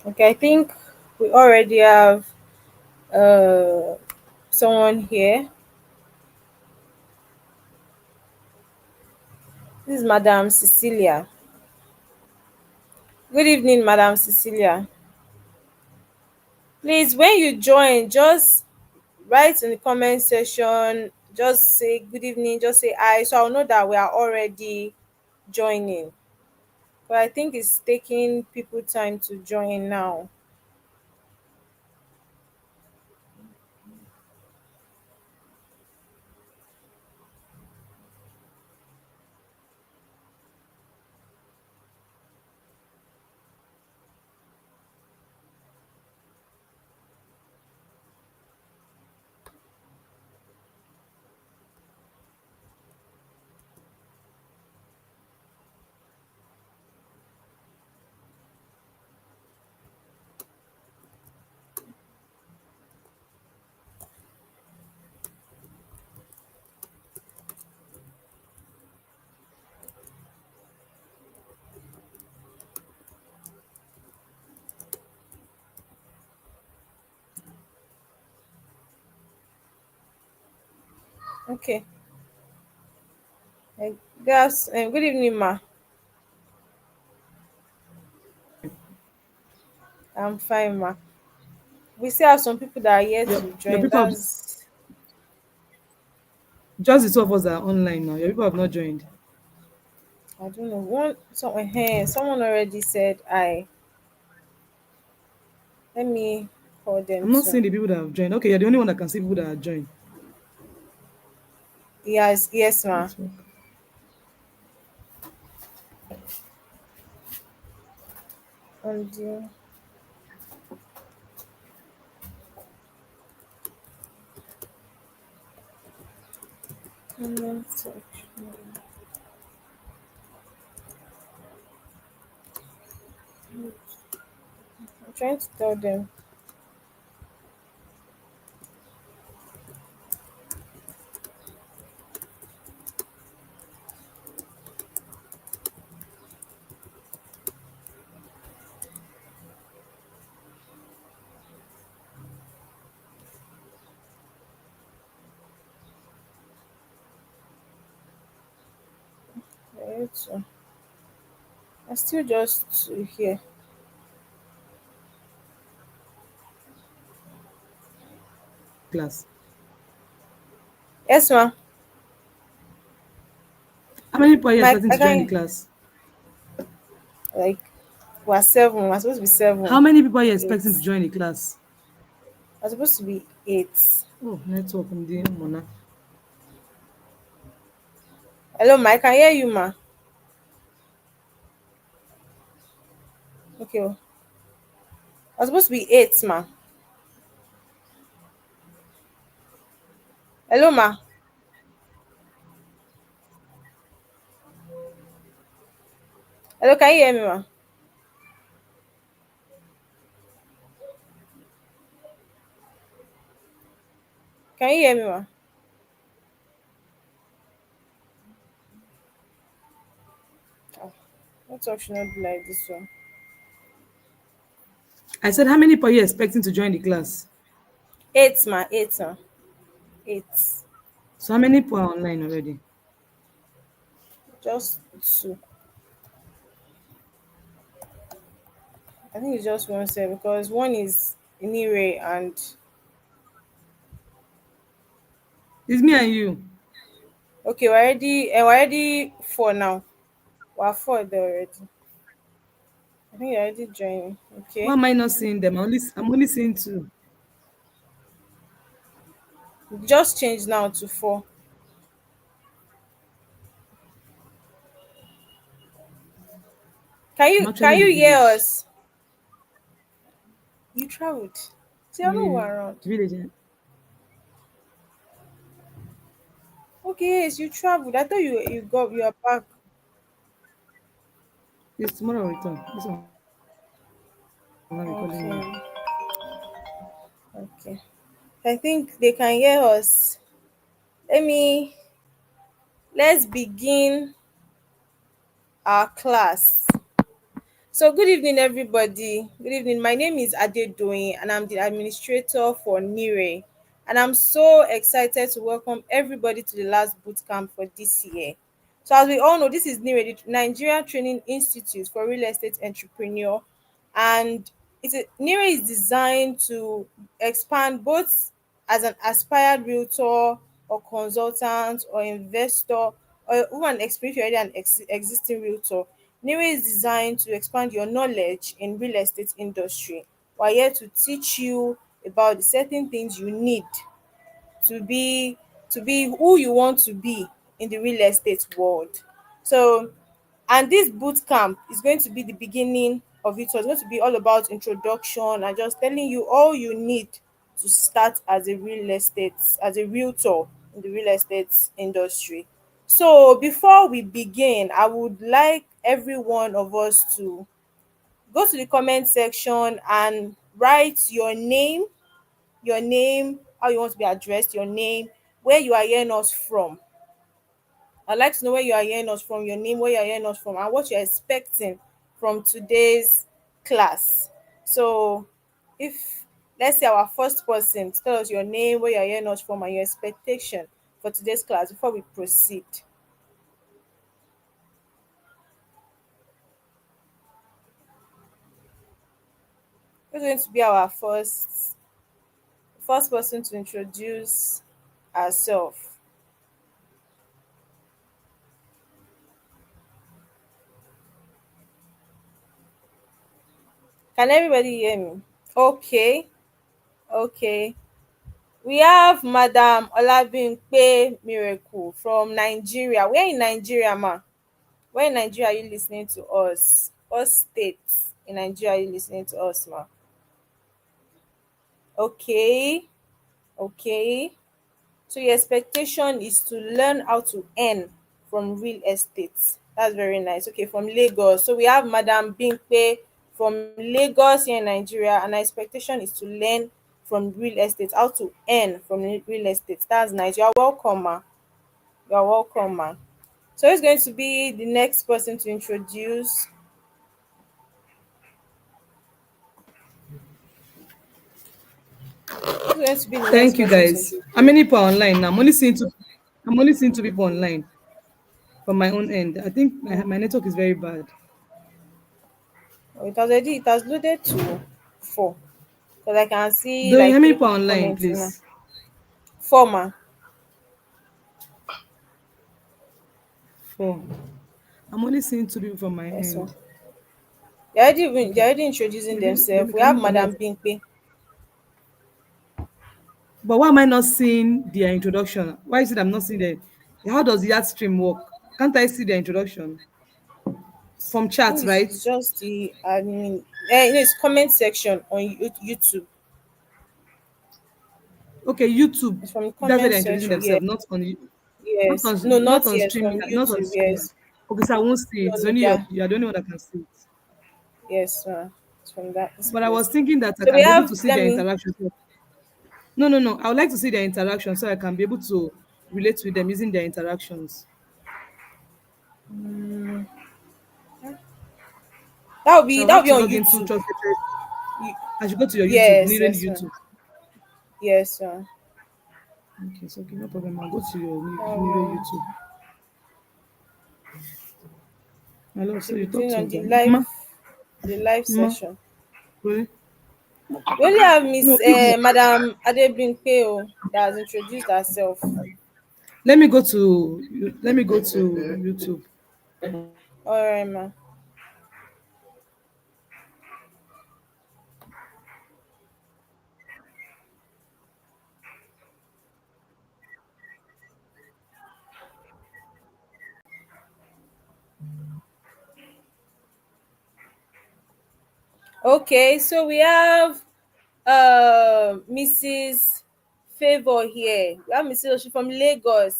Okay, I think we already have uh someone here. This is Madam Cecilia. Good evening, Madam Cecilia. Please, when you join, just write in the comment section. Just say good evening. Just say hi, so I'll know that we are already joining. But I think it's taking people time to join now. Okay. Guys, good evening, ma. I'm fine, ma. We still have some people that are yet to Your join. people have That's just the two of us that are online now. Your people have not joined. I don't know. Someone already said I. Let me call them I'm not too. seeing the people that have joined. Okay, you're the only one that can see people that are joined. Yes, yes, ma. Network. On the comment section. I'm trying to tell them. Wait, I still just to hear. Class. Yes, ma. How many people are you Mike, expecting I to join the can class? like we're seven. We're supposed to be How seven. many people are you Eight. expecting to join the class? We're supposed to be eight. Oh, network. Mona. Hello, Mike. I can hear you, ma. Okay. We're supposed to be eight, ma. Hello, ma. Hello, can you hear me, ma? Can you hear me, ma? Oh, network should not be like this one. I said, how many people are you expecting to join the class? Eight, ma. Eight, ma. Eight. So how many people are online already? Just two. I think it's just one set because one is Nire and It's me and you. okay, we're already four now. We're four there already. I think you're already joining. Why Okay. am I not seeing them? I'm only seeing two. Just change now to four. Can I'm you actually can in the you hear village. us? You traveled. See, I'm I know in we're the around. village. Eh? Okay, yes, you traveled. I thought you are back. It's tomorrow I return. This one will be calling me. Okay. Okay. I think they can hear us. Let me let's begin our class. So, good evening, everybody. Good evening. My name is Adedoyin, and I'm the administrator for NIRE. And I'm so excited to welcome everybody to the last bootcamp for this year. So, as we all know, this is NIRE, the Nigerian Training Institute for Real Estate Entrepreneur, and NIRE is designed to expand both as an aspired realtor or consultant or investor or even an experienced already an existing realtor. NIRE is designed to expand your knowledge in real estate industry. We're here to teach you about the certain things you need to be who you want to be in the real estate world. So, and this boot camp is going to be the beginning of it. So it's going to be all about introduction and just telling you all you need to start as a realtor in the real estate industry. So before we begin, I would like every one of us to go to the comment section and write your name, how you want to be addressed, your name, where you are hearing us from. I'd like to know where you are hearing us from, your name, where you are hearing us from, and what you're expecting from today's class. So, if let's say our first person tell us your name, where you are hearing us from, and your expectation for today's class before we proceed. Who's going to be our first person to introduce ourselves? Can everybody hear me? Okay, okay. We have Madam Olabimpe Miracle from Nigeria. Where in Nigeria, ma? Where in Nigeria are you listening to us? What state in Nigeria are you listening to us, ma? Okay, okay. So your expectation is to learn how to earn from real estate. That's very nice. Okay, from Lagos. So we have Madam Bimpe from Lagos here in Nigeria, and our expectation is to learn from real estate, how to earn from real estate. That's nice. You are welcome, ma. You are welcome, ma. So who's going to be the next person to introduce? Who's going to be the next Thank you, person to guys. How introduce? many people are online now? I'm only seeing two people online from my own end. I think my network is very bad. Oh, it has loaded to four, because I can see Doing how like many three people are people online, commenting now. please? Four, ma. Four. I'm only seeing two people from my Yes, ma. end. They're Okay. already introducing Maybe they themselves. We have cannot Madam connect. Bimpe. But why am I not seeing their introduction? Why is it I'm not seeing the how does the art stream work? Can't I see their introduction? From I chat, think it's, right? it's just the admin. It's comment section on YouTube. Okay, YouTube. It's from the That's where comment they're introducing section. Yeah. themselves, not on not Yes. on No, not not on yet. stream, From not on YouTube. stream. Yes. Okay, so I won't see it. No, It's no, only yeah. you're the only one that can see it. Yes, ma. It's from that But I place. was thinking that I So we can be able have. to see Let their me. interaction. No, no, no. I would like to see their interaction so I can be able to relate with them using their interactions. So I would That will have be to on log into YouTube. Trusted Choice. You, I should go to your YouTube, yes, Niren yes, ma. YouTube. Yes, ma. Okay, so okay, no problem. I'll go to your Niren Um, YouTube. Hello, it so should be you talk doing to on them. Ma, the live ma, session. really? We only have No, Miss if Madam Adebimpe that has introduced herself. let me go to YouTube. All right, ma. Okay, so we have Mrs. Favor here. We have Mrs. Oshi from Lagos.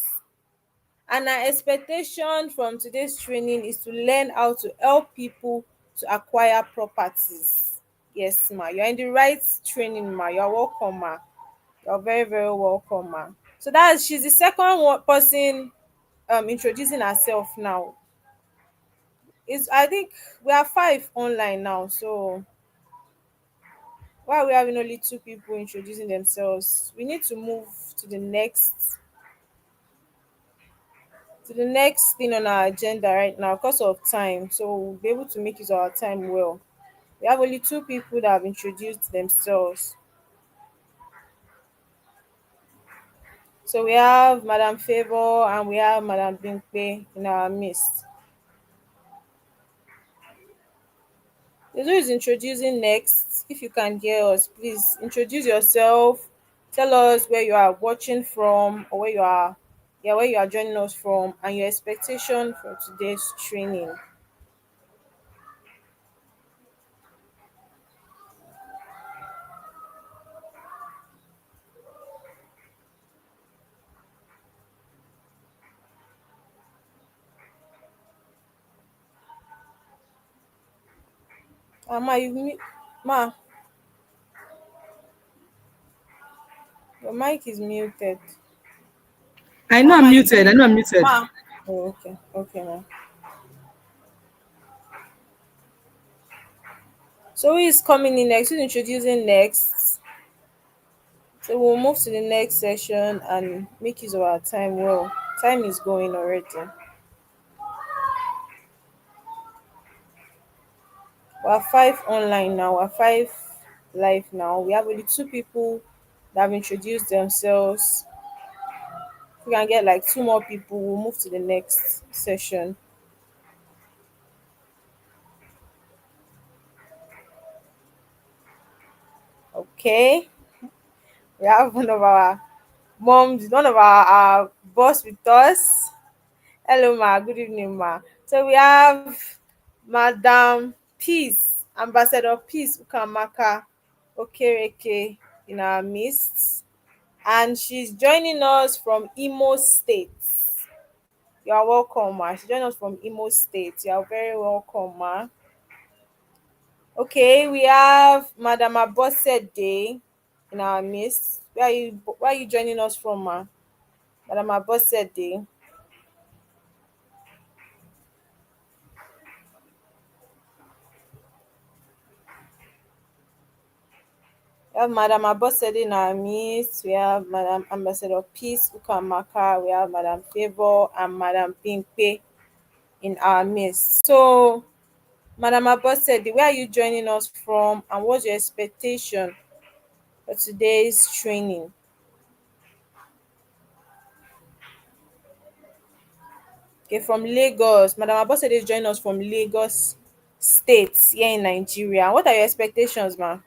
And our expectation from today's training is to learn how to help people to acquire properties. Yes, ma. You're in the right training, ma. You're welcome, ma. You're very, very welcome, ma. So she's the second person introducing herself now. Is I think we are five online now, so why are we having only two people introducing themselves? We need to move to the next thing on our agenda right now because of time, so we'll be able to make use of our time well. We have only two people that have introduced themselves. So we have Madam Favor and we have Madam Binkpe in our midst. The who is introducing next. If you can hear us, please introduce yourself. Tell us where you are watching from or where you are joining us from and your expectation for today's training. Ma, Ma, your mic is muted. I know I'm Ma, you muted. I mute. know I'm muted. Ma. Oh, okay. Okay, ma. So who is coming in next? Who's introducing next? So we'll move to the next session and make use of our time well. Time is going already. We're five online now. We're five live now. We have only two people that have introduced themselves. If we can get like two more people, we'll move to the next session. Okay. We have one of our moms, one of our boss with us. Hello, ma. Good evening, ma. So we have Madam Peace, Ambassador Peace Ukamaka Okereke in our midst, and she's joining us from Imo State. You are welcome, ma. She's joining us from Imo State. You are very welcome, ma. Okay, we have Madam Abosede in our midst. Where are you joining us from, ma? Madam Abosede. We have Madam Abosede in our midst. We have Madam Ambassador Peace Ukamaka. We have Madam Favor and Madam Pinkpe in our midst. So, Madam Abosede, where are you joining us from and what's your expectation for today's training? Okay, from Lagos. Madam Abosede is joining us from Lagos State here in Nigeria. What are your expectations, ma?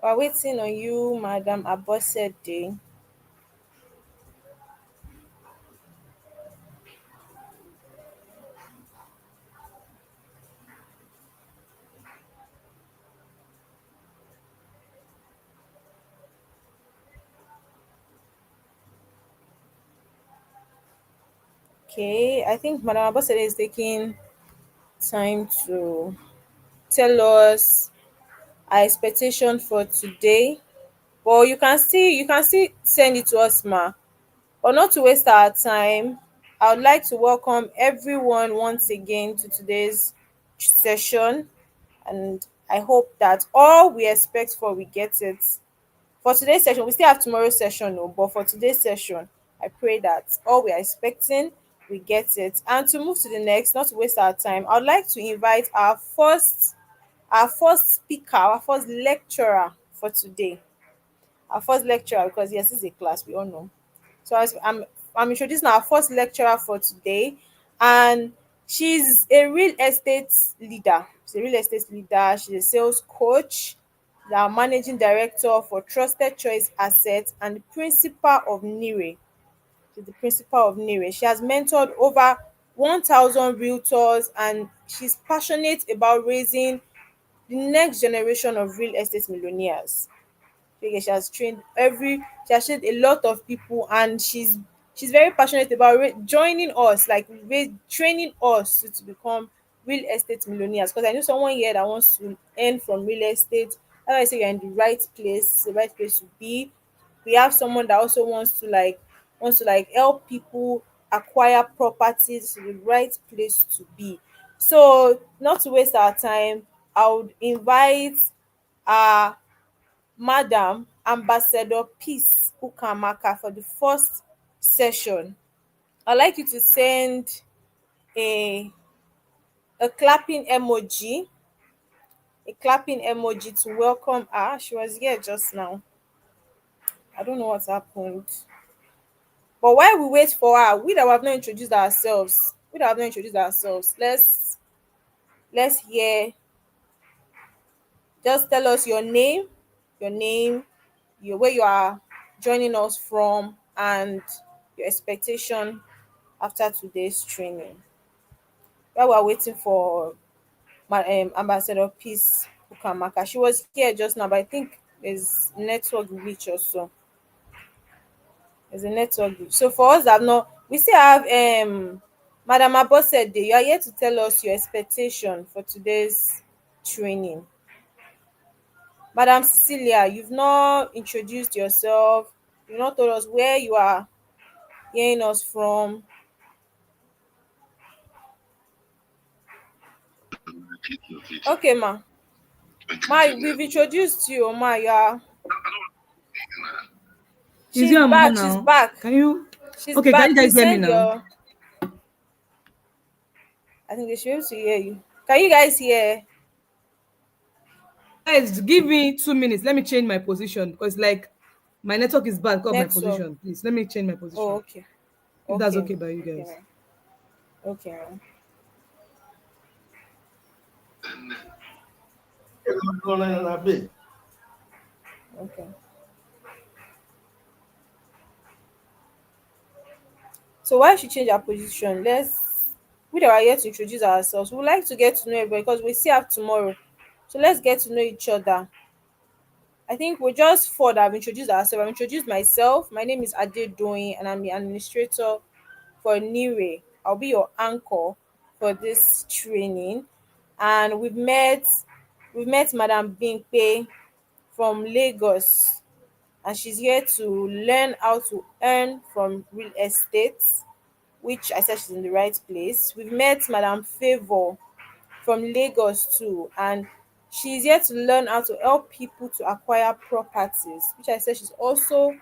We're waiting on you, Madam Abosede. Okay, I think Madam Abosede is taking time to tell us our expectation for today. But you can still send it to us, ma. But not to waste our time, I would like to welcome everyone once again to today's session, and I hope that all we expect for we get it. For today's session, we still have tomorrow's session, no, but for today's session, I pray that all we are expecting, we get it. And to move to the next, not to waste our time, I would like to invite our first speaker, our first lecturer for today. Our first lecturer, because yes, this is a class, we all know. So I'm introducing our first lecturer for today, and she's a real estate leader. She's a real estate leader. She's a sales coach, the managing director for Trusted Choice Assets, and the principal of NIRE. She's the principal of NIRE. She has mentored over 1,000 realtors, and she's passionate about raising the next generation of real estate millionaires. Okay, she has trained a lot of people, and she's she's very passionate about joining us, like training us to become real estate millionaires. Because I know someone here that wants to earn from real estate. That's why I say you're in the right place, the right place to be. We have someone that also wants to like help people acquire properties, the right place to be. So not to waste our time, I would invite our Madam Ambassador Peace Ukamaka for the first session. I'd like you to send a a clapping emoji, a clapping emoji to welcome her. She was here just now. I don't know what happened. But while we wait for her, we that have not introduced ourselves, let's hear. Just tell us your name, your where you are joining us from, and your expectation after today's training. While we're waiting for my Ambassador Peace Ukamaka, she was here just now, but I think there's network glitch or so. There's a network glitch. So for us that have not, we still have Madam Abosede. You are here to tell us your expectation for today's training. Madam Cecilia, you've not introduced yourself. You've not told us where you are hearing us from. Okay, ma. Ma, we've introduced you, ma. You are. Is She's you on back. She's now? back. Can you? She's Okay, can back. you guys Please hear me send now? your. I think they should be able to hear you. Can you guys hear Guys, give me 2 minutes. Let me change my position because like my network is bad because of my network? position. Please let me change my Oh, position. okay. If that's Okay. okay by you Okay, guys. ma'am. Okay, ma'am. Okay. So why she change her position? We that are here to introduce ourselves. We would like to get to know everybody because we still have tomorrow. So let's get to know each other. I think we're just four that have introduced ourselves. I've introduced myself. My name is Ade Doing and I'm the administrator for Niwe. I'll be your anchor for this training. And we've met Madam Bingpe from Lagos, and she's here to learn how to earn from real estate, which I said she's in the right place. We've met Madam Favor from Lagos too, and she's here to learn how to help people to acquire properties, which I said she's also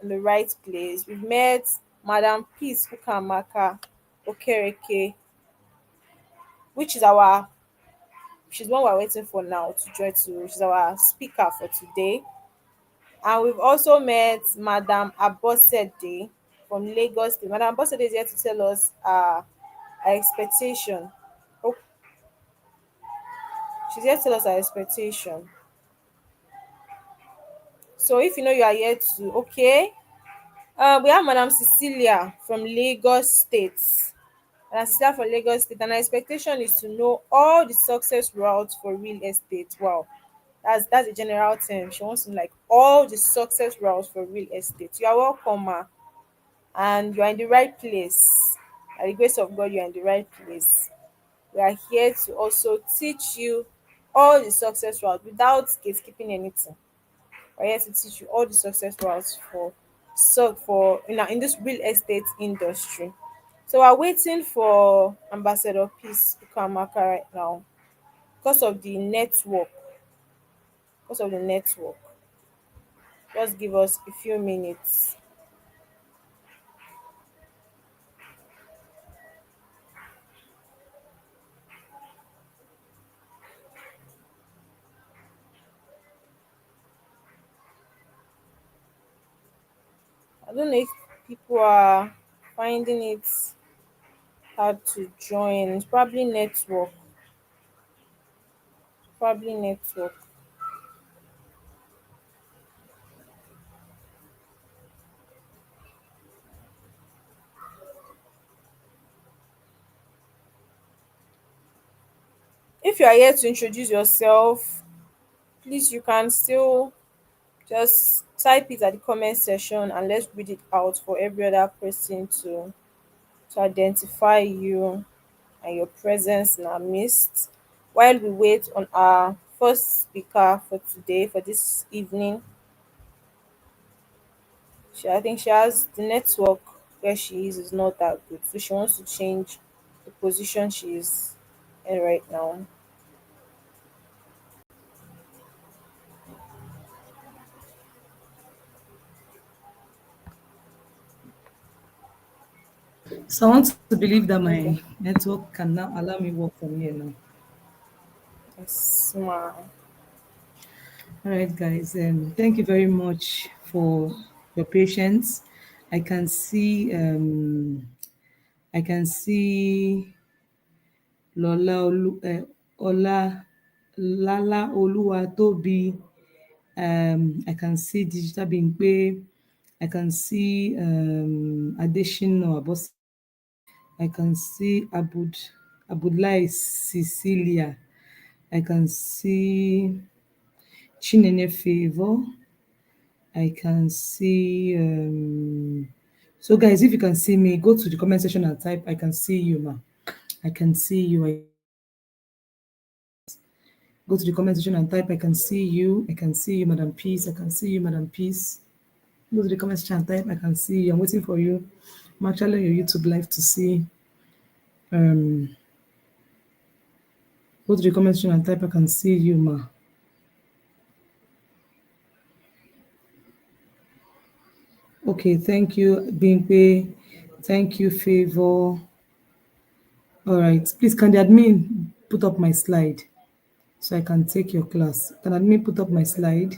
in the right place. We've met Madam Peace Ukamaka Okereke, which is our she's one we're waiting for now to join to she's our speaker for today. And we've also met Madam Abosede from Lagos State. Madam Abosede is here to tell us her expectation. Oh, she's here to tell us her expectation. So if you know you are here to, okay. We have Madam Cecilia from Lagos State. Madam Cecilia from Lagos State, and her expectation is to know all the success routes for real estate. Wow, that's a general term. She wants to know, like, all the success routes for real estate. You are welcome, ma, and you are in the right place. By the grace of God, you are in the right place. We are here to also teach you all the success routes without gatekeeping anything. We're here to teach you all the success routes for in this real estate industry. So we're waiting for Ambassador Peace Ukamaka right now because of the network. Because of the network. Just give us a few minutes. I don't know if people are finding it hard to join. It's probably network. Probably network. If you are here to introduce yourself, please you can still just type it at the comment section and let's read it out for every other person to identify you and your presence in our midst. While we wait on our first speaker for today, for this evening, I think she has the network where she is not that good, so she wants to change the position she is in right now. So I want to believe that Okay, my network can now allow me work from here now. yes, ma. All right, guys. Thank you very much for your patience. I can see. I can see Lola Ola Lala Oluwatobi. I can see Digital Bingbe. I can see Adeshino Abos. I can see Abudulai Cecilia. I can see Chinene Favor. I can see. So, guys, if you can see me, go to the comment section and type. I can see you, ma. I can see you. Go to the comment section and type. I can see you. I can see you, Madam Peace. I can see you, Madam Peace. Go to the comment section and type. I can see you. I'm waiting for you. I'm actually on your YouTube live to see. Um, Go to the comment section and type. I can see you, ma. Okay, thank you, Bimpe. Thank you, Favor. All right, please, can the admin put up my slide so I can take your class? Can admin put up my slide?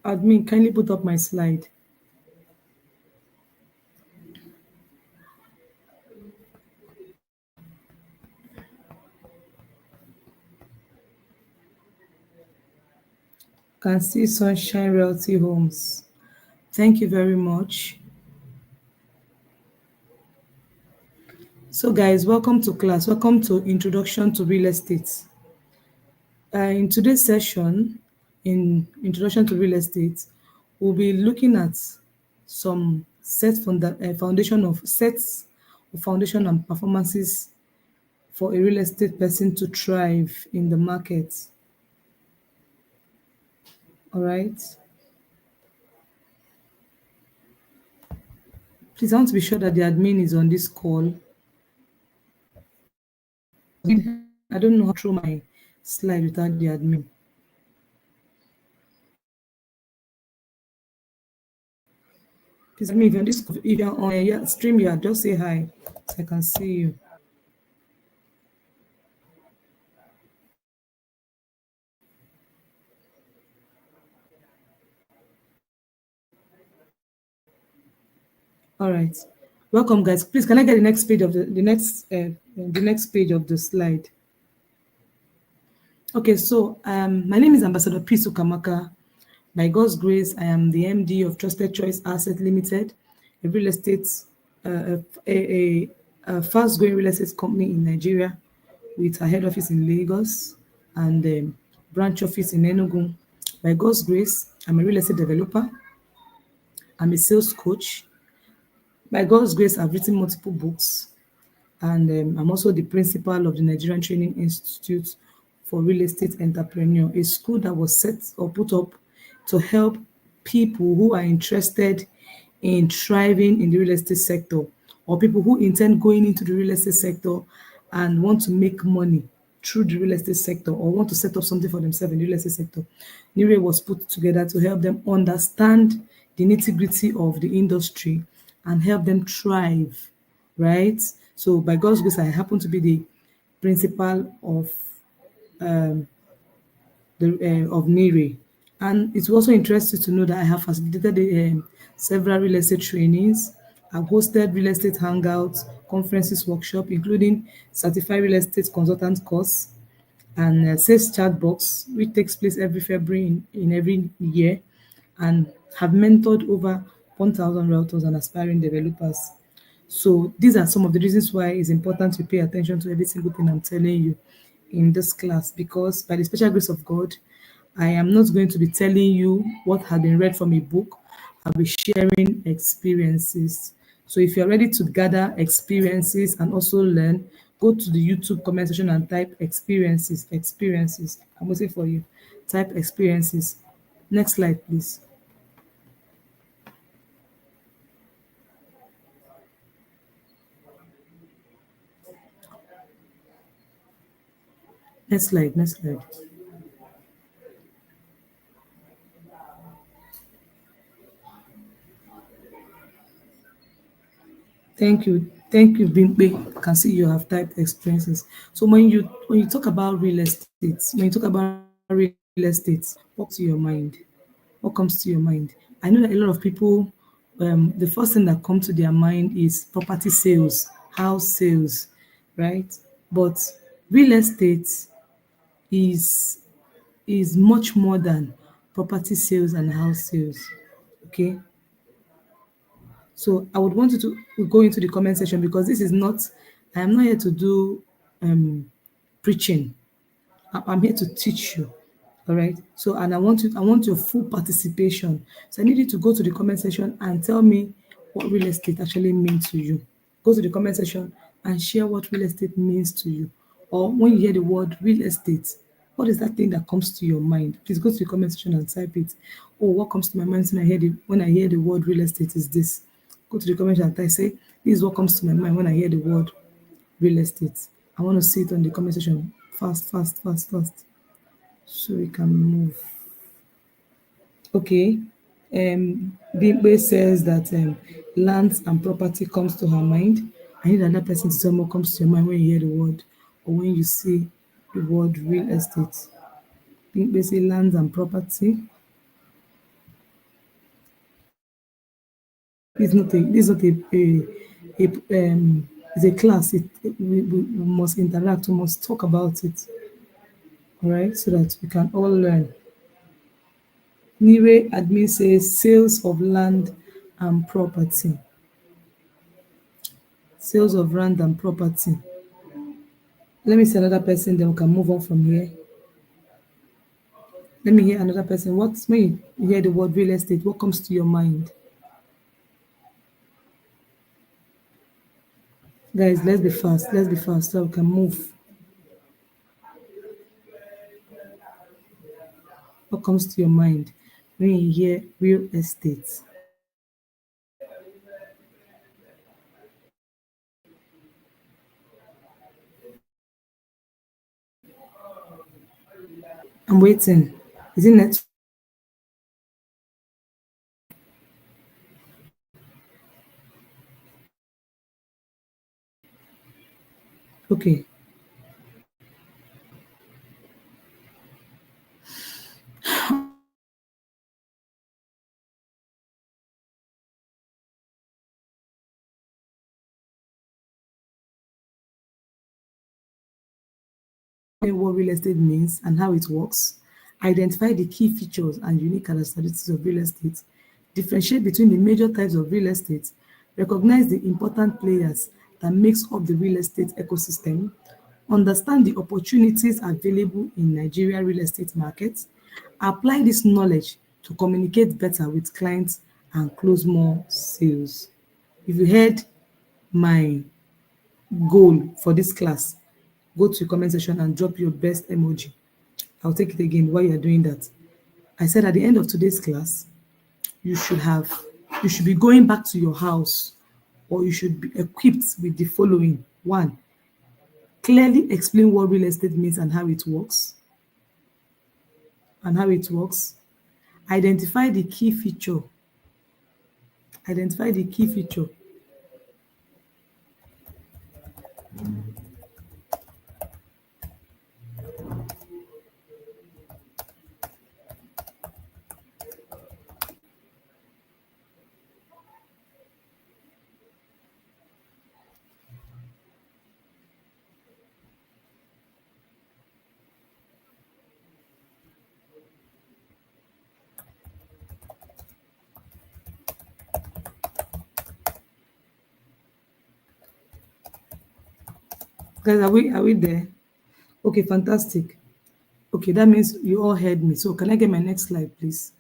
Admin, kindly put up my slide. Can see Sunshine Realty Homes. Thank you very much. So, guys, welcome to class. Welcome to Introduction to Real Estate. In today's session, in Introduction to Real Estate, we'll be looking at some foundation and performances for a real estate person to thrive in the market. All right. Please, I want to be sure that the admin is on this call. I don't know how to throw my slide without the admin. Please, admin, if you're on a stream, yeah, just say hi so I can see you. All right. Welcome, guys. Please, can I get the next page of the next page of the slide? Okay, so my name is Ambassador Pisu Kamaka. By God's grace, I am the MD of Trusted Choice Asset Limited, a real estate, a fast-growing real estate company in Nigeria, with a head office in Lagos and branch office in Enugu. By God's grace, I'm a real estate developer. I'm a sales coach. By God's grace, I've written multiple books, and I'm also the principal of the Nigerian Training Institute for Real Estate Entrepreneur, a school that was set or put up to help people who are interested in thriving in the real estate sector, or people who intend going into the real estate sector and want to make money through the real estate sector, or want to set up something for themselves in the real estate sector. NIRE was put together to help them understand the nitty-gritty of the industry and help them thrive, right? So by God's grace, I happen to be the principal of NIRE. And it's also interesting to know that I have facilitated several real estate trainings. I've hosted real estate hangouts, conferences, workshop, including certified real estate consultant course and sales chat box, which takes place every February in every year, and have mentored over 1,000 realtors and aspiring developers. So these are some of the reasons why it's important to pay attention to every single thing I'm telling you in this class, because by the special grace of God, I am not going to be telling you what had been read from a book. I'll be sharing experiences. So if you're ready to gather experiences and also learn, go to the YouTube comment section and type experiences, experiences. I'm waiting for you. Type experiences. Next slide, please. Next slide, next slide. Thank you, Bimpe. I can see you have typed experiences. So when you talk about real estate, when you talk about real estate, what to your mind? What comes to your mind? I know that a lot of people, the first thing that comes to their mind is property sales, house sales, right? But real estate is is much more than property sales and house sales. Okay, so I would want you to go into the comment section, because this is not, I am not here to do preaching. I'm here to teach you. All right. So, and I want your full participation. So I need you to go to the comment section and tell me what real estate actually means to you. Go to the comment section and share what real estate means to you. Or when you hear the word real estate, what is that thing that comes to your mind? Please go to the comment section and type it. Oh, what comes to my mind when I hear the word real estate is this. Go to the comment section and type, say, this is what comes to my mind when I hear the word real estate. I want to see it on the comment section fast, fast, fast, fast, so we can move. Okay. Bimbe says that lands and property comes to her mind. I need another person to tell me what comes to your mind when you hear the word or when you see the word real estate. Bimbe say lands and property. This is not it's a class. We must interact. We must talk about it. All right, so that we can all learn. Nire admin says sales of land and property. Sales of land and property. Let me see another person, then we can move on from here. Let me hear another person. When you hear the word real estate, what comes to your mind? Guys, let's be fast. Let's be fast so we can move. What comes to your mind when you hear real estate? I'm waiting. Is it next? Okay. What real estate means and how it works, identify the key features and unique characteristics of real estate, differentiate between the major types of real estate, recognize the important players that makes up the real estate ecosystem, understand the opportunities available in Nigeria real estate markets, apply this knowledge to communicate better with clients and close more sales. If you heard my goal for this class, go to the comment section and drop your best emoji. I'll take it again while you're doing that. I said at the end of today's class, you should have, you should be going back to your house, or you should be equipped with the following. One, clearly explain what real estate means and how it works. And how it works. Identify the key feature. Identify the key feature. Guys, are we there? Okay, fantastic. Okay, that means you all heard me. So can I get my next slide, please?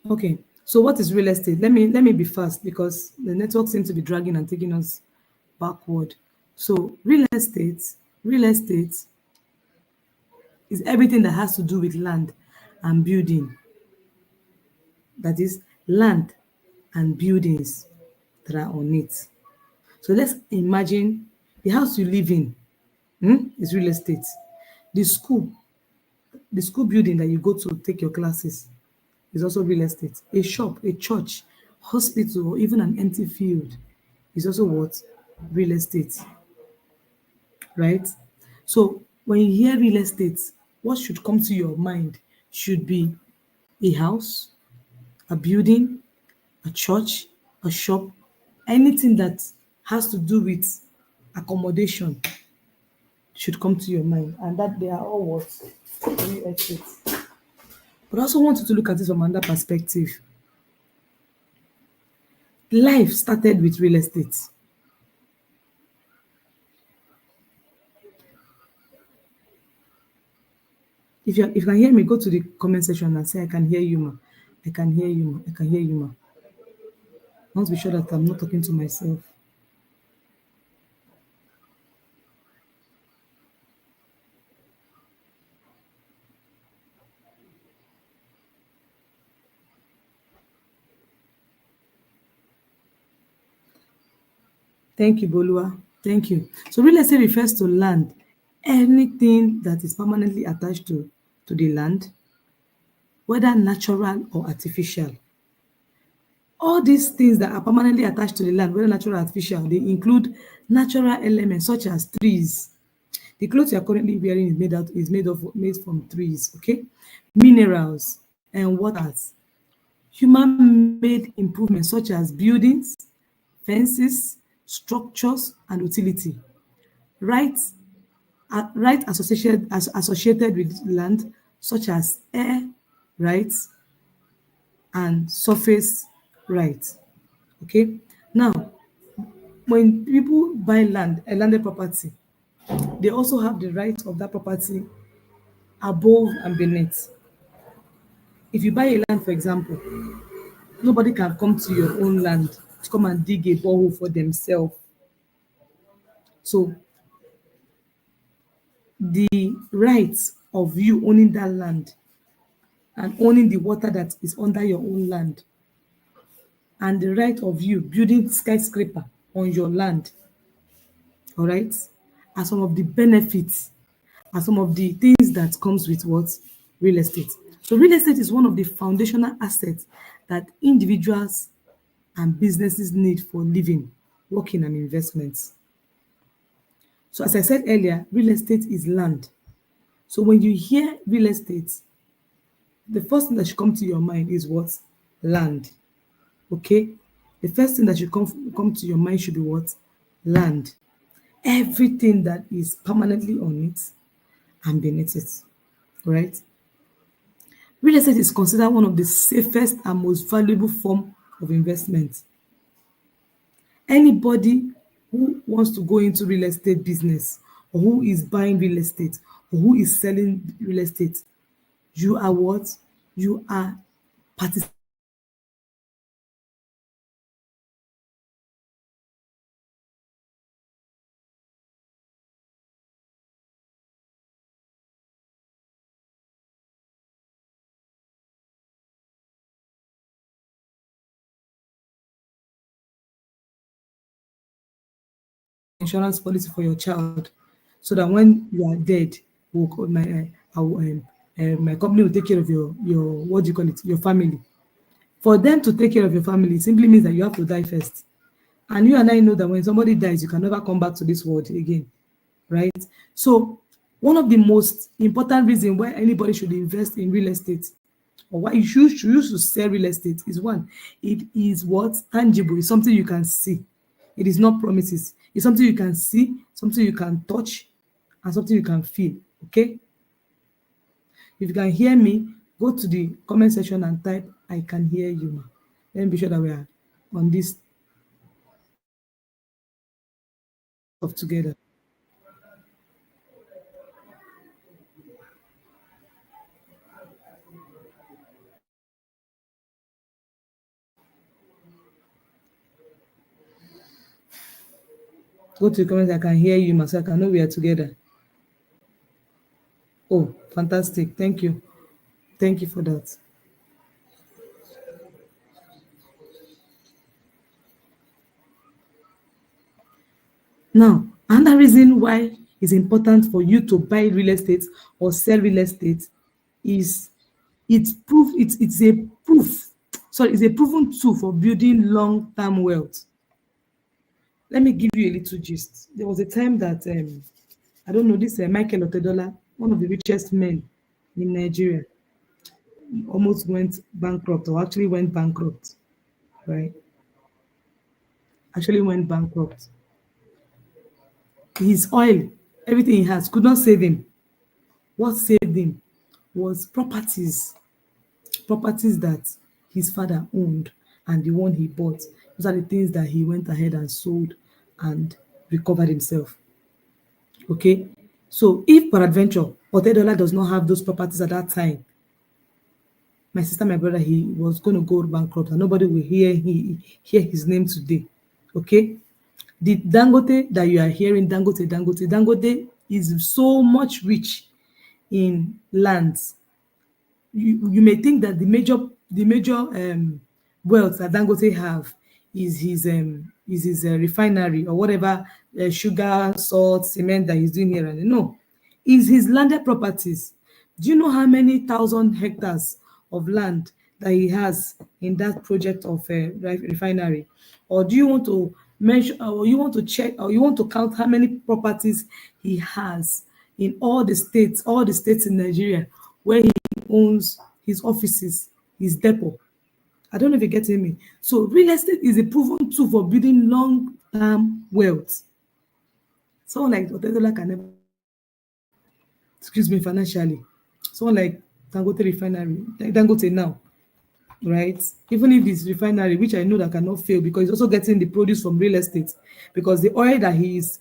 Okay. So what is real estate? Let me be fast because the network seems to be dragging and taking us backward. So real estate is everything that has to do with land and building. That is land and buildings that are on it. So let's imagine the house you live in, is real estate. The school, the school building that you go to take your classes is also real estate. A shop, a church, hospital, or even an empty field is also what? Real estate, right? So when you hear real estate, what should come to your mind should be a house, a building, a church, a shop, anything that has to do with accommodation should come to your mind, and that they are all what? Real estate. But I also want you to look at it from another perspective. Life started with real estate. If you can hear me, go to the comment section and say, I can hear you, ma. I can hear you, ma. I can hear you, ma. I want to be sure that I'm not talking to myself. Thank you, Bolua. Thank you. So real estate refers to land, anything that is permanently attached to the land, whether natural or artificial. All these things that are permanently attached to the land, whether natural or artificial, they include natural elements such as trees. The clothes you are currently wearing is made from trees, okay? Minerals and waters. Human-made improvements such as buildings, fences, structures, and utility. Rights right associated with land such as air rights and surface rights. Okay. Now, when people buy land, a landed property, they also have the right of that property above and beneath. If you buy a land, for example, nobody can come to your own land to come and dig a borehole for themselves. So the rights of you owning that land and owning the water that is under your own land and the right of you building skyscraper on your land, all right, are some of the benefits, are some of the things that comes with what? Real estate. So real estate is one of the foundational assets that individuals and businesses need for living, working, and investments. So as I said earlier, real estate is land. So when you hear real estate, the first thing that should come to your mind is what? Land. Okay? The first thing that should come to your mind should be what? Land. Everything that is permanently on it and beneath it. Right? Real estate is considered one of the safest and most valuable form of investment. Anybody who wants to go into real estate business or who is buying real estate or who is selling real estate, you are what? You are participating insurance policy for your child so that when you are dead, we'll call my company will take care of your what do you call it, your family. For them to take care of your family, it simply means that you have to die first. And you and I know that when somebody dies, you can never come back to this world again, right? So one of the most important reasons why anybody should invest in real estate or why you should sell real estate is one, it is what? Tangible. It's something you can see. It is not promises. It's something you can see, something you can touch, and something you can feel. Okay? If you can hear me, go to the comment section and type I can hear you, ma. Let me be sure that we are on this stuff together. Go to the comments, I can hear you, ma, so I can know we are together. Oh, fantastic. Thank you. Thank you for that. Now, another reason why it's important for you to buy real estate or sell real estate is it's a proof, sorry, it's a proven tool for building long-term wealth. Let me give you a little gist. There was a time that I don't know, this Michael Otedola, one of the richest men in Nigeria, almost went bankrupt, or actually went bankrupt, right? Actually went bankrupt. His oil, everything he has, could not save him. What saved him was properties that his father owned and the one he bought. Those are the things that he went ahead and sold and recovered himself. Okay. So if peradventure Otedola does not have those properties at that time, my sister, my brother, he was going to go bankrupt and nobody will hear his name today. Okay. The Dangote that you are hearing, Dangote is so much rich in lands. You may think that the major wealth that Dangote have is his refinery or whatever, sugar, salt, cement that he's doing here. And no, is his landed properties. Do you know how many thousand hectares of land that he has in that project of refinery? Or do you want to measure, or you want to check, or you want to count how many properties he has in all the states in Nigeria where he owns his offices, his depot? I don't know if you're getting me. So real estate is a proven tool for building long-term wealth. Someone like Otedola can never, excuse me, financially. Someone like Dangote refinery, like Dangote now, right? Even if it's refinery, which I know that cannot fail because he's also getting the produce from real estate, because the oil that he's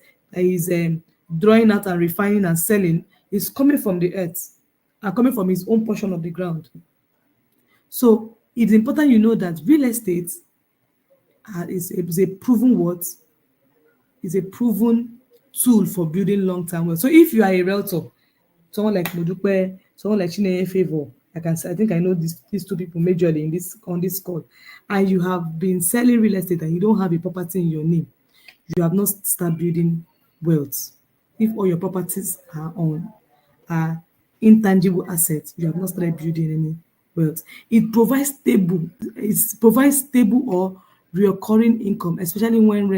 drawing out and refining and selling is coming from the earth and coming from his own portion of the ground. So it's important you know that real estate is a proven what? Is a proven tool for building long-term wealth. So if you are a realtor, someone like Modupe, someone like Chineye Favor, I think I know these two people majorly in this on this call, and you have been selling real estate and you don't have a property in your name, you have not started building wealth. If all your properties are intangible assets, you have not started building any wealth. It provides stable or recurring income, especially when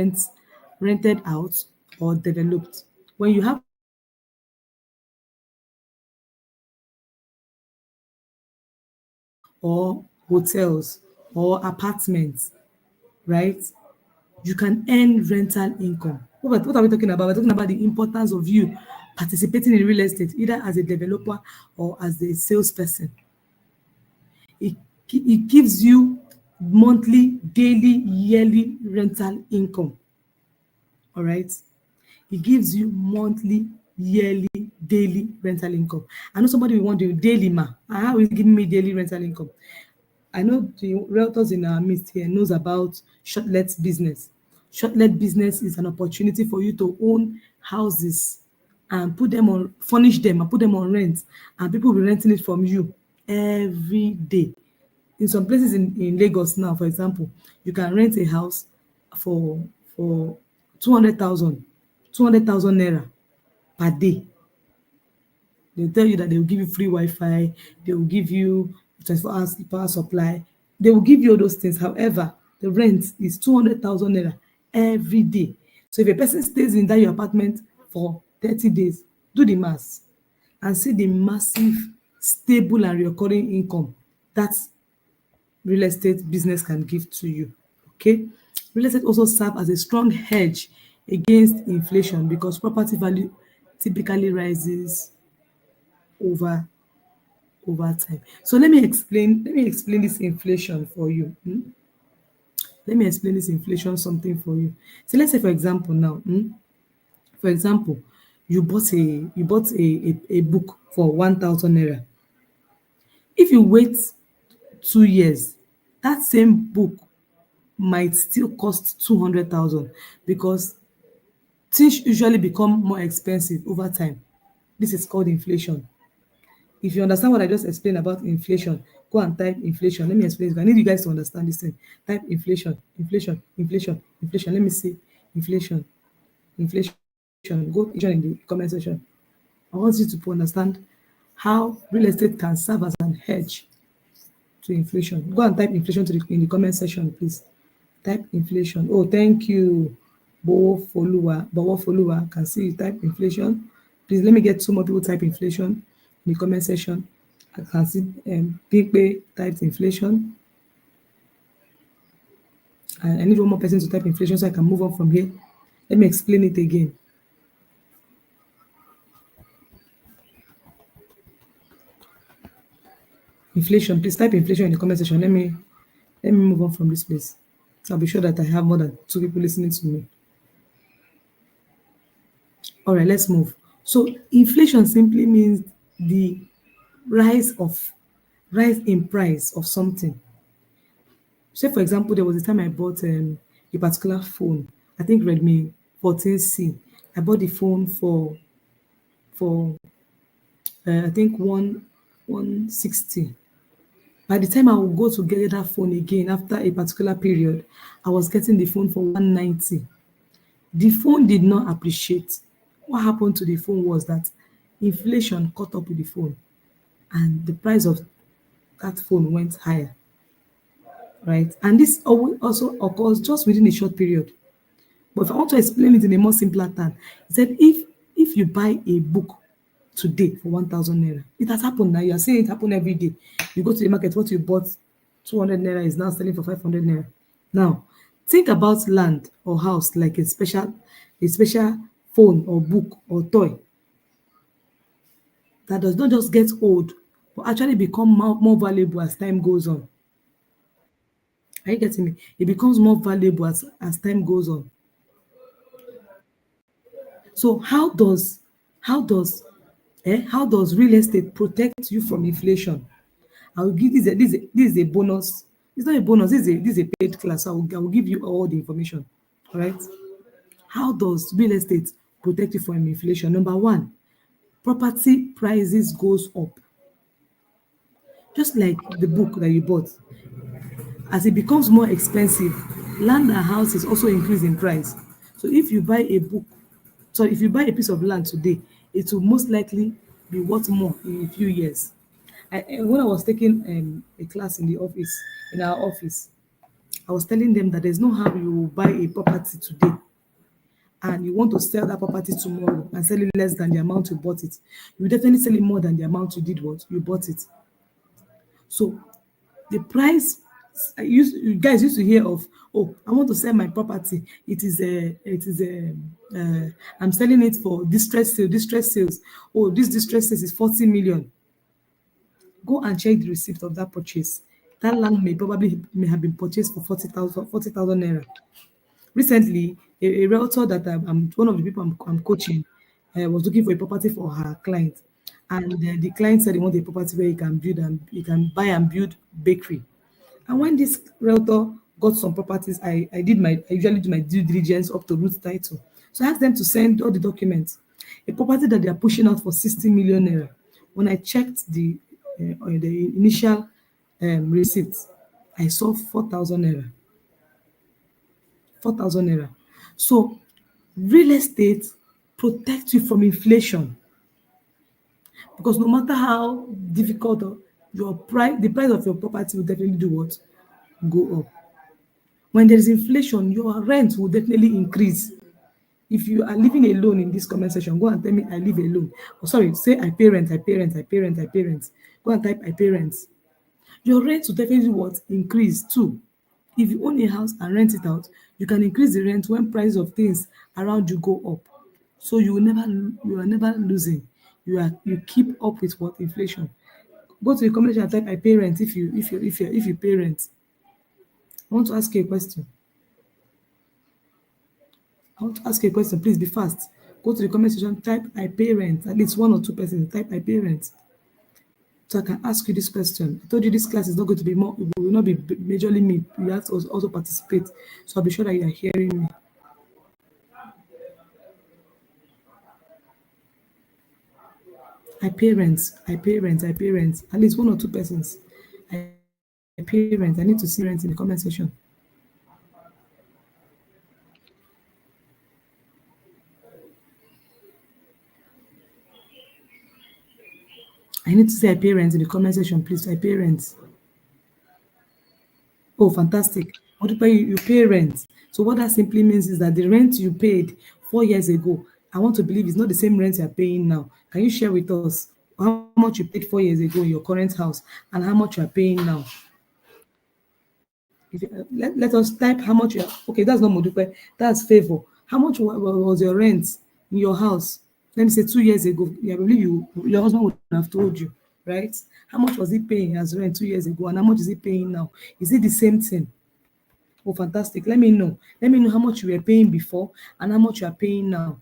rented out or developed. When you have or hotels or apartments, right? You can earn rental income. What are we talking about? We're talking about the importance of you participating in real estate, either as a developer or as a salesperson. It, it gives you monthly, daily, yearly rental income. All right. It gives you monthly, yearly, daily rental income. I know somebody will want the daily ma. How is it giving me daily rental income? I know the realtors in our midst here knows about short-let business. Short-let business is an opportunity for you to own houses and furnish them and put them on rent, and people will be renting it from you every day. In some places in Lagos now, for example, you can rent a house for for 200,000, 200,000 naira per day. They'll tell you that they will give you free Wi-Fi, they will give you 24 hours power supply, they will give you all those things. However, the rent is 200,000 naira every day. So if a person stays in that your apartment for 30 days, do the math and see the massive, stable and recurring income that real estate business can give to you. Okay. Real estate also serve as a strong hedge against inflation because property value typically rises over time. So let me explain this inflation for you. Let me explain this inflation something for you. So let's say for example now, for example, you bought a book for 1,000 naira. If you wait 2 years, that same book might still cost 200,000 because things usually become more expensive over time. This is called inflation. If you understand what I just explained about inflation, go and type inflation. Let me explain it. I need you guys to understand this thing. Type inflation, inflation, inflation, inflation. Let me see. Inflation, inflation. Go in the comment section. I want you to understand how real estate can serve as an hedge to inflation. Go and type inflation in the comment section, please. Type inflation. Oh, thank you. Bowo Foluwa. Can see you type inflation. Please let me get two more people type inflation in the comment section. I can see Pipe typed inflation. And I need one more person to type inflation so I can move on from here. Let me explain it again. Inflation. Please type inflation in the comment section. Let me move on from this place. So I'll be sure that I have more than two people listening to me. All right, let's move. So inflation simply means the rise of rise in price of something. Say for example, there was a time I bought a particular phone. I think Redmi 14C. I bought the phone for I think 160. By the time I would go to get that phone again after a particular period, I was getting the phone for 190. The phone did not appreciate. What happened to the phone was that inflation caught up with the phone and the price of that phone went higher, right? And this also occurs just within a short period. But if I want to explain it in a more simpler term, he said if you buy a book today for 1,000 naira, it has happened now. You are seeing it happen every day. You go to the market, what you bought 200 naira is now selling for 500 naira. Now, think about land or house like a special phone or book or toy that does not just get old, but actually become more valuable as time goes on. Are you getting me? It becomes more valuable as time goes on. So how does real estate protect you from inflation? I will give this is a bonus. It's not a bonus. This is a paid class. I will give you all the information. All right. How does real estate protect you from inflation? Number one, property prices goes up. Just like the book that you bought, as it becomes more expensive, land and houses also increase in price. So if you buy a piece of land today, it will most likely be worth more in a few years. When I was taking a class in our office, I was telling them that there's no how you will buy a property today and you want to sell that property tomorrow and sell it less than the amount you bought it. You will definitely sell it more than the amount you bought it. So the price you guys used to hear of, oh, I want to sell my property. I'm selling it for distress sales. Oh, this distress sales is 40 million. Go and check the receipt of that purchase. That land may have been purchased for 40,000 naira. Recently, a realtor that I'm one of the people I'm coaching was looking for a property for her client, and the client said he wanted a property where he can buy and build bakery. And when this realtor got some properties, I usually do my due diligence up to root title. So I asked them to send all the documents. A property that they are pushing out for 60 million naira. When I checked the initial receipts, I saw 4,000 naira. 4,000 naira. So real estate protects you from inflation because no matter how difficult the price of your property will definitely do what? Go up. When there is inflation, your rent will definitely increase. If you are living alone in this comment section, go and tell me I live alone. Oh, sorry, say I pay rent, I pay rent, I pay rent, I pay rent. Go and type I pay rent. Your rent will definitely what? Increase too. If you own a house and rent it out, You can increase the rent when price of things around you go up. So you are never losing. You keep up with what inflation. Go to the comment section and type I pay rent if you pay rent. I want to ask you a question. I want to ask you a question. Please be fast. Go to the comment section, type I pay rent. At least one or two persons type I pay rent. So I can ask you this question. I told you this class is not going to be more, it will not be majorly me. You have to also participate. So I'll be sure that you are hearing me. I pay rent. I pay rent. I pay rent. At least one or two persons. I pay rent. I need to see rent in the comment section. I need to say I pay rent in the comment section, please. I pay rent. Oh, fantastic. Multiply, you pay rent. So what that simply means is that the rent you paid 4 years ago, I want to believe it's not the same rent you're paying now. Can you share with us how much you paid 4 years ago in your current house and how much you are paying now? Let us type how much you are. Okay, that's not Modupe, that's favor. How much was your rent in your house? Let me say 2 years ago. Yeah, I believe your husband would have told you, right? How much was he paying as rent 2 years ago and how much is he paying now? Is it the same thing? Oh, fantastic. Let me know. Let me know how much you were paying before and how much you are paying now.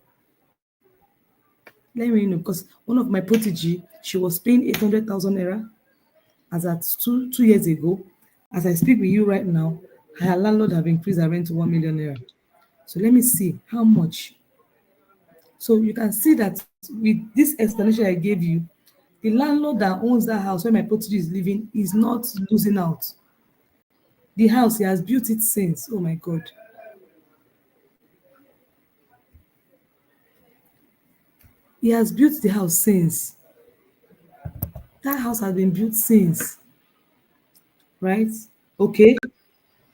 Let me know because one of my protege, she was paying 800,000 naira as at two years ago. As I speak with you right now, her landlord have increased her rent to 1 million naira. So let me see how much. So you can see that with this explanation I gave you, the landlord that owns that house where my protege is living is not losing out. The house, he has built it since. Oh my God. He has built the house since. That house has been built since, right? Okay,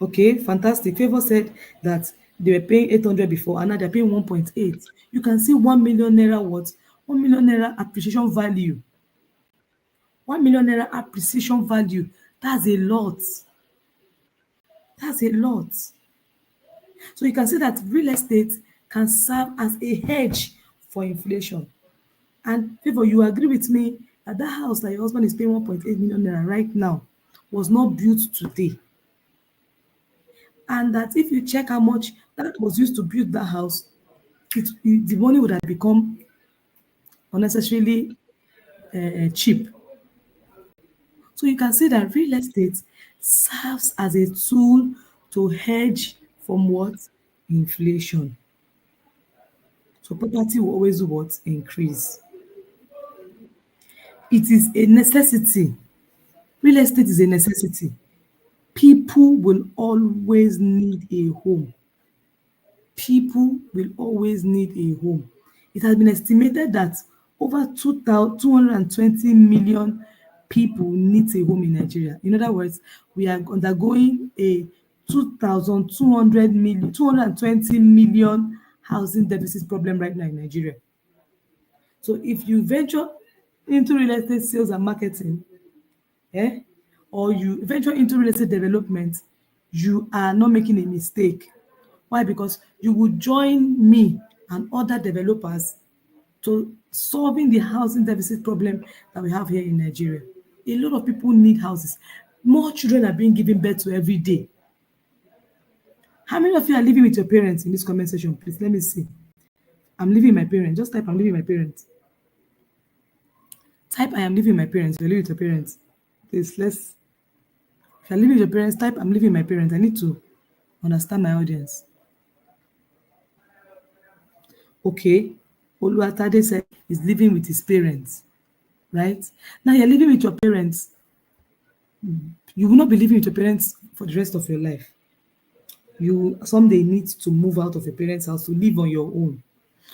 okay, fantastic. Favor said that they were paying 800 before and now they're paying 1.8. You can see 1 million naira what? 1 million naira appreciation value. 1 million naira appreciation value. That's a lot. That's a lot. So you can see that real estate can serve as a hedge for inflation. And Favor, you agree with me that that house that your husband is paying 1.8 million naira right now was not built today. And that if you check how much that was used to build that house, the money would have become unnecessarily cheap. So you can see that real estate serves as a tool to hedge from what? Inflation. So property will always do what? Increase. It is a necessity. Real estate is a necessity. People will always need a home. People will always need a home. It has been estimated that over 220 million people need a home in Nigeria. In other words, we are undergoing a 220 million housing deficit problem right now in Nigeria. So if you venture into real estate sales and marketing, eh, or you venture into real estate development, you are not making a mistake. Why? Because you would join me and other developers to solving the housing deficit problem that we have here in Nigeria. A lot of people need houses. More children are being given birth to every day. How many of you are living with your parents in this comment section? Please let me see. I'm living with my parents. Just type I'm living with my parents. Type I am living with my parents. You're living with your parents. Please let's if you're living with your parents, type I'm living with my parents. I need to understand my audience. Okay. Oluwatade said he's living with his parents, right? Now you're living with your parents. You will not be living with your parents for the rest of your life. You someday need to move out of your parents' house to live on your own.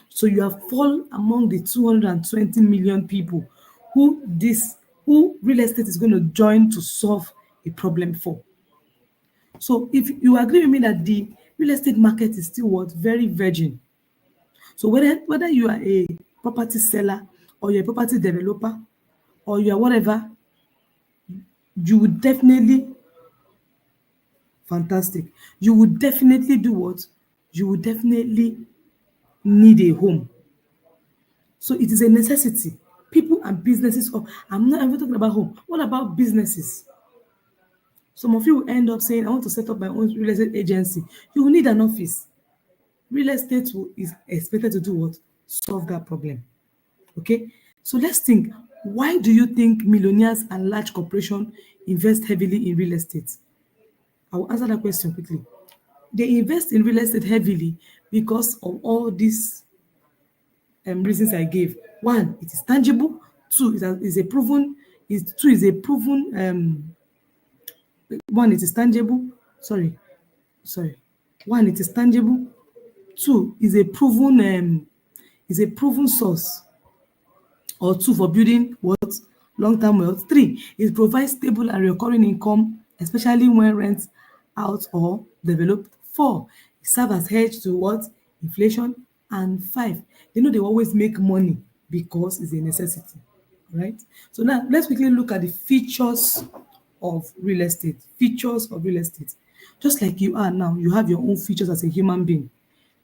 So you have fall among the 220 million people who real estate is going to join to solve a problem for. So if you agree with me that the real estate market is still what? Very virgin. So whether you are a property seller or you're a property developer or you are whatever, you would definitely Fantastic. You would definitely do what? You would definitely need a home. So it is a necessity. People and businesses, oh, I'm not even talking about home. What about businesses? Some of you will end up saying, I want to set up my own real estate agency. You will need an office. Real estate is expected to do what? Solve that problem. Okay? So let's think, why do you think millionaires and large corporations invest heavily in real estate? I will answer that question quickly. They invest in real estate heavily because of all these reasons I gave. One, it is tangible. Two, is a proven. Is two is a proven. One, it is tangible. Sorry, sorry. One, it is tangible. Two is a proven source or two for building what long-term wealth. Three, it provides stable and recurring income, especially when rent out or developed. Four, it serves as hedge to what inflation. And five, they always make money because it's a necessity, right? So now let's quickly look at the features of real estate. Features of real estate. Just like you are now, you have your own features as a human being.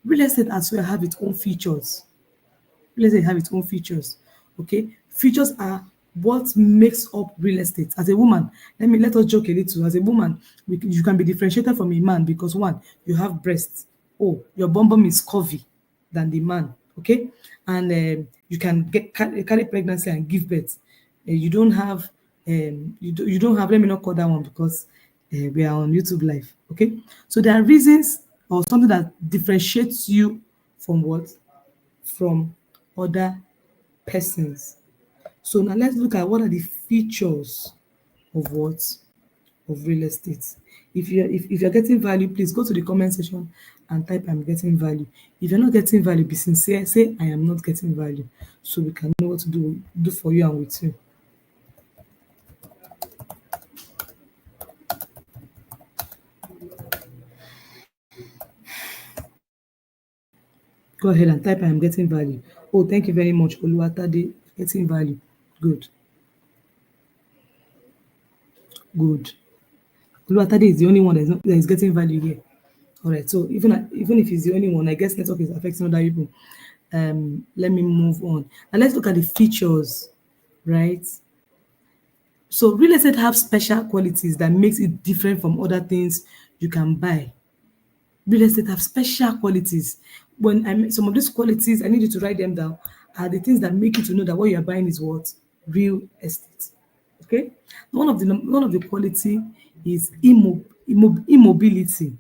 Real estate as well have its own features. Real estate have its own features. Okay, features are what makes up real estate. As a woman, let us joke a little. As a woman, you can be differentiated from a man because one, you have breasts. Oh, your bum bum is curvy than the man. Okay, and you can carry pregnancy and give birth. You don't have you don't have. Let me not call that one because we are on YouTube live. Okay, so there are reasons or something that differentiates you from what from other persons. So now let's look at what are the features of what of real estate. If you're getting value, please go to the comment section and type I'm getting value. If you're not getting value, be sincere, say I am not getting value so we can know what to do for you and with you. Go ahead and type I'm getting value. Oh, thank you very much, Oluwatade. Getting value. Good, good. Oluwatade is the only one that is getting value here. All right. So even if he's the only one, I guess network is affecting other people. Let me move on. And let's look at the features, right? So real estate have special qualities that makes it different from other things you can buy. Real estate have special qualities. When I make some of these qualities, I need you to write them down, are the things that make you to know that what you're buying is what? Real estate. Okay? One of the quality is immobility.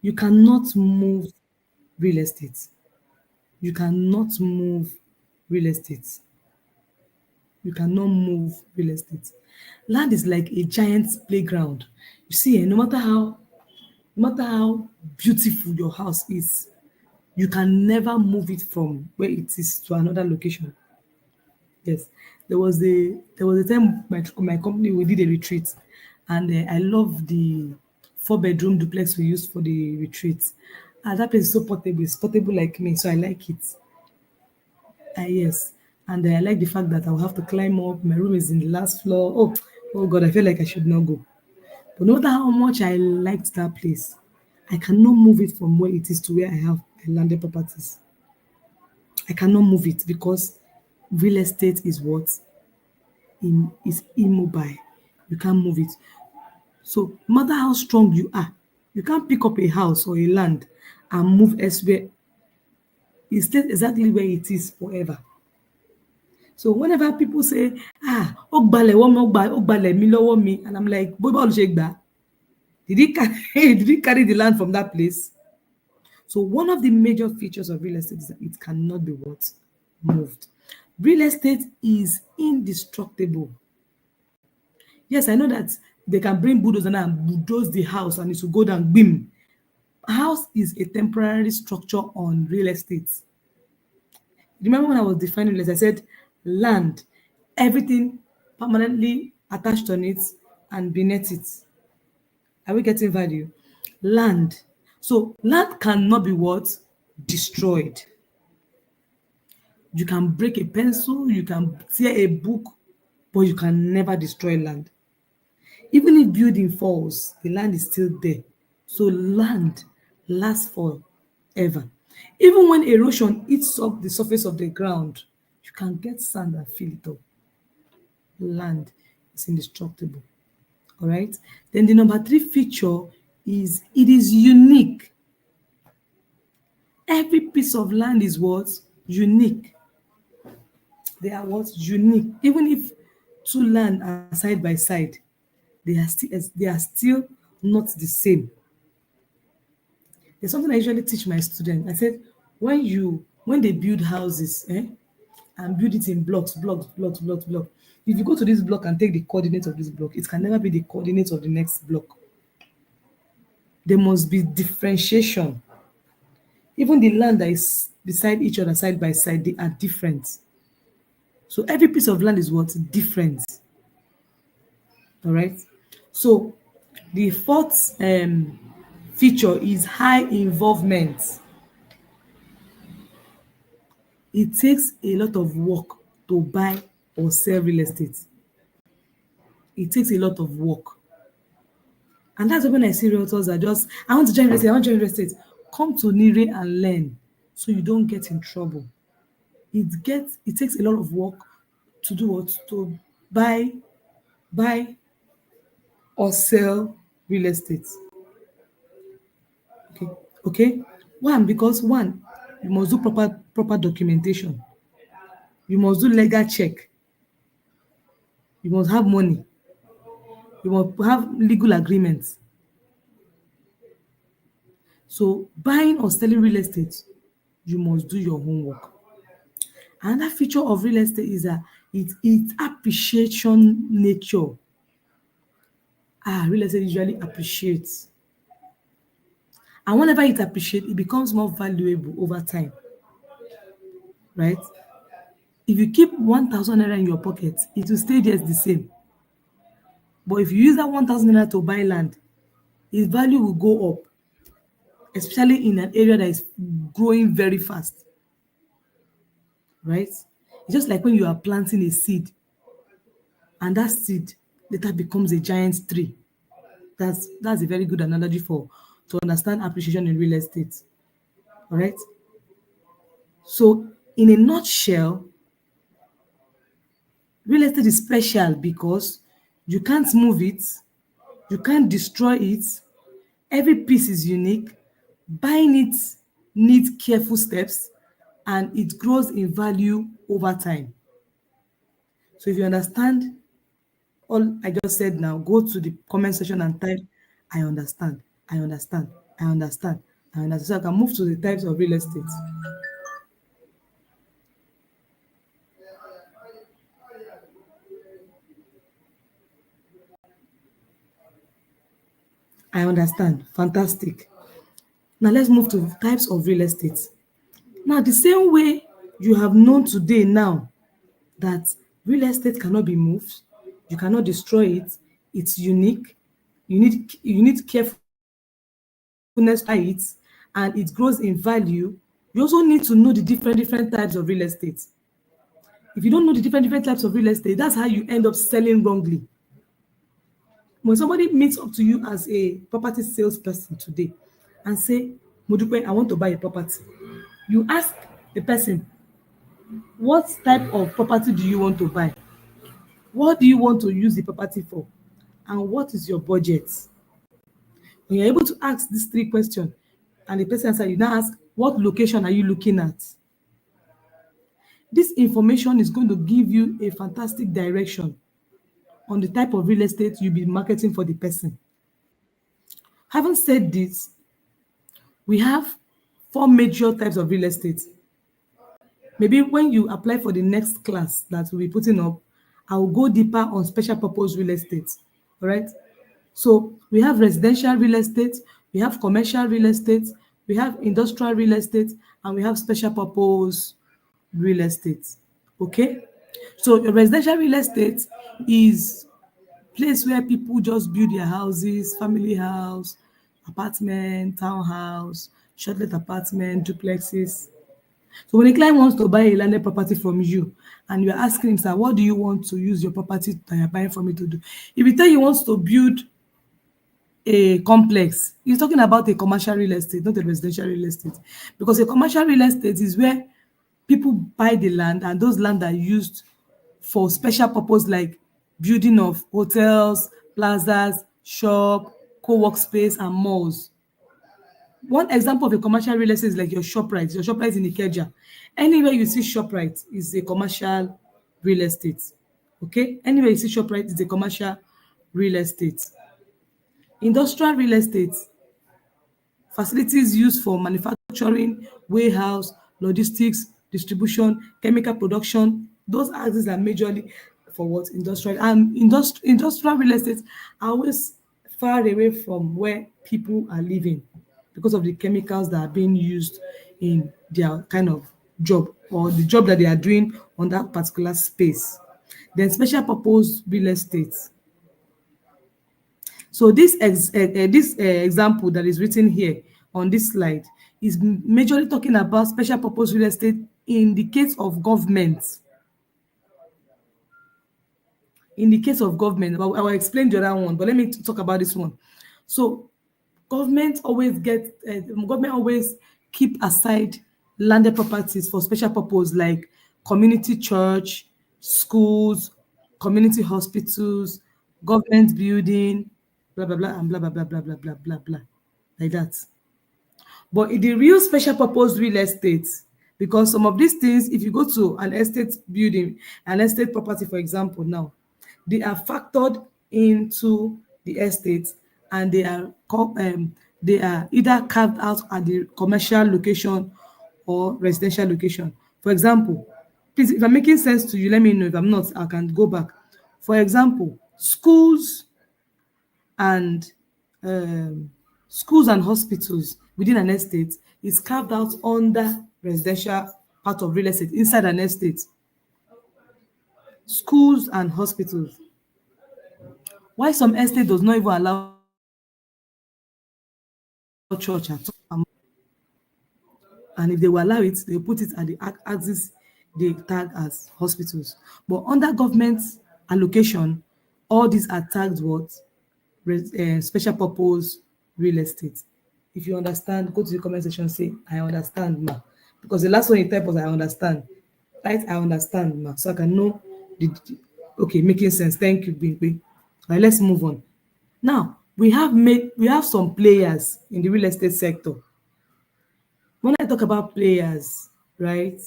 You cannot move real estate. You cannot move real estate. You cannot move real estate. Land is like a giant playground. You see, no matter how beautiful your house is, you can never move it from where it is to another location. Yes, there was a time my company we did a retreat, and I love the four-bedroom duplex we used for the retreat. And that place is so portable. It's portable like me, so I like it. Yes, and I like the fact that I'll have to climb up. My room is in the last floor. Oh God, I feel like I should not go. But no matter how much I liked that place, I cannot move it from where it is to where I have my landed properties. I cannot move it because real estate is what is immobile. You can't move it. So no matter how strong you are, you can't pick up a house or a land and move elsewhere. It stays exactly where it is forever. So whenever people say, ó gbalẹ̀ wọ́n mi, ó gbalẹ̀ mi lọ́wọ́ mi, and I'm like, báwo ló ṣe gbà á? Did he carry did he carry the land from that place? So one of the major features of real estate is that it cannot be what? Moved. Real estate is indestructible. Yes, I know that they can bring bulldozer and bulldoze the house and it will go down, bim. House is a temporary structure on real estate. Remember when I was defining this, I said land, everything permanently attached on it and beneath it. Are we getting value? Land. So land cannot be what? Destroyed. You can break a pencil, you can tear a book, but you can never destroy land. Even if building falls, the land is still there. So land lasts forever. Even when erosion eats up the surface of the ground, you can get sand and fill it up. Land is indestructible. All right. Then the number three feature is it is unique. Every piece of land is what? Unique. They are what? Unique. Even if two land are side by side, they are still not the same. There's something I usually teach my students. I said, when they build houses, and build it in blocks. If you go to this block and take the coordinates of this block, it can never be the coordinates of the next block. There must be differentiation. Even the land that is beside each other, side by side, they are different. So every piece of land is what? Different. All right. So the fourth feature is high involvement. It takes a lot of work to buy or sell real estate. It takes a lot of work. And that's when I see realtors are just, I want to join real estate, I want to join real estate. Come to Nire and learn so you don't get in trouble. It takes a lot of work to do what? To buy or sell real estate. Okay. Okay. Because you must do proper documentation. You must do legal check. You must have money. You must have legal agreements. So buying or selling real estate, you must do your homework. Another feature of real estate is that it appreciation nature. Real estate usually appreciates. And whenever it appreciates, it becomes more valuable over time, right? If you keep 1,000 naira in your pocket, it will stay just the same. But if you use that 1,000 naira to buy land, its value will go up, especially in an area that is growing very fast, right? It's just like when you are planting a seed and that seed later becomes a giant tree. That's a very good analogy for to understand appreciation in real estate. All right. So in a nutshell, real estate is special because you can't move it, you can't destroy it, every piece is unique, buying it needs careful steps, and it grows in value over time. So if you understand all I just said now, go to the comment section and type, I understand, I understand, I understand, I understand. So I can move to the types of real estate. I understand. Fantastic. Now let's move to types of real estate. Now, the same way you have known today now that real estate cannot be moved, you cannot destroy it, it's unique, you need carefulness by it, and it grows in value. You also need to know the different types of real estate. If you don't know the different types of real estate, that's how you end up selling wrongly. When somebody meets up to you as a property salesperson today and say, Modupe, I want to buy a property, you ask the person, what type of property do you want to buy? What do you want to use the property for? And what is your budget? When you're able to ask these three questions and the person answer, you now ask, what location are you looking at? This information is going to give you a fantastic direction on the type of real estate you'll be marketing for the person. Having said this, we have four major types of real estate. Maybe when you apply for the next class that we'll be putting up, I will go deeper on special purpose real estate. All right. So we have residential real estate, we have commercial real estate, we have industrial real estate, and we have special purpose real estate. Okay. So your residential real estate is place where people just build their houses, family house, apartment, townhouse, shortlet apartment, duplexes. So when a client wants to buy a landed property from you and you're asking him, sir, what do you want to use your property that you're buying from me to do? If he tell you he wants to build a complex, he's talking about a commercial real estate, not a residential real estate. Because a commercial real estate is where people buy the land and those land are used for special purpose like building of hotels, plazas, shop, co-work space and malls. One example of a commercial real estate is like your Shoprite in Ikeja. Anywhere you see Shoprite is a commercial real estate. Okay? Anywhere you see Shoprite is a commercial real estate. Industrial real estate, facilities used for manufacturing, warehouse, logistics, distribution, chemical production. Those axes are majorly for what industrial and industrial real estate are always far away from where people are living because of the chemicals that are being used in their kind of job or the job that they are doing on that particular space. Then special purpose real estate. So this example that is written here on this slide is majorly talking about special purpose real estate in the case of government. In the case of government, I will explain the other one, but let me talk about this one. So government always keep aside landed properties for special purpose like community church, schools, community hospitals, government building, blah blah blah and blah blah blah blah blah blah blah blah like that. But in the real special purpose real estate, because some of these things, if you go to an estate building, an estate property, for example, now, they are factored into the estate and they are either carved out at the commercial location or residential location. For example, please, if I'm making sense to you, let me know. If I'm not, I can go back. For example, and um, schools and hospitals within an estate is carved out under residential part of real estate inside an estate. Schools and hospitals. Why some estate does not even allow church at all? And if they will allow it, they put it at the axis they tag as hospitals. But under government allocation, all these are tagged what? Special purpose real estate. If you understand, go to the comment section, say I understand, ma, because the last one you type was I understand, right? I understand, ma, so I can know okay, making sense. Thank you, Bimpe. Right, let's move on. Now we have some players in the real estate sector. When I talk about players, right?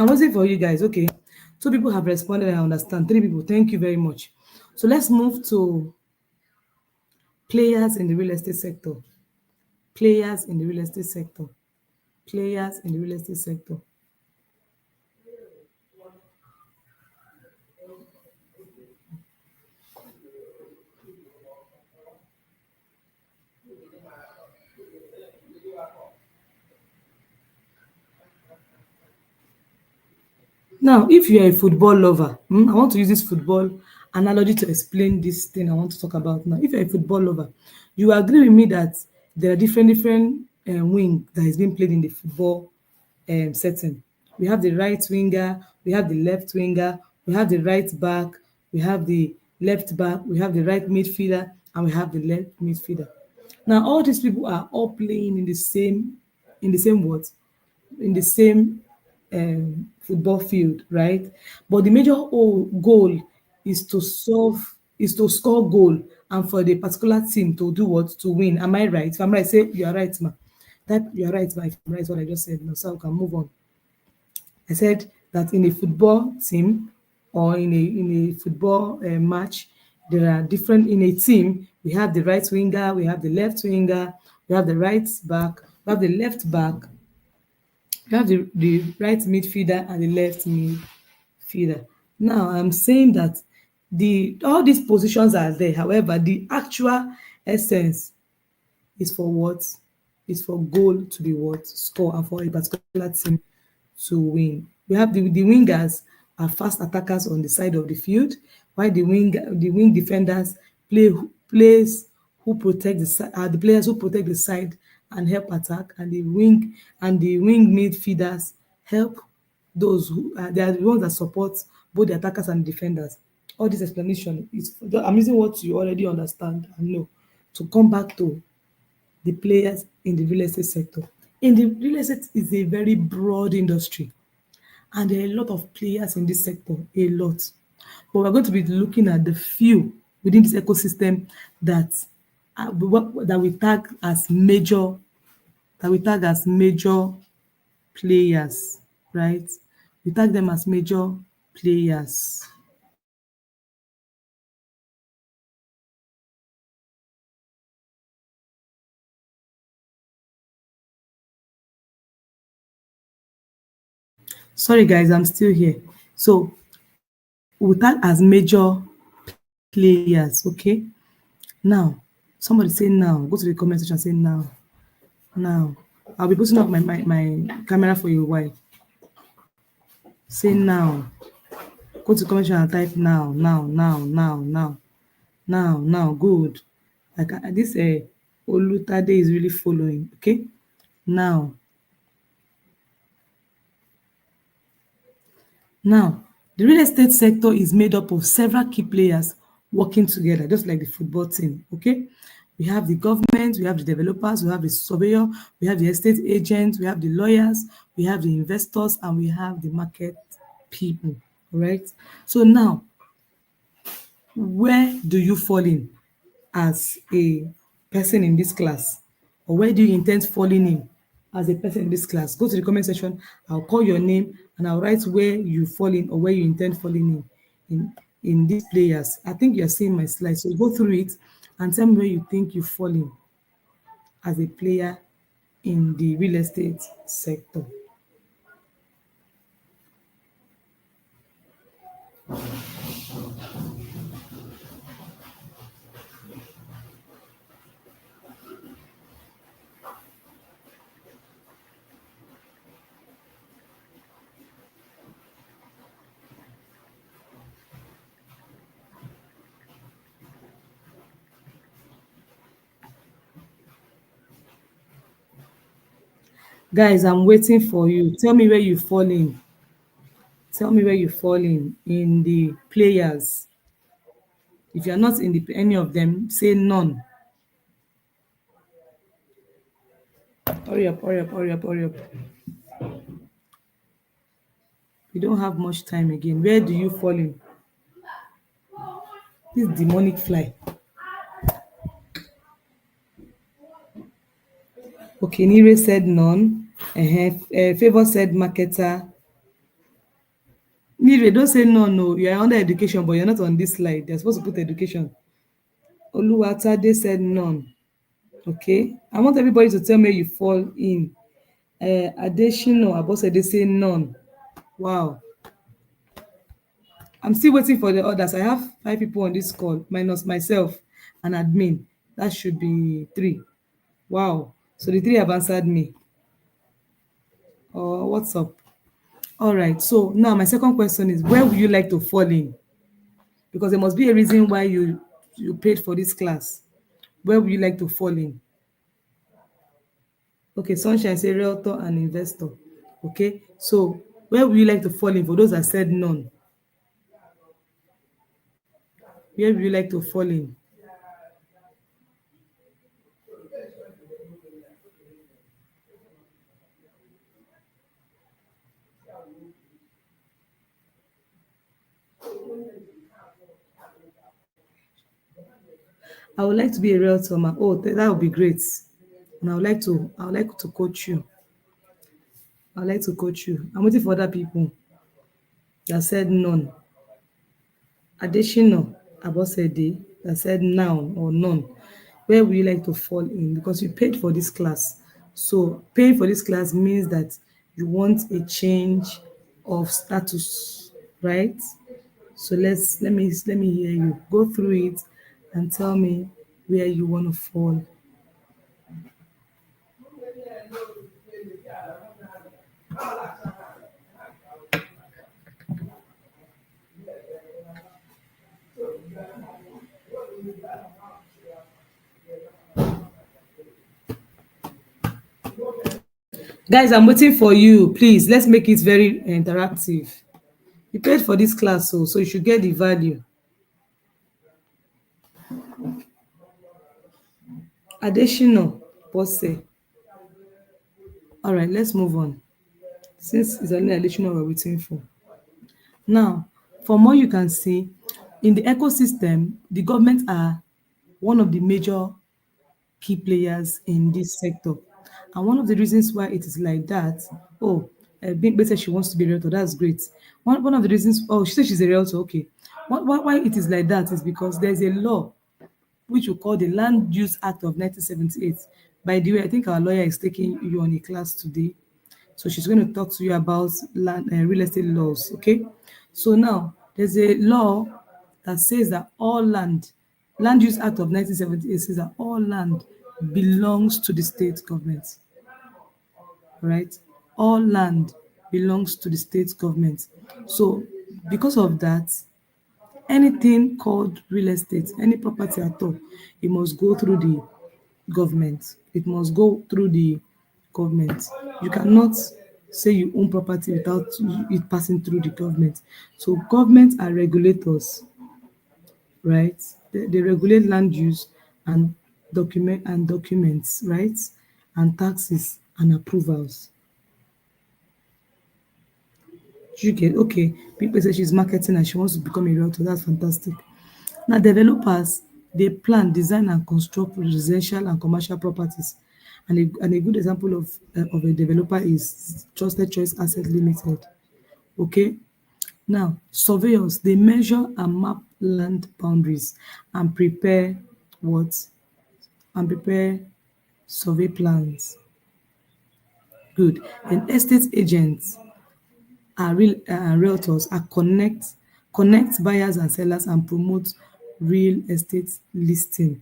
I'm waiting for you guys. Okay. Two people have responded. I understand. Three people. Thank you very much. So let's move to players in the real estate sector. Players in the real estate sector. Players in the real estate sector. Now, if you're a football lover, I want to use this football analogy to explain this thing I want to talk about now. If you're a football lover, you agree with me that there are different wing that is being played in the football setting. We have the right winger, we have the left winger, we have the right back, we have the left back, we have the right midfielder, and we have the left midfielder. Now, all these people are all playing in the same what? In the same football field, right? But the major goal is to score goal and for the particular team to do what? To win. Am I right? If I'm right, say you are right, ma. Type you are right, ma. If I'm right, what I just said. No, so we can move on. I said that in a football team or in a football match, there are different in a team. We have the right winger, we have the left winger, we have the right back, we have the left back, we have the right midfielder and the left midfielder. Now I'm saying that The all these positions are there. However, the actual essence is for what? Is for goal to be what? Score, and for a particular team to win. We have the wingers are fast attackers on the side of the field, while the wing defenders plays who protect the side, are the players who protect the side and help attack, and the wing midfielders help those who they are the ones that support both the attackers and defenders. All this explanation is, I'm using what you already understand and know, to come back to the players in the real estate sector. In the real estate is a very broad industry, and there are a lot of players in this sector, a lot. But we're going to be looking at the few within this ecosystem that that we tag as major, players, right? We tag them as major players. Sorry guys, I'm still here. So we tag as major players, okay? Now, somebody say now. Go to the comment section and say now. Now. I'll be putting up my camera for you a while. Say now. Go to comment section and type now, now, now, now, now, now. Good. Like this Olutade is really following. Okay. Now. Now, the real estate sector is made up of several key players working together, just like the football team. Okay. We have the government, we have the developers, we have the surveyor, we have the estate agents, we have the lawyers, we have the investors, and we have the market people. All right. So now, where do you fall in as a person in this class, or where do you intend falling in as a person in this class? Go to the comment section. I'll call your name and I'll write where you fall in or where you intend falling in these players. I think you're seeing my slide, so go through it and tell me where you think you fall in as a player in the real estate sector. Guys, I'm waiting for you. Tell me where you fall in. Tell me where you fall in the players. If you're not in any of them, say none. Hurry up, hurry up, hurry up, hurry up. We don't have much time again. Where do you fall in? This demonic fly. Okay, Nire said none. Favor said marketer. Nire, don't say no, no. You are under education, but you're not on this slide. They're supposed to put education. Oluwatade said none. Okay. I want everybody to tell me you fall in. Adeshino Abosede say none. Wow. I'm still waiting for the others. I have 5 people on this call, minus myself and admin. That should be 3. Wow. So the 3 have answered me. Oh, what's up? All right. So now my second question is, where would you like to fall in? Because there must be a reason why you paid for this class. Where would you like to fall in? Okay, Sunshine say realtor and investor. Okay. So where would you like to fall in for those that said none? Where would you like to fall in? I would like to be a realtor, ma. Oh, that would be great. And I would like to coach you. I would like to coach you. I'm waiting for other people that said none. Additional Abosede that said now or none. Where would you like to fall in? Because you paid for this class. So paying for this class means that you want a change of status, right? So let me hear you. Go through it and tell me where you want to fall. Guys, I'm waiting for you. Please, let's make it very interactive. You paid for this class, so you should get the value. Additional, Pose. All right, let's move on. Since it's only additional we're waiting for. Now, from what you can see, in the ecosystem, the government are one of the major key players in this sector. And one of the reasons why it is like that, oh, Bimpe said she wants to be a realtor. That's great. One of the reasons, oh, she said she's a realtor. Okay. Why it is like that is because there's a law which we call the Land Use Act of 1978. By the way, I think our lawyer is taking you on a class today. So she's going to talk to you about real estate laws. Okay. So now there's a law that says that all land use act of 1978 says that all land belongs to the state government. Right? All land belongs to the state government. So because of that, anything called real estate, any property at all, it must go through the government. It must go through the government. You cannot say you own property without it passing through the government. So governments are regulators, right? They regulate land use and documents, right? And taxes and approvals. You get okay. People say she's marketing and she wants to become a realtor. That's fantastic. Now, developers they plan, design, and construct residential and commercial properties. And a good example of a developer is Trusted Choice Asset Limited. Okay. Now, surveyors they measure and map land boundaries and prepare what and prepare survey plans. Good. And estate agents are realtors are connect buyers and sellers and promote real estate listing.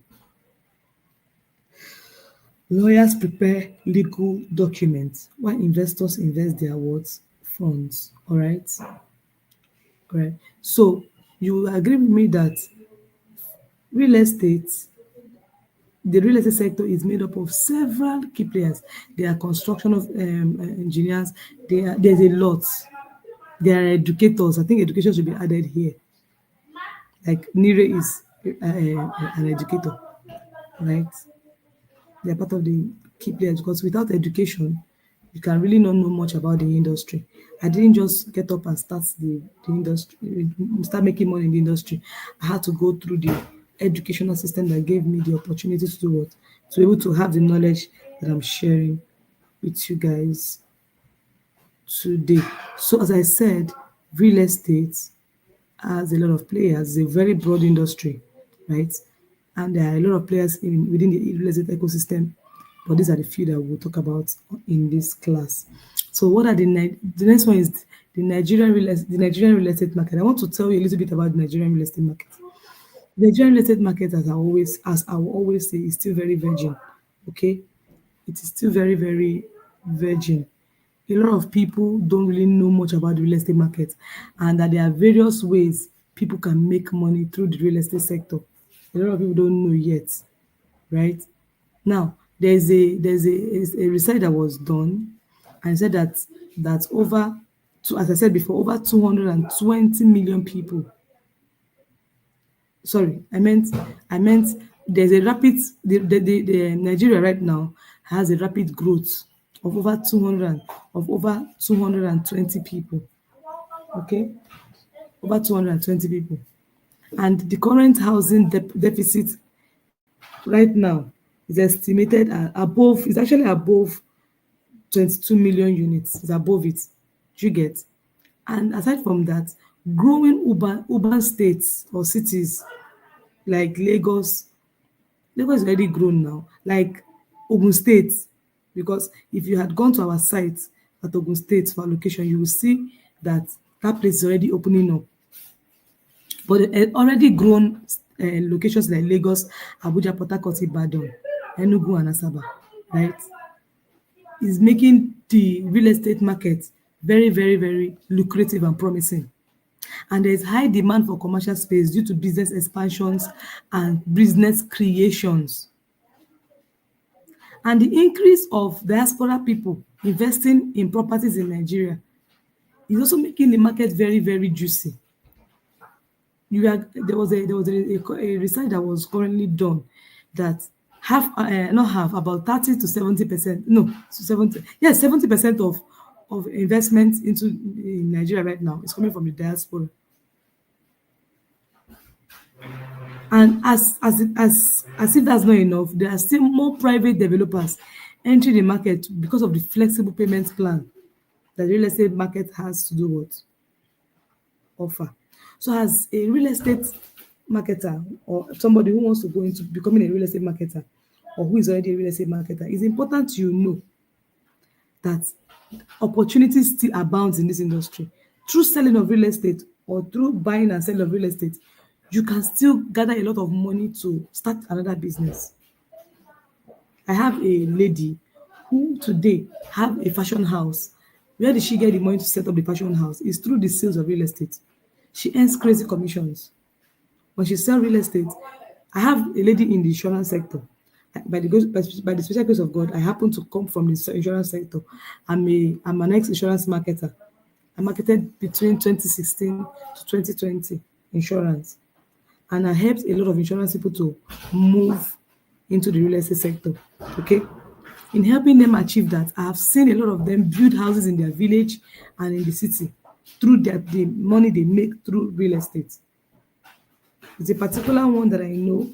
Lawyers prepare legal documents while investors invest their words funds. All right. All right. So you agree with me that real estate, the real estate sector is made up of several key players. There are construction of engineers. There's a lot. There are educators. I think education should be added here. Like Nire is an educator, right? They are part of the key players because without education, you can really not know much about the industry. I didn't just get up and start the industry, start making money in the industry. I had to go through the educational system that gave me the opportunity to do what? To be able to have the knowledge that I'm sharing with you guys today. So as I said, real estate has a lot of players. It's a very broad industry, right? And there are a lot of players within the real estate ecosystem, but these are the few that we'll talk about in this class. So, what are the next one is the Nigerian real estate market. I want to tell you a little bit about the Nigerian real estate market. The Nigerian real estate market, as I will always say, is still very virgin. Okay, it is still very, very virgin. A lot of people don't really know much about the real estate market, and that there are various ways people can make money through the real estate sector. A lot of people don't know yet, right? Now, there's a research that was done and said that as I said before, over 220 million people. Sorry, I meant there's a rapid the Nigeria right now has a rapid growth of over 220 people. Okay, over 220 people, and the current housing deficit right now is estimated at above. It's actually above 22 million units. It's above it. Do you get? And aside from that, growing urban states or cities like Lagos is already grown now, like Ogun State, because if you had gone to our site at Ogun State for location, you will see that that place is already opening up. But already grown locations like Lagos, Abuja, Port Harcourt, Ibadan, Enugu, and Asaba, right, is making the real estate market very, very, very lucrative and promising. And there is high demand for commercial space due to business expansions and business creations. And the increase of diaspora people investing in properties in Nigeria is also making the market very, very juicy. There was a research that was currently done that half, not half, about 30 to 70%, no, to 70, yes, 70% of investment into in Nigeria right now is coming from the diaspora. And as if that's not enough, there are still more private developers entering the market because of the flexible payment plan that the real estate market has to do what offer. So as a real estate marketer or somebody who wants to go into becoming a real estate marketer or who is already a real estate marketer, it's important you know that opportunities still abound in this industry. Through selling of real estate or through buying and selling of real estate, you can still gather a lot of money to start another business. I have a lady who today have a fashion house. Where did she get the money to set up the fashion house? It's through the sales of real estate. She earns crazy commissions. When she sell real estate, I have a lady in the insurance sector. By the special grace of God, I happen to come from the insurance sector. I'm an ex-insurance marketer. I marketed between 2016 to 2020 insurance. And I helped a lot of insurance people to move into the real estate sector. Okay. In helping them achieve that, I have seen a lot of them build houses in their village and in the city through the money they make through real estate. It's a particular one that I know.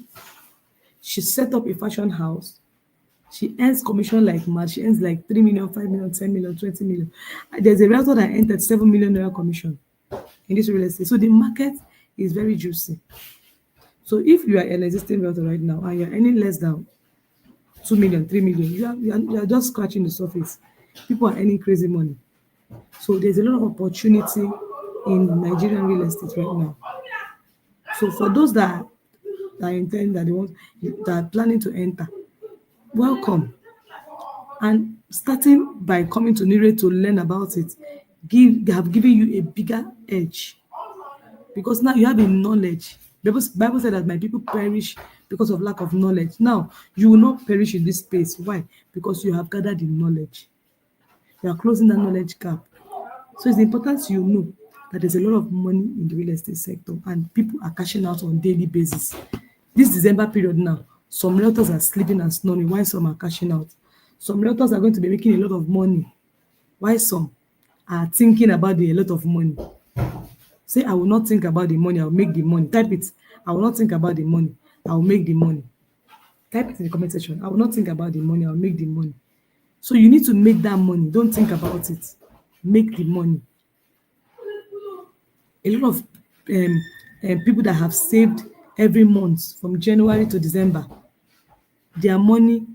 She set up a fashion house. She earns commission like mad. She earns like 3 million, 5 million, 10 million, 20 million. There's a realtor that entered 7 million naira commission in this real estate. So the market is very juicy. So if you are an existing realtor right now and you're earning less than 2 million, 3 million, you are just scratching the surface. People are earning crazy money. So there's a lot of opportunity in Nigerian real estate right now. So for those that intend that they want that are planning to enter, welcome. And starting by coming to Nire to learn about it, have given you a bigger edge because now you have a knowledge. Bible said that my people perish because of lack of knowledge. Now you will not perish in this space. Why? Because you have gathered the knowledge. You are closing that knowledge gap. So it's important you know that there's a lot of money in the real estate sector and people are cashing out on daily basis. This December period now, some realtors are sleeping and snoring while some are cashing out. Some realtors are going to be making a lot of money while some are thinking about a lot of money. Say, I will not think about the money, I will make the money. Type it. I will not think about the money, I will make the money. Type it in the comment section. I will not think about the money, I will make the money. So you need to make that money. Don't think about it. Make the money. A lot of people that have saved every month from January to December, their money,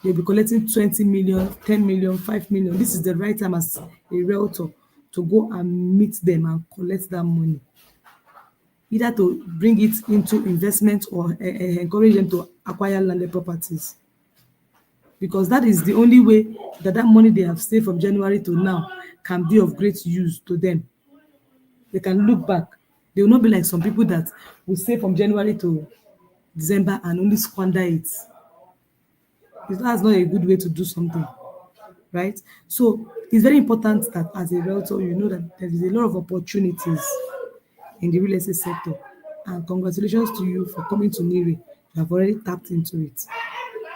they'll be collecting 20 million, 10 million, 5 million. This is the right time as a realtor to go and meet them and collect that money. Either to bring it into investment or encourage them to acquire landed properties. Because that is the only way that that money they have saved from January to now can be of great use to them. They can look back. They will not be like some people that will save from January to December and only squander it. That's not a good way to do something, right? So it's very important that as a realtor, you know that there is a lot of opportunities in the real estate sector. And congratulations to you for coming to Niri. You have already tapped into it.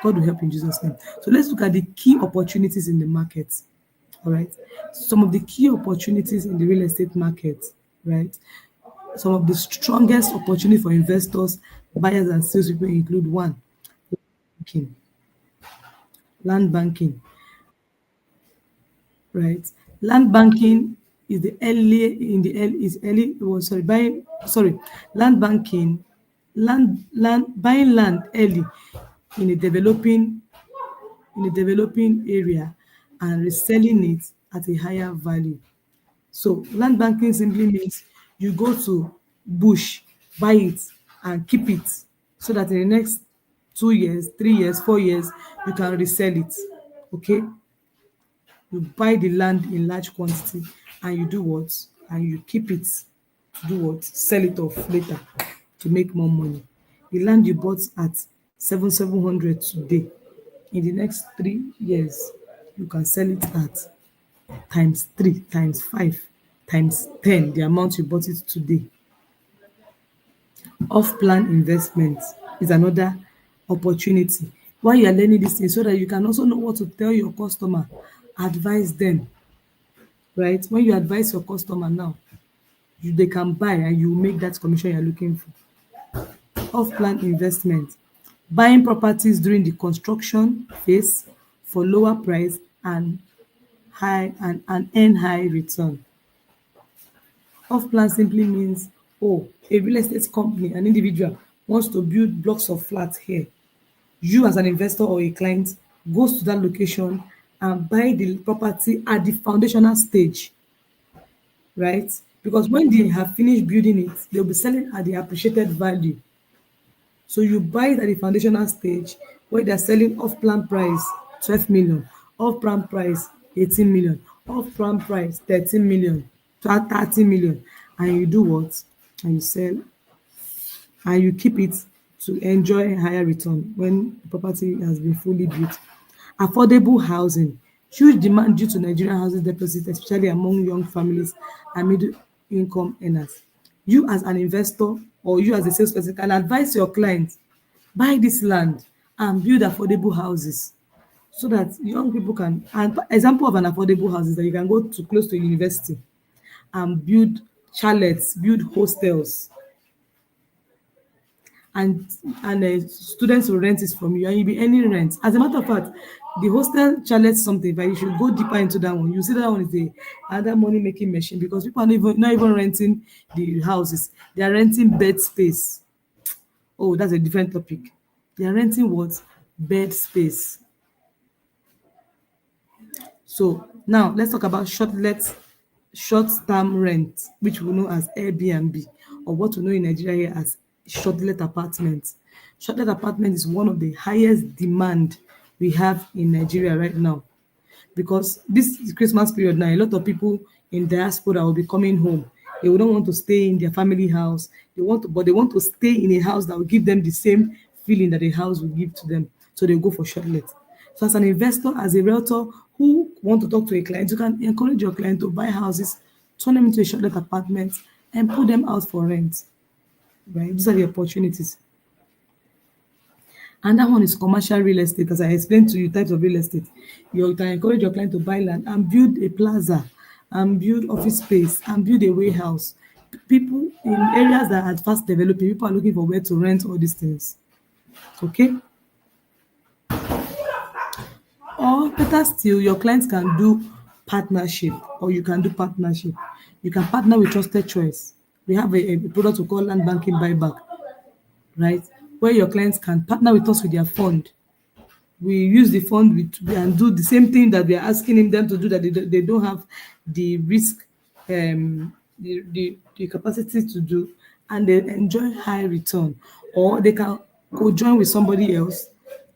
God will help in Jesus' name. So let's look at the key opportunities in the market. All right. Some of the key opportunities in the real estate market, right? Some of the strongest opportunity for investors, buyers, and salespeople include one, banking, land banking, right? Land banking is the early in the early is early. Oh, sorry, buying. Sorry, land banking, land buying land early in a developing area and reselling it at a higher value. So land banking simply means you go to bush buy it and keep it so that in the next 2 years, 3 years, 4 years, you can resell it. Okay, you buy the land in large quantity and you do what? And you keep it to do what? Sell it off later to make more money. The land you bought at 700 today, in the next 3 years, you can sell it at times three, times five, times 10 the amount you bought it today. Off-plan investment is another opportunity. Why you are learning this thing so that you can also know what to tell your customer, advise them, right? When you advise your customer now, they can buy and you make that commission you're looking for. Off-plan investment, buying properties during the construction phase for lower price and earn high return. Off-plan simply means, oh, a real estate company, an individual wants to build blocks of flats here. You as an investor or a client goes to that location and buy the property at the foundational stage, right? Because when they have finished building it, they'll be selling at the appreciated value. So you buy it at the foundational stage where they're selling off-plan price 12 million, off-plan price 18 million, off-plan price 13 million, 30 million, and you do what? And you sell and you keep it to enjoy higher return when the property has been fully built. Affordable housing, huge demand due to Nigerian housing deficit, especially among young families and middle income earners. You as an investor or you as a salesperson can advise your clients, buy this land and build affordable houses so that young people can, and example of an affordable house is that you can go to close to university and build chalets, build hostels, and students will rent it from you and you'll be earning rent. As a matter of fact, the hostel charges something, but you should go deeper into that one. You see that one is the another money making machine because people are not even renting the houses, they are renting bed space. Oh, that's a different topic. They are renting what? Bed space. So now let's talk about short-term rent, which we know as Airbnb, or what we know in Nigeria here as short-let apartments. Short-let apartment is one of the highest demand we have in Nigeria right now because this Christmas period now, a lot of people in diaspora will be coming home. They will not want to stay in their family house. They want to stay in a house that will give them the same feeling that a house will give to them. So they go for short-let. So as an investor, as a realtor who want to talk to a client, you can encourage your client to buy houses, turn them into a short-let apartment, and put them out for rent. Right? These are the opportunities. And that one is commercial real estate. As I explained to you, types of real estate. You can encourage your client to buy land and build a plaza and build office space and build a warehouse. People in areas that are fast developing, people are looking for where to rent all these things. Okay? Or better still, your clients can do partnership or you can do partnership. You can partner with Trusted Choice. We have a product we call land banking buyback, right? Where your clients can partner with us with their fund. We use the fund and do the same thing that we are asking them to do that they don't have the risk, the capacity to do, and they enjoy high return. Or they can go join with somebody else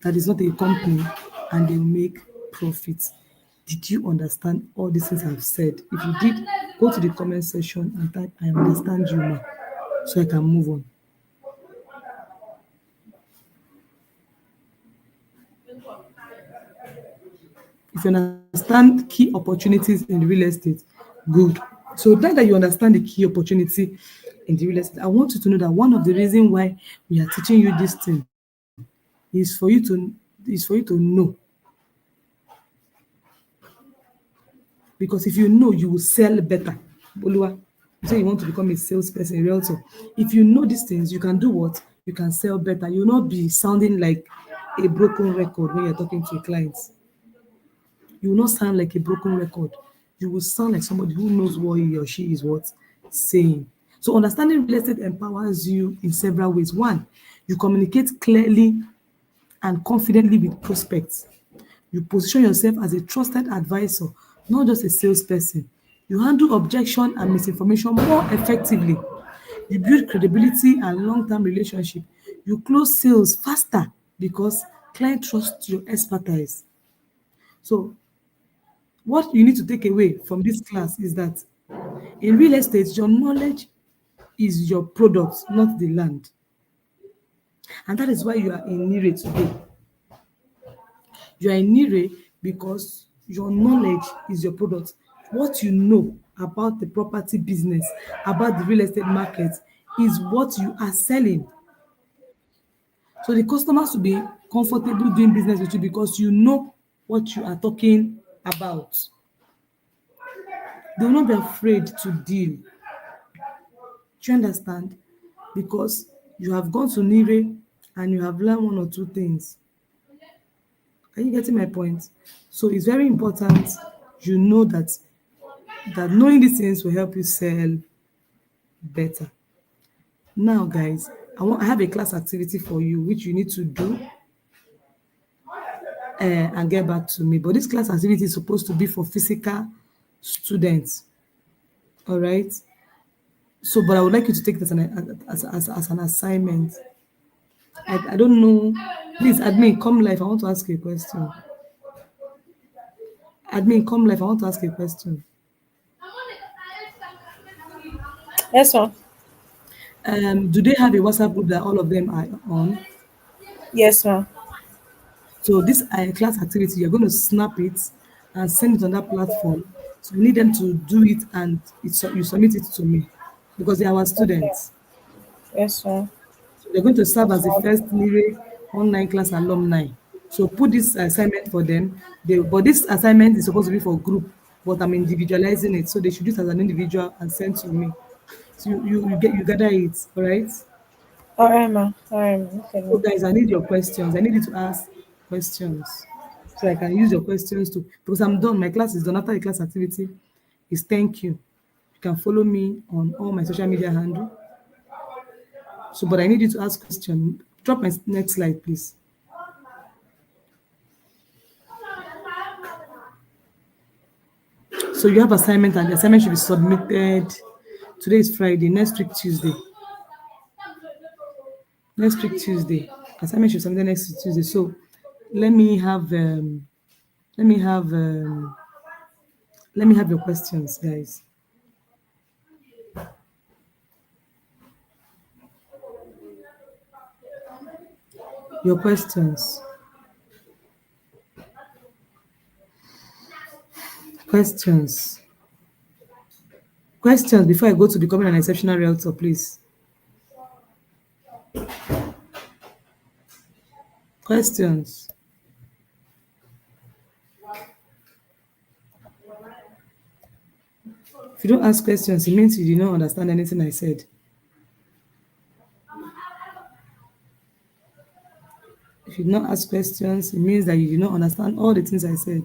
that is not a company and they will make profits. Did you understand all these things I've said? If you did, go to the comment section and type I understand you ma so I can move on. If you understand key opportunities in real estate, good. So now that you understand the key opportunity in the real estate, I want you to know that one of the reasons why we are teaching you this thing is for you to know. Because if you know, you will sell better. Boluwa, you say you want to become a salesperson, a realtor. If you know these things, you can do what? You can sell better. You will not be sounding like a broken record when you're talking to a client. You will not sound like a broken record. You will sound like somebody who knows what he or she is what saying. So understanding real estate empowers you in several ways. One, you communicate clearly and confidently with prospects. You position yourself as a trusted advisor, not just a salesperson. You handle objection and misinformation more effectively. You build credibility and long-term relationship. You close sales faster because client trusts your expertise. So what you need to take away from this class is that in real estate, your knowledge is your product, not the land. And that is why you are in Nire today. You are in Nire because your knowledge is your product. What you know about the property business, about the real estate market, is what you are selling. So the customers will be comfortable doing business with you because you know what you are talking about. They will not be afraid to deal. Do you understand? Because you have gone to Nire and you have learned one or two things. Are you getting my point? So it's very important you know that knowing these things will help you sell better. Now, guys, I have a class activity for you which you need to do and get back to me. But this class activity is supposed to be for physical students. All right. So, but I would like you to take this as an assignment. I don't know. Please, admin, come live. I want to ask you a question. Admin, come live. I want to ask you a question. Yes, ma'am. Do they have a WhatsApp group that all of them are on? Yes, ma'am. So this class activity, you're going to snap it and send it on that platform. So you need them to do it and you submit it to me because they are our Okay. students. Yes, ma'am. So they're going to serve as the first NIRE online class alumni. So put this assignment for them. But this assignment is supposed to be for group, but I'm individualizing it. So they should do it as an individual and send to me. So you gather it, all right? All right, ma'am. All right, ma'am. Okay, So ma'am. guys, I need your questions. I need you to ask questions. So I can use your questions to because I'm done. My class is done. After the class activity is thank you. You can follow me on all my social media handle. So, but I need you to ask question. Drop my next slide, please. So you have assignment and the assignment should be submitted. Today is Friday. Next week Tuesday. Next week Tuesday. Assignment should be submitted next week Tuesday. So let me have um, let me have um, let me have your questions, guys. Your questions. Questions. Questions before I go to becoming an exceptional realtor, please. Questions. If you don't ask questions, it means you did not understand anything I said. If you did not ask questions, it means that you did not understand all the things I said.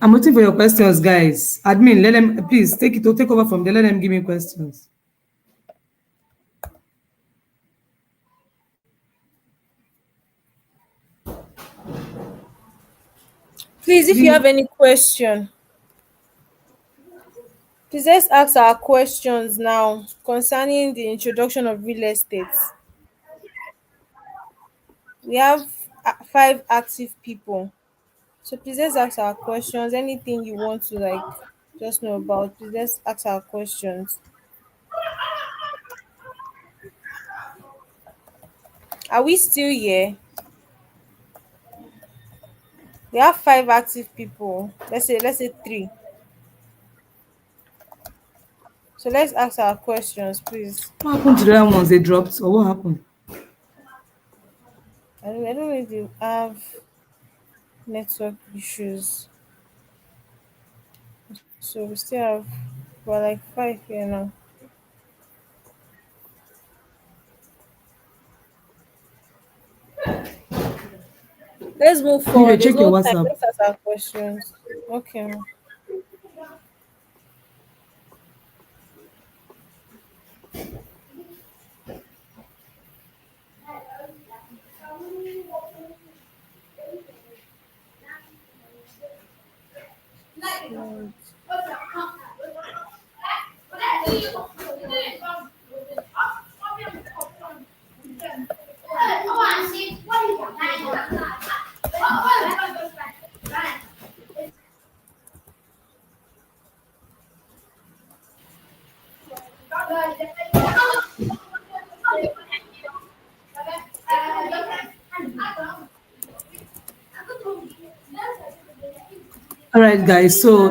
I'm waiting for your questions, guys. Admin, let them please take over from there. Let them give me questions. Please, if you Please, have any question, please let's ask our questions now concerning the introduction of real estate. We have five active people. So please let's ask our questions. Anything you want to just know about, please let's ask our questions. Are we still here? We have five active people. Let's say three. So let's ask our questions, please. what happened to the other ones they dropped, or what happened? I don't know if you have network issues. So we still have we're like five here now. Let's move Anyway, forward. There's check your no time. WhatsApp. Let's ask our questions. Okay. All right, guys. So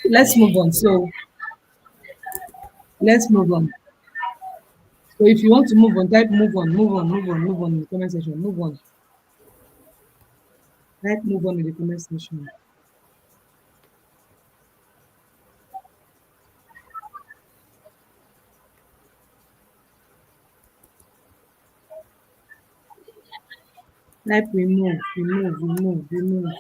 let's move on. So let's move on. So if you want to move on, type move on, move on, move on, move on in the comment section. Move on. Type move on in the comment section. Type remove, remove, remove, remove.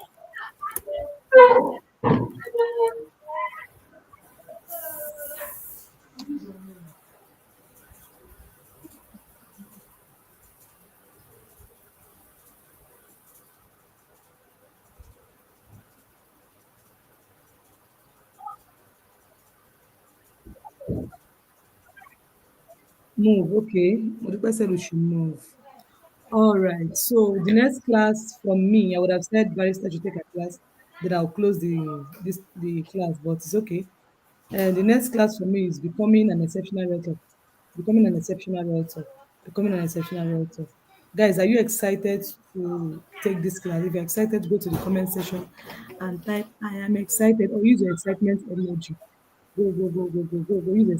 Move. Okay. Modipa said we should move. All right. So the next class from me, I would have said barrister should take a class. Then I'll close the class, but it's okay. And the next class for me is becoming an exceptional realtor. Becoming an exceptional realtor. Becoming an exceptional realtor. Guys, are you excited to take this class? If you're excited, go to the comment section and type I am excited or use your excitement emoji. Go, go, go, go, go, go, go. Use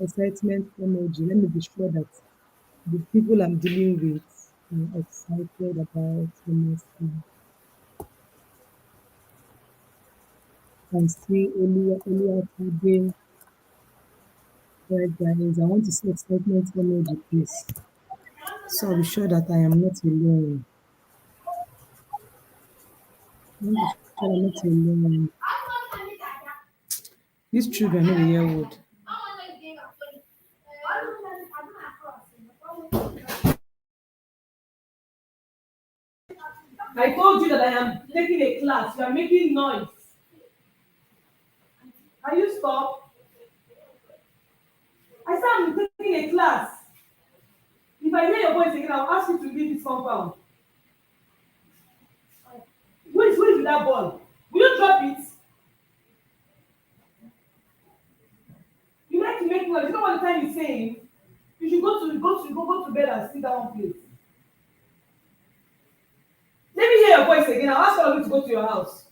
excitement emoji. Let me be sure that the people I'm dealing with are excited about the next thing. And see Oluwa today. Right, guys, I want to see excitement emoji, please. So I'll be sure that I am not alone. I want to be sure I'm not alone. These children know the year word. I told you that I am taking a class. You are making noise. Can you stop? I said I'm taking a class. If I hear your voice again, I'll ask you to leave this compound. Who is with that ball? Will you drop it? You like to make noise. You know what the time is saying? You should go to bed and sit down one place. Let me hear your voice again. I'll ask all of you to go to your house.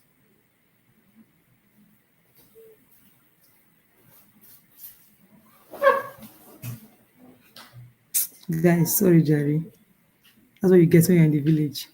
Guys, sorry, Jerry. That's what you get when you're in the village.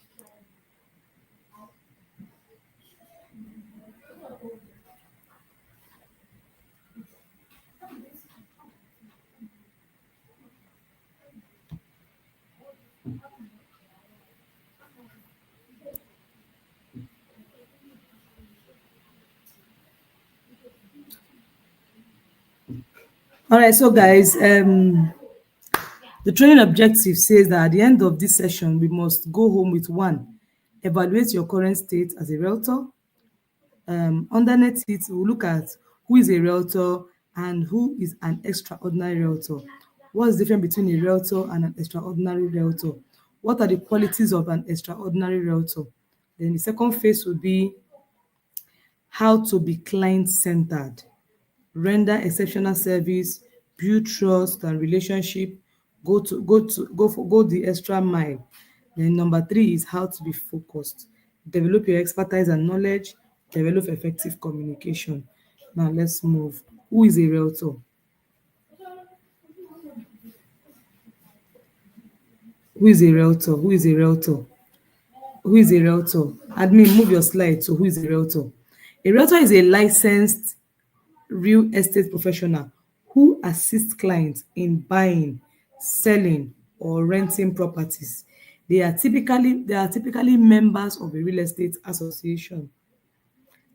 All right, so guys, the training objective says that at the end of this session, we must go home with one, evaluate your current state as a realtor. Underneath it, we'll look at who is a realtor and who is an extraordinary realtor. What's the difference between a realtor and an extraordinary realtor? What are the qualities of an extraordinary realtor? Then the second phase would be how to be client-centered, render exceptional service, build trust and relationship, go the extra mile. Then number three is how to be focused, develop your expertise and knowledge, develop effective communication. Now let's move. Who is a realtor? Who is a realtor? Who is a realtor? Who is a realtor? Admin, move your slide to who is a realtor. A realtor is a licensed real estate professional who assists clients in buying, selling, or renting properties. They are typically members of a real estate association.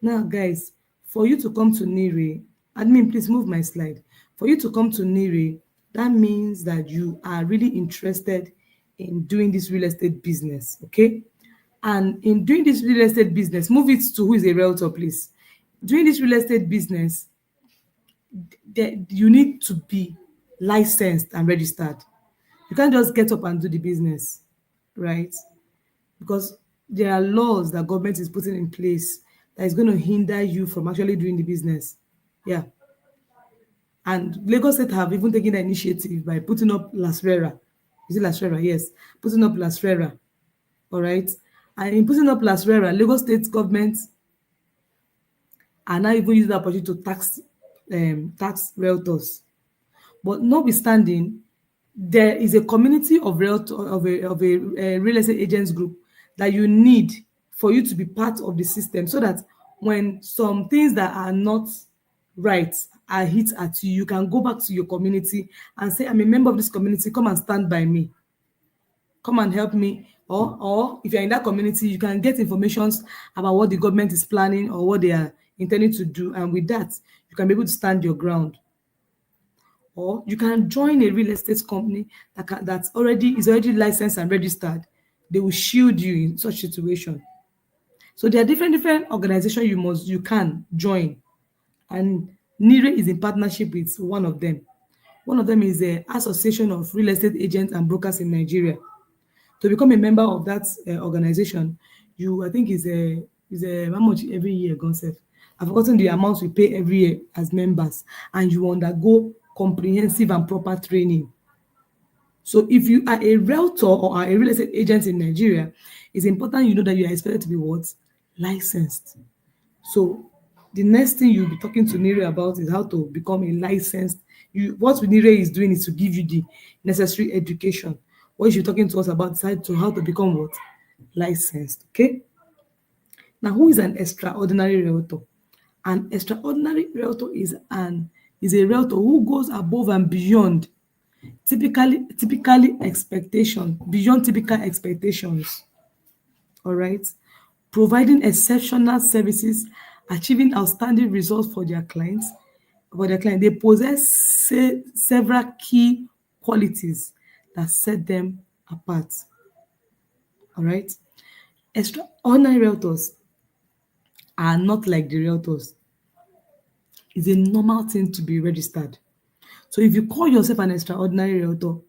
Now, guys, for you to come to NIRE, admin, please move my slide. For you to come to NIRE, that means that you are really interested in doing this real estate business, okay? And in doing this real estate business, move it to who is a realtor, please. Doing this real estate business, you need to be licensed and registered. You can't just get up and do the business. right? Because there are laws that government is putting in place that is going to hinder you from actually doing the business. Yeah. And Lagos State have even taken the initiative by putting up Lasrera. Is it Lasrera? Yes. Putting up Lasrera. All right. And in putting up Lasrera, Lagos State government are now even using the opportunity to tax realtors. But notwithstanding, there is a community of a real estate agents group that you need for you to be part of the system, so that when some things that are not right are hit at you, you can go back to your community and say, I'm a member of this community, come and stand by me, come and help me. Or if you're in that community, you can get informations about what the government is planning or what they are intending to do, and with that you can be able to stand your ground. Or you can join a real estate company that's already licensed and registered. They will shield you in such situation. So there are different organizations you can join, and NIRE is in partnership with one of them. One of them is the Association of Real Estate Agents and Brokers in Nigeria. To become a member of that organization, you I think is a how much every year, gone sef. I've forgotten the amount we pay every year as members, and you undergo comprehensive and proper training. So if you are a realtor or are a real estate agent in Nigeria, it's important you know that you are expected to be what? Licensed. So the next thing you'll be talking to Nire about is how to become a licensed. What Nire is doing is to give you the necessary education. What you're talking to us about is how to become what? Licensed. Okay. Now, who is an extraordinary realtor? An extraordinary realtor is a realtor who goes above and beyond typically expectation beyond typical expectations. All right, providing exceptional services, achieving outstanding results for their clients. They possess several key qualities that set them apart. All right, extraordinary realtors are not like the realtors. It's a normal thing to be registered. So if you call yourself an extraordinary realtor,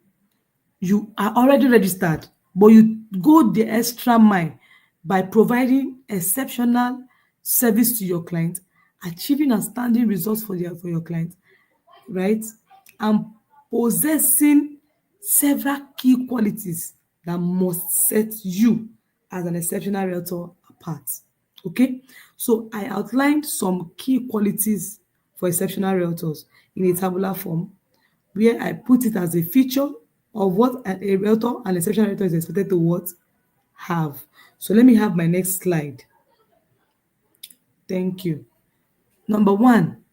you are already registered, but you go the extra mile by providing exceptional service to your client, achieving outstanding results for your client, right? And possessing several key qualities that must set you as an exceptional realtor apart. Okay, so I outlined some key qualities for exceptional realtors in a tabular form, where I put it as a feature of what a realtor, an exceptional realtor is expected to what? Have. So let me have my next slide. Thank you. Number one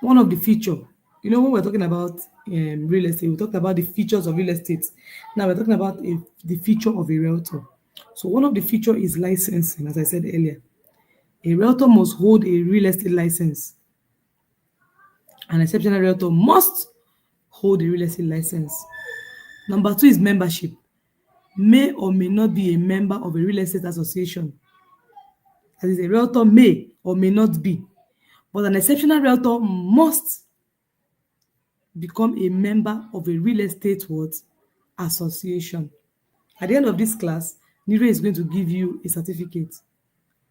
of the feature, when we're talking about real estate, we talked about the features of real estate. Now we're talking about the feature of a realtor. So one of the feature is licensing, as I said earlier. A realtor must hold a real estate license. An exceptional realtor must hold a real estate license. Number two is membership. May or may not be a member of a real estate association. That is, a realtor may or may not be, but an exceptional realtor must become a member of a real estate what? Association. At the end of this class, Nire is going to give you a certificate.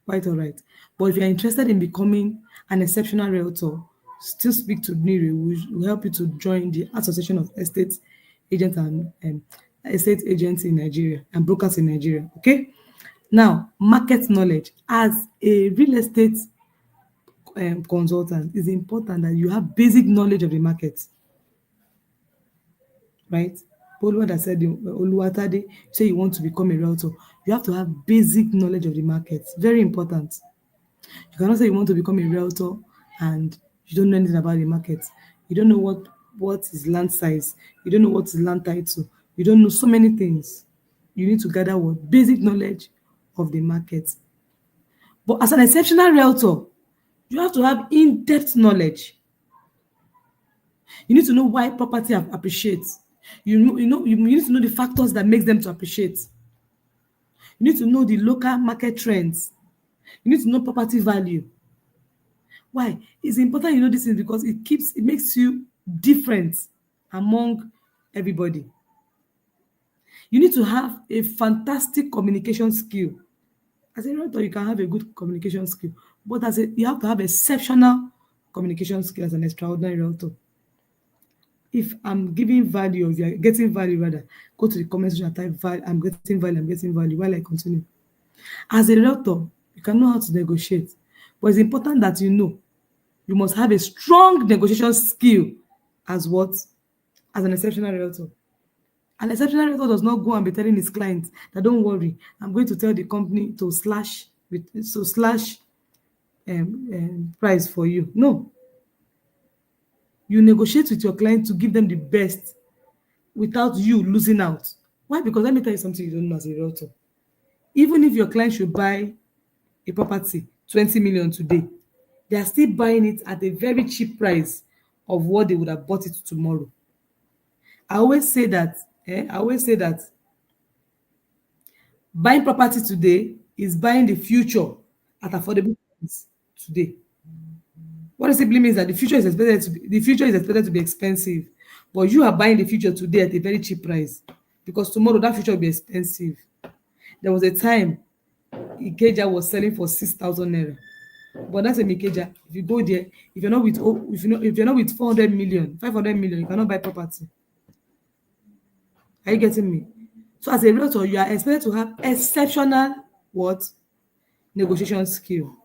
Quite all right. But if you're interested in becoming an exceptional realtor, still speak to Nire. We'll help you to join the Association of Estate Agents and Estate Agents in Nigeria and Brokers in Nigeria. Okay? Now, market knowledge. As a real estate consultant, it's important that you have basic knowledge of the market, right? Oluwada said, Oluwatade, say you want to become a realtor, you have to have basic knowledge of the market. Very important. You cannot say you want to become a realtor and you don't know anything about the market. You don't know what is land size. You don't know what is land title. You don't know so many things. You need to gather what? Basic knowledge of the market. But as an exceptional realtor, you have to have in-depth knowledge. You need to know why property appreciates. You need to know the factors that makes them to appreciate. You need to know the local market trends. You need to know property value. Why? It's important you know this thing because it makes you different among everybody. You need to have a fantastic communication skill. As a realtor, you can have a good communication skill, but you have to have exceptional communication skill as an extraordinary realtor. If I'm giving value, if you're getting value, rather, go to the comment section and type value. I'm getting value, I'm getting value while I continue. As a realtor, you can know how to negotiate, but it's important that you must have a strong negotiation skill as what? As an exceptional realtor. An exceptional realtor does not go and be telling his clients that don't worry, I'm going to tell the company to slash price for you. No, you negotiate with your client to give them the best without you losing out. Why? Because let me tell you something you don't know as a realtor. Even if your client should buy a property 20 million today, they are still buying it at a very cheap price of what they would have bought it tomorrow. I always say that, I always say that buying property today is buying the future at affordable price today. What it simply means that the future is expected to be expensive, but you are buying the future today at a very cheap price because tomorrow that future will be expensive. There was a time Ikeja was selling for 6,000 naira. But that's a Ikeja. If you go there, if you're not with 400 million, 500 million, you cannot buy property. Are you getting me? So as a realtor, you are expected to have exceptional what? Negotiation skill.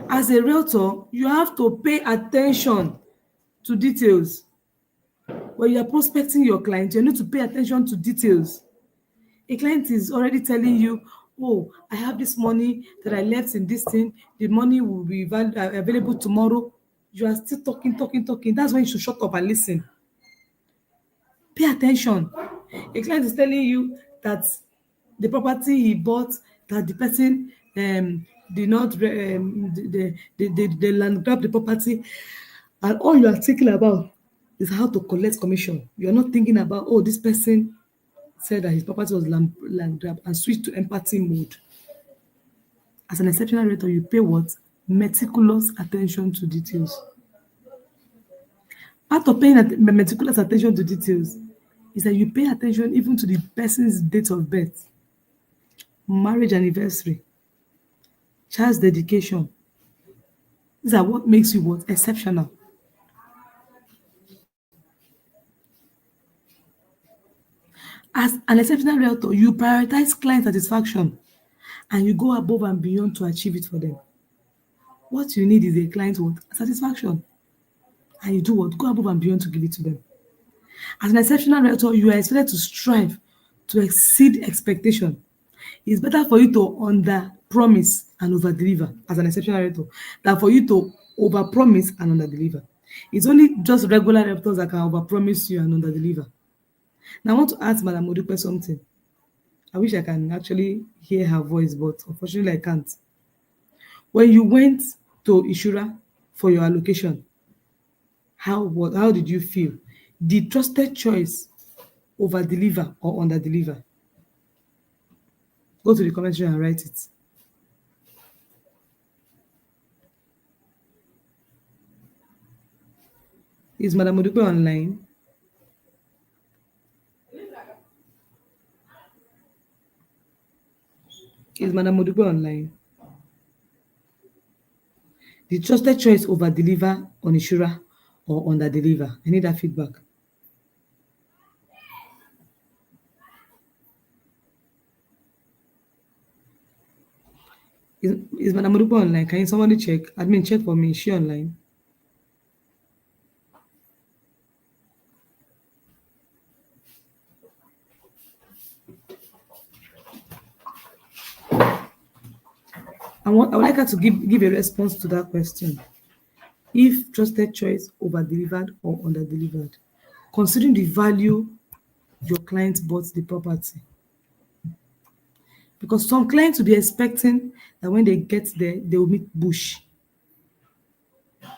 As a realtor, you have to pay attention to details. When you are prospecting your client, you need to pay attention to details. A client is already telling you, oh, I have this money that I left in this thing, the money will be available tomorrow. You are still talking, talking, talking. That's when you should shut up and listen. Pay attention. A client is telling you that the property he bought, that the person did not the land grab the property, and all you are thinking about is how to collect commission. You are not thinking about, oh, this person said that his property was land grab, and switch to empathy mode. As an exceptional realtor, you pay what? Meticulous attention to details. Part of paying meticulous attention to details is that you pay attention even to the person's date of birth, marriage anniversary, child's dedication. These are what makes you what? Exceptional. As an exceptional realtor, you prioritize client satisfaction and you go above and beyond to achieve it for them. What you need is a client what? Satisfaction. And you do what? Go above and beyond to give it to them. As an exceptional realtor, you are expected to strive to exceed expectation. It's better for you to under promise and over deliver as an exceptional realtor than for you to over promise and under deliver. It's only just regular realtors that can over promise you and under deliver. Now I want to ask Madam Modupe something. I wish I can actually hear her voice, but unfortunately I can't. When you went to Ishura for your allocation, how did you feel? The trusted choice over deliver or under deliver? Go to the comment section and write it. Is Madam Modupe online? Is Madam Modupe online? The trusted choice over deliver on Ishura or under deliver? I need that feedback. Is Madam Modupe online? Can you somebody check? Admin, check for me. Is she online? I would like her to give a response to that question. If trusted choice over delivered or under delivered, considering the value your client bought the property. Because some clients will be expecting that when they get there, they will meet bush.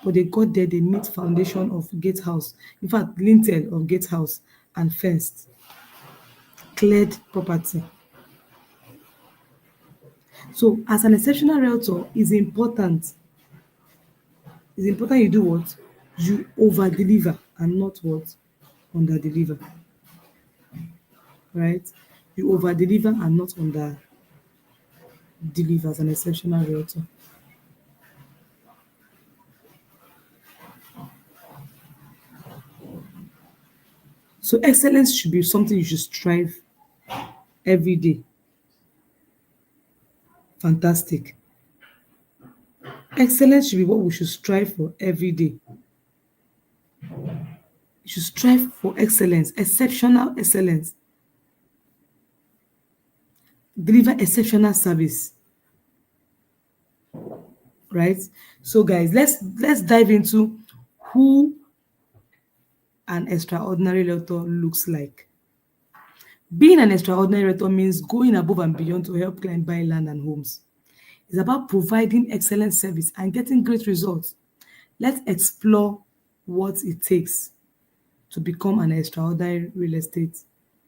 But they got there, they meet foundation of gatehouse. In fact, lintel of gatehouse and fenced, cleared property. So as an exceptional realtor, it's important you do what? You over deliver and not what? under deliver, right? You over deliver and not under deliver as an exceptional realtor. So excellence should be something you should strive every day. Fantastic. Excellence should be what we should strive for every day. You should strive for excellence, exceptional excellence, deliver exceptional service, right? So guys, let's dive into who an extraordinary realtor looks like. Being an extraordinary realtor means going above and beyond to help clients buy land and homes. It's about providing excellent service and getting great results. Let's explore what it takes to become an extraordinary real estate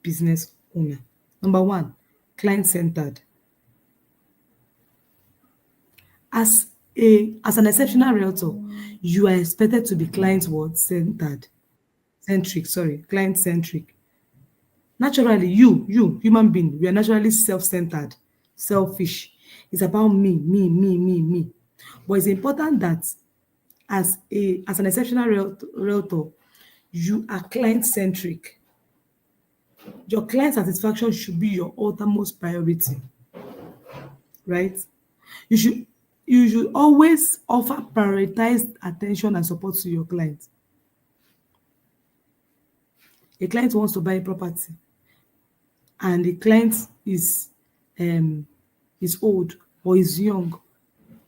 business owner. Number one, client centered. As an exceptional realtor, you are expected to be client what centered, centric. Sorry, client centric. Naturally, you, human being, we are naturally self-centered, selfish. It's about me, me, me, me, me. But it's important that as an exceptional realtor, you are client centric. Your client satisfaction should be your uttermost priority, right? You should you should always offer prioritized attention and support to your client. A client wants to buy a property and the client is um is old or is young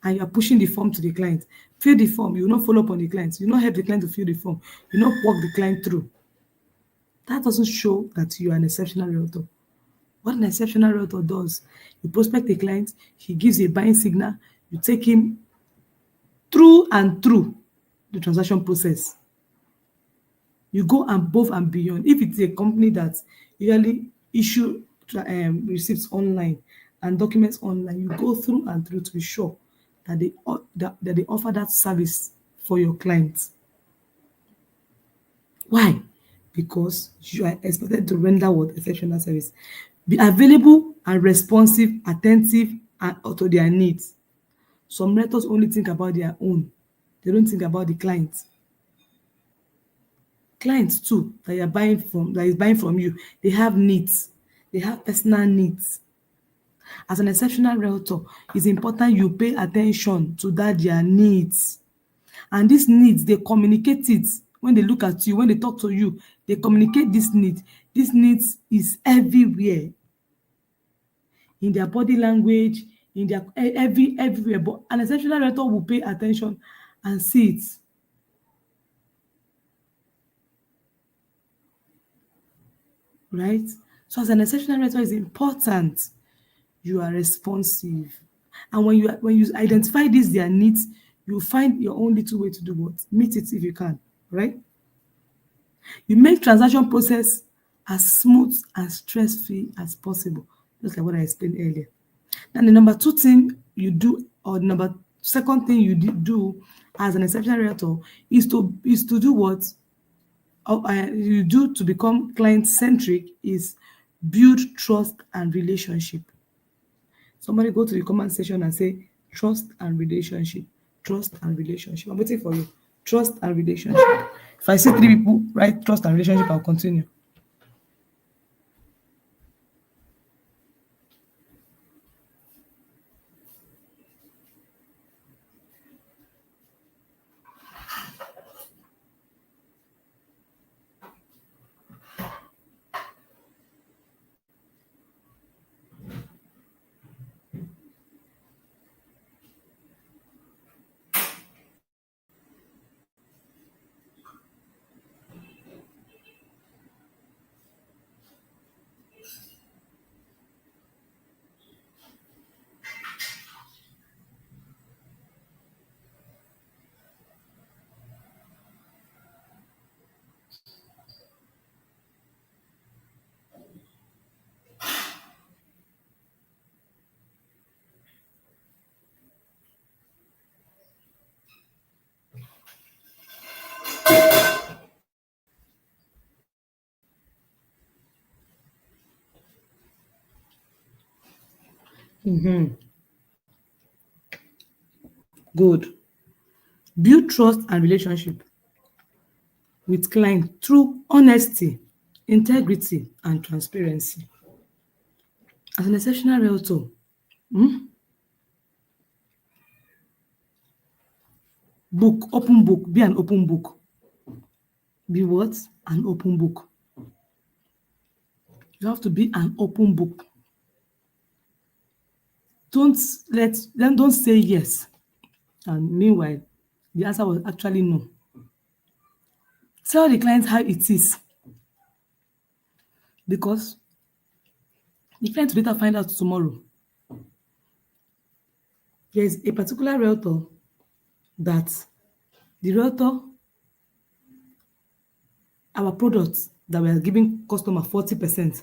and you are pushing the form to the client. Fill the form, you will not follow up on the client, you will not help the client to fill the form, you will not walk the client through. That doesn't show that you are an exceptional realtor. What an exceptional realtor does, you prospect a client, he gives a buying signal, you take him through and through the transaction process. You go above and beyond. If it's a company that usually issue receipts online and documents online, you go through and through to be sure that that they offer that service for your clients. Why? Because you are expected to render what exceptional service. Be available and responsive, attentive, and to their needs. Some realtors only think about their own. They don't think about the client. Clients too that you're buying from, that is buying from you, they have needs. They have personal needs. As an exceptional realtor, it's important you pay attention to that their needs. And these needs, they communicate it when they look at you, when they talk to you, they communicate this need. This needs is everywhere in their body language, in their everywhere. But an exceptional realtor will pay attention and see it, right? So as an exceptional realtor, it's important you are responsive. And when you identify these their needs, you find your own little way to do what? Meet it if you can, right? You make transaction process as smooth and stress-free as possible, just like what I explained earlier. And the number two thing you do, or number second thing you do as an exceptional realtor is to do what you do to become client centric is build trust and relationship. Somebody go to the comment section and say trust and relationship. Trust and relationship. I'm waiting for you. Trust and relationship. If I see three people write trust and relationship, I'll continue. Good. Build trust and relationship with client through honesty, integrity, and transparency. As an exceptional realtor, open book, be an open book. Be what? An open book. You have to be an open book. Don't don't say yes. And meanwhile, the answer was actually no. Tell the client how it is because the client will later find out tomorrow. There is a particular realtor that the realtor, our products that we are giving customer 40%,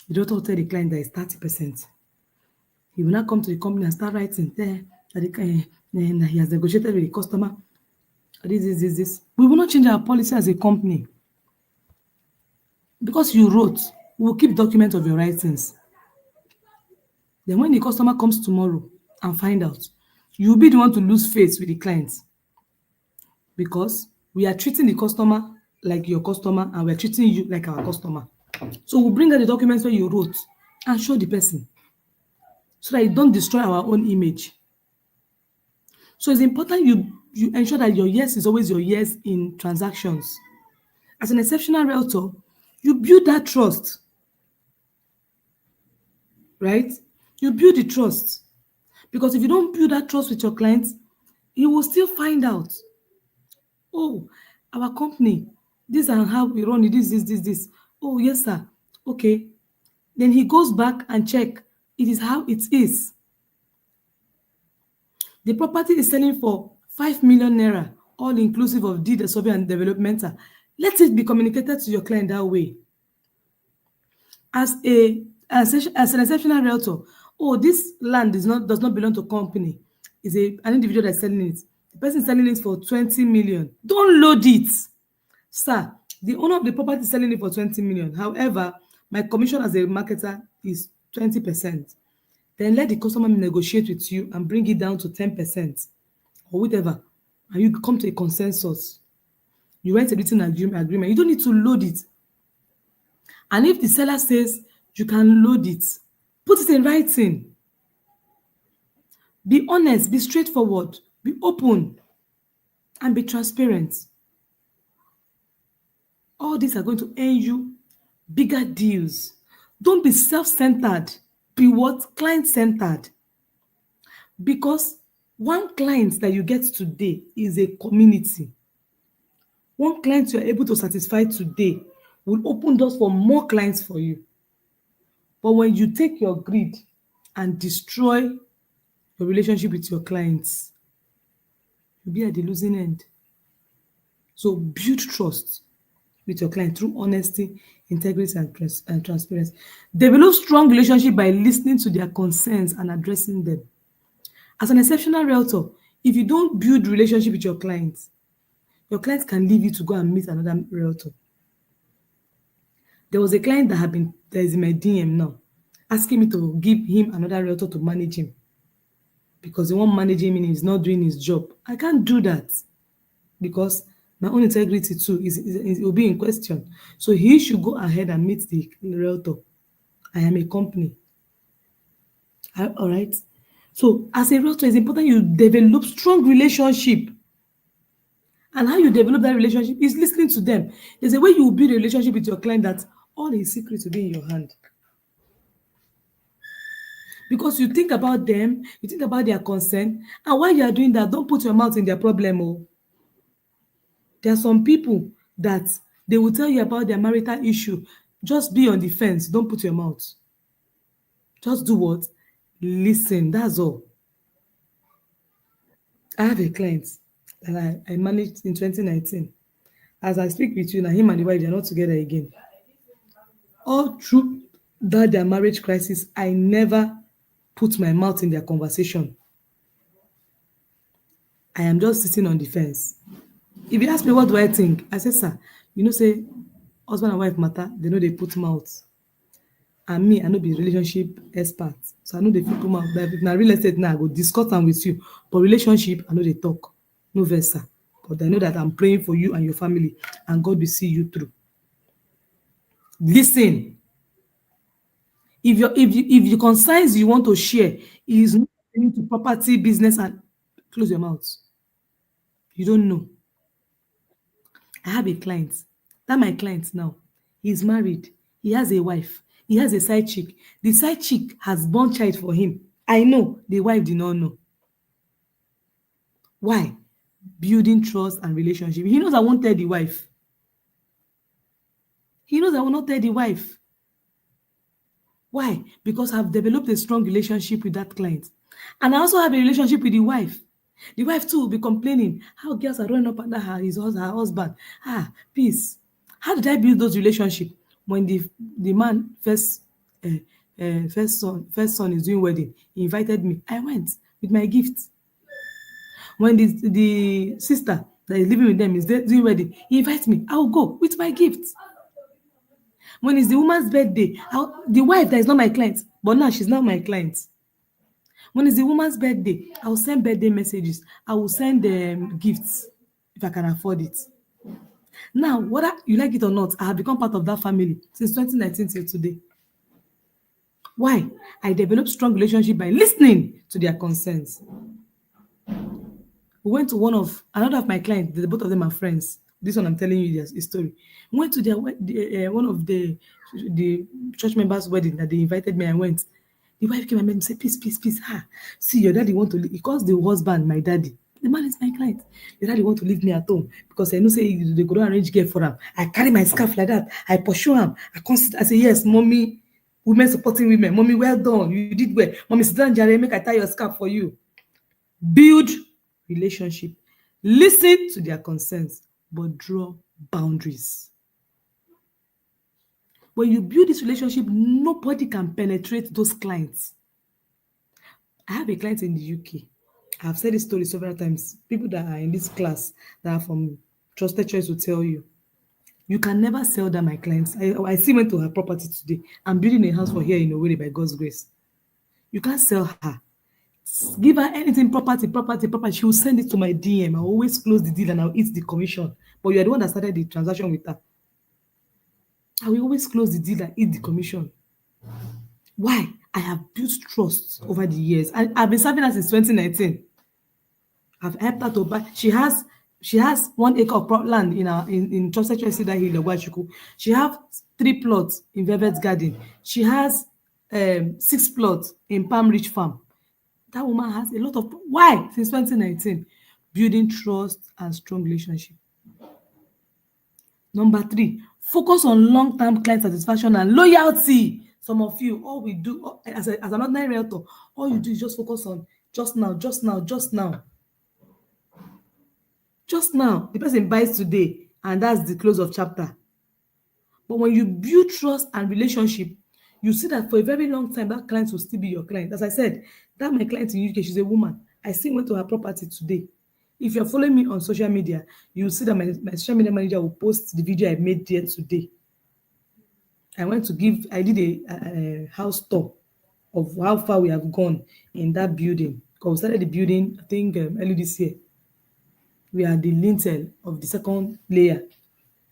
the realtor will tell the client that it's 30%. He will now come to the company and start writing there that he has negotiated with the customer. This. We will not change our policy as a company because you wrote. We will keep document of your writings. Then when the customer comes tomorrow and find out, you will be the one to lose faith with the client because we are treating the customer like your customer and we are treating you like our customer. So we'll bring out the documents where you wrote and show the person so that you don't destroy our own image. So it's important you ensure that your yes is always your yes in transactions. As an exceptional realtor, you build that trust, right? You build the trust because if you don't build that trust with your clients, you will still find out, oh, our company, this and how we run it, this. Oh, yes, sir. Okay. Then he goes back and check. It is how it is. The property is selling for 5 million naira, all inclusive of deed, survey, and developmental. Let it be communicated to your client that way. As an exceptional realtor, oh, this land does not belong to company. Is an individual that's selling it. The person selling it for 20 million. Don't load it. Sir, the owner of the property is selling it for 20 million. However, my commission as a marketer is 20%. Then let the customer negotiate with you and bring it down to 10% or whatever. And you come to a consensus. You write a written agreement. You don't need to load it. And if the seller says you can load it, put it in writing. Be honest, be straightforward, be open, and be transparent. All these are going to earn you bigger deals. Don't be self-centered. Be what? Client-centered. Because one client that you get today is a community. One client you are able to satisfy today will open doors for more clients for you. But when you take your greed and destroy your relationship with your clients, you'll be at the losing end. So build trust with your client through honesty, integrity, and transparency. Develop strong relationship by listening to their concerns and addressing them. As an exceptional realtor, if you don't build relationship with your clients can leave you to go and meet another realtor. There was a client that is in my DM now, asking me to give him another realtor to manage him because the one managing him is not doing his job. I can't do that because my own integrity too is will be in question. So he should go ahead and meet the realtor. I am a company. All right. So as a realtor, it's important you develop strong relationship. And how you develop that relationship is listening to them. There's a way you will build a relationship with your client that all his secrets will be in your hand. Because you think about them, you think about their concern, and while you are doing that, don't put your mouth in their problem. Oh, there are some people that they will tell you about their marital issue. Just be on the fence. Don't put your mouth. Just do what? Listen. That's all. I have a client that I managed in 2019. As I speak with you now, him and the wife, they're not together again. All through that their marriage crisis, I never put my mouth in their conversation. I am just sitting on the fence. If you ask me what do I think, I say, sir, say husband and wife matter, they know they put mouth. And me, I no be relationship expert. So I know dey fit come out. But if na real estate now, I go discuss am with you. But relationship, I no dey talk. No vex sir. But I know that I'm praying for you and your family, and God will see you through. Listen. If the concerns you want to share is not pertaining to property, business, and close your mouth. You don't know. I have a client. That my client now, he's married. He has a wife. He has a side chick. The side chick has born child for him. I know the wife did not know. Why? Building trust and relationship. He knows I won't tell the wife. He knows I will not tell the wife. Why? Because I've developed a strong relationship with that client. And I also have a relationship with the wife. The wife too will be complaining how girls are running up under her husband. Ah, peace. How did I build those relationships? When the man first son is doing wedding, he invited me. I went with my gift. When the sister that is living with them is doing wedding, he invites me. I will go with my gift. When it's the woman's birthday, the wife that is not my client, but now she's now my client. When it's the woman's birthday, I will send birthday messages. I will send gifts if I can afford it. Now, whether you like it or not, I have become part of that family since 2019 till today. Why? I developed strong relationship by listening to their concerns. We went to another of my clients. Both of them are friends. This one I'm telling you their story. We went to one of the church members' wedding that they invited me. I went. The wife came and made me say, "Peace, peace, peace. Ah, see, your daddy want to leave." He calls the husband my daddy. The man is my client. Your daddy want to leave me at home because I know say they go don arrange girl for him. I carry my scarf like that. I pursue him. I say, "Yes, mommy, women supporting women. Mommy, well done. You did well. Mommy, sit down, Jare. Make I tie your scarf for you." Build relationship. Listen to their concerns, but draw boundaries. When you build this relationship, nobody can penetrate those clients. I have a client in the UK. I've said this story several times. People that are in this class that are from Trusted Choice will tell you. You can never sell that, my clients. I see went to her property today. I'm building a house for her in Owerri by God's grace. You can't sell her. Give her anything, property. She will send it to my DM. I'll always close the deal and I'll eat the commission. But you're the one that started the transaction with her. I will always close the deal and eat the commission. Why? I have built trust over the years. I've been serving her since 2019. I've helped her to buy. She has 1 acre of land in Trusted Choice Cedar Hill, Ogwachuku. She have 3 plots in Velvet Garden. She has 6 plots in Palm Ridge Farm. That woman has a lot of why since 2019 building trust and strong relationship. Number 3, focus on long-term client satisfaction and loyalty. Some of you, all we do as an ordinary realtor, all you do is just focus on just now, just now, just now. Just now, the person buys today, and that's the close of chapter. But when you build trust and relationship, you see that for a very long time, that client will still be your client. As I said, that my client in UK, she's a woman. I still went to her property today. If you're following me on social media, you'll see that my social media manager will post the video I made there today. I did a house tour of how far we have gone in that building. Because we started the building, I think, early this year. We are the lintel of the second layer.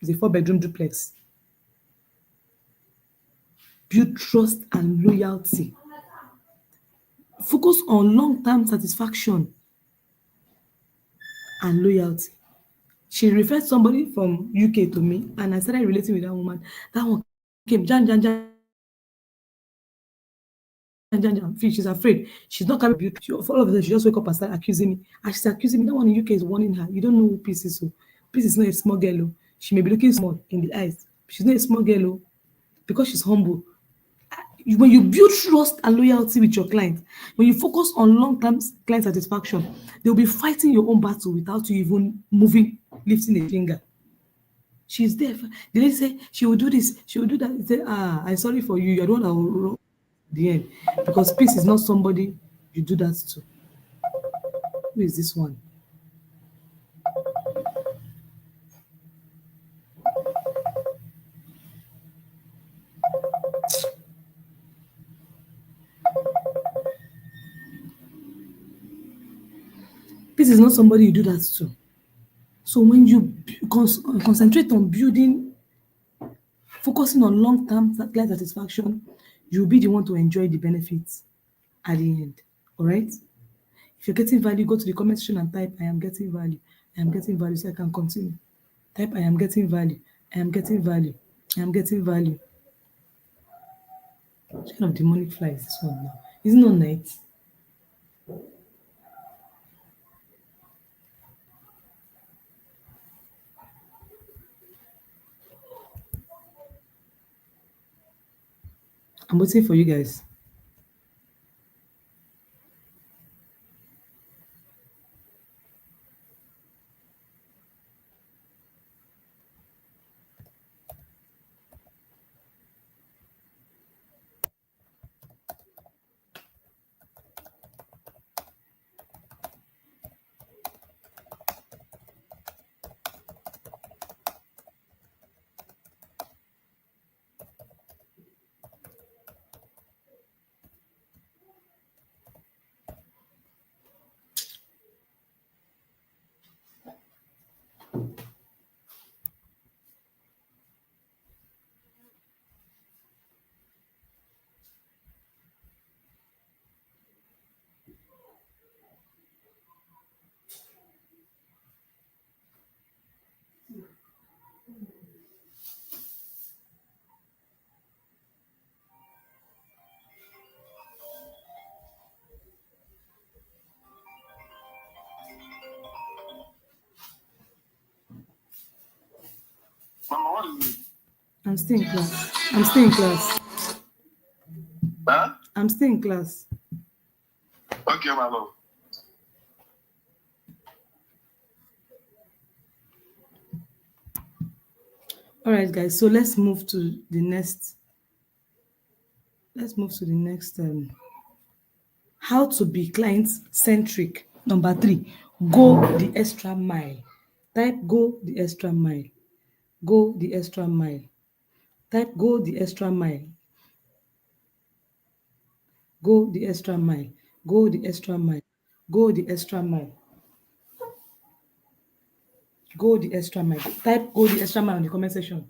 It's a 4-bedroom duplex. Build trust and loyalty. Focus on long-term satisfaction and loyalty. She referred somebody from UK to me, and I started relating with that woman. That one came, Jan, Jan, Jan, Jan, Jan, Jan. She's afraid. She's not coming. All of a sudden, she just wake up and start accusing me. And she's accusing me. That one in UK is warning her. You don't know who Peace is. So Peace is not a small girl. Oh. She may be looking small in the eyes. She's not a small girl. Oh, because she's humble. When you build trust and loyalty with your client, when you focus on long-term client satisfaction, they'll be fighting your own battle without you even lifting a finger. She's there. The lady say she will do this, she will do that. Say, I'm sorry for you. You're the one that will run the end. Because Peace is not somebody you do that to. Who is this one? This is not somebody you do that to. So when you concentrate on building, focusing on long-term client satisfaction, you'll be the one to enjoy the benefits at the end. All right? If you're getting value, go to the comment section and type, I am getting value. I am getting value, so I can continue. Type, I am getting value. I am getting value. I am getting value. What kind of demonic fly is this one now? Is it not night? I'm waiting for you guys. Mama, what is it? I'm still in class. I'm still in class. Huh? I'm still in class. Okay, my love. All right, guys. So let's move to the next. Let's move to the next. How to be client centric. Number 3, go the extra mile. Type go the extra mile. Go the extra mile. Type go the extra mile. Go the extra mile. Go the extra mile. Go the extra mile. Go the extra mile. Type go the extra mile in the comment section.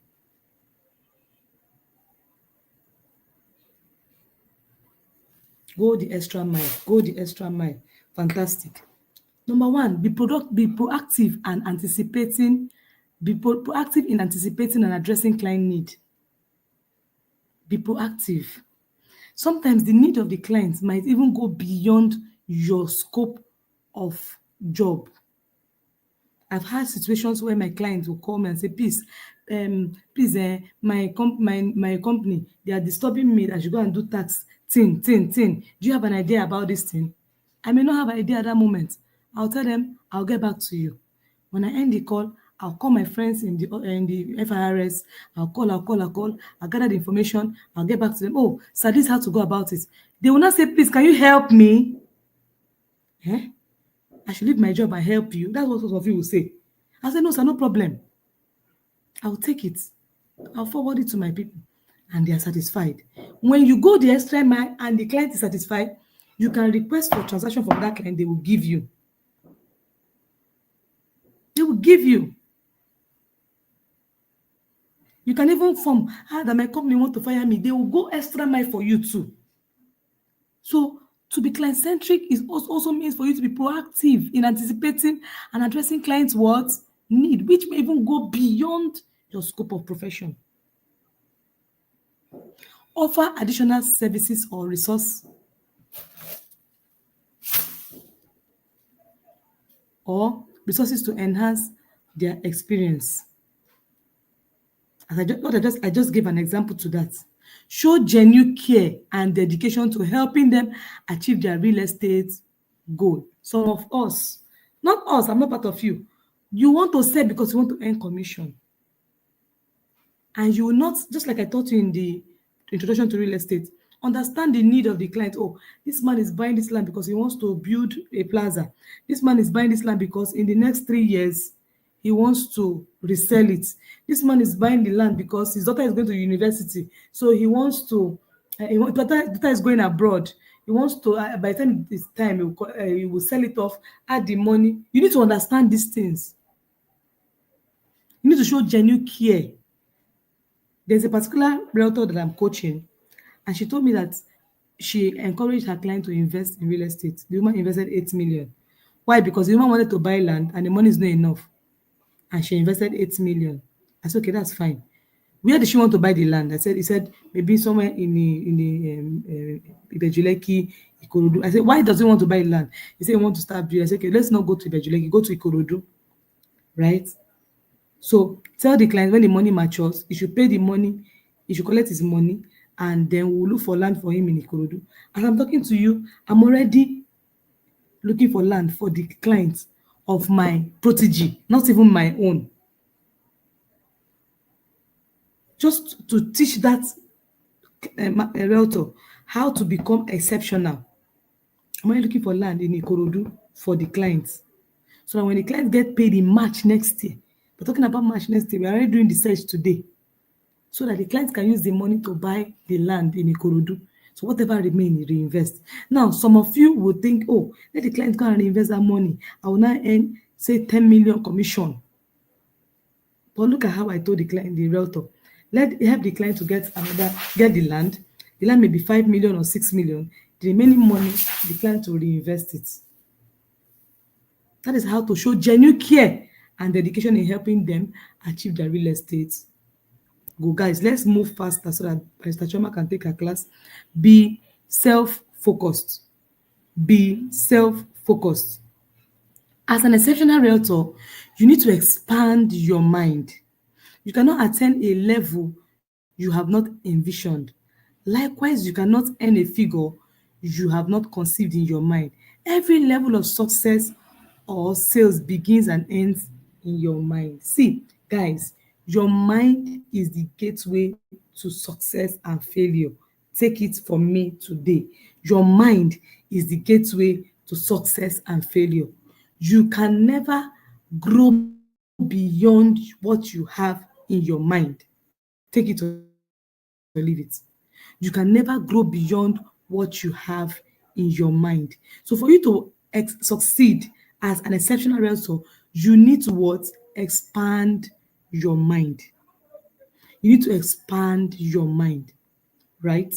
Go the extra mile. Go the extra mile. Fantastic. Number 1, be proactive and anticipating. Be proactive in anticipating and addressing client need. Be proactive. Sometimes the need of the client might even go beyond your scope of job. I've had situations where my clients will call me and say, please, my company, they are disturbing me. I should go and do tax thing. Do you have an idea about this thing? I may not have an idea at that moment. I'll tell them, I'll get back to you. When I end the call, I'll call my friends in the FIRS. I'll gather the information. I'll get back to them. Oh, sir, this is how to go about it. They will not say, please, can you help me? Eh? I should leave my job and help you. That's what some of you will say. I said, no, sir, no problem. I'll take it. I'll forward it to my people. And they are satisfied. When you go the extra mile and the client is satisfied, you can request for transaction from that client. They will give you. They will give you. You can even form, that my company want to fire me. They will go extra mile for you too. So to be client-centric is also means for you to be proactive in anticipating and addressing clients' what need, which may even go beyond your scope of profession. Offer additional services or resources to enhance their experience. I just gave an example to that. Show genuine care and dedication to helping them achieve their real estate goal. Some of us, not us, I'm not part of you. You want to sell because you want to earn commission. And you will not, just like I taught you in the introduction to real estate, understand the need of the client. Oh, this man is buying this land because he wants to build a plaza. This man is buying this land because in the next 3 years, he wants to resell it. This man is buying the land because his daughter is going to university. So he wants to, daughter is going abroad. He wants to, by the time it's time, he will sell it off, add the money. You need to understand these things. You need to show genuine care. There's a particular realtor that I'm coaching, and she told me that she encouraged her client to invest in real estate. The woman invested 8 million. Why? Because the woman wanted to buy land and the money is not enough. And she invested 8 million. I said, okay, that's fine. Where did she want to buy the land? He said maybe somewhere in Ibejuleki, Ikorodu. I said, why does he want to buy land? He said he want to start building. I said, okay, let's not go to Ibejuleki, go to Ikorodu, right? So tell the client when the money matures, he should pay the money, he should collect his money, and then we'll look for land for him in Ikorodu. As I'm talking to you, I'm already looking for land for the clients of my protege, not even my own. Just to teach that realtor how to become exceptional. I'm already looking for land in Ikorodu for the clients. So that when the clients get paid in March next year, we're talking about March next year, we're already doing the search today. So that the clients can use the money to buy the land in Ikorodu. So whatever remains, reinvest. Now, some of you will think, oh, let the client go and invest that money. I will now earn, say, 10 million commission. But look at how I told the client, the realtor, help the client to get the land. The land may be 5 million or 6 million. The remaining money, the client will reinvest it. That is how to show genuine care and dedication in helping them achieve their real estate. Go, guys, let's move faster so that Mr. Choma can take her class. Be self-focused. Be self-focused. As an exceptional realtor, you need to expand your mind. You cannot attain a level you have not envisioned. Likewise, you cannot earn a figure you have not conceived in your mind. Every level of success or sales begins and ends in your mind. See, guys, your mind is the gateway to success and failure. Take it from me today. Your mind is the gateway to success and failure. You can never grow beyond what you have in your mind. Take it or leave it. You can never grow beyond what you have in your mind. So for you to succeed as an exceptional realtor, you need to what? Expand your mind. You need to expand your mind, right?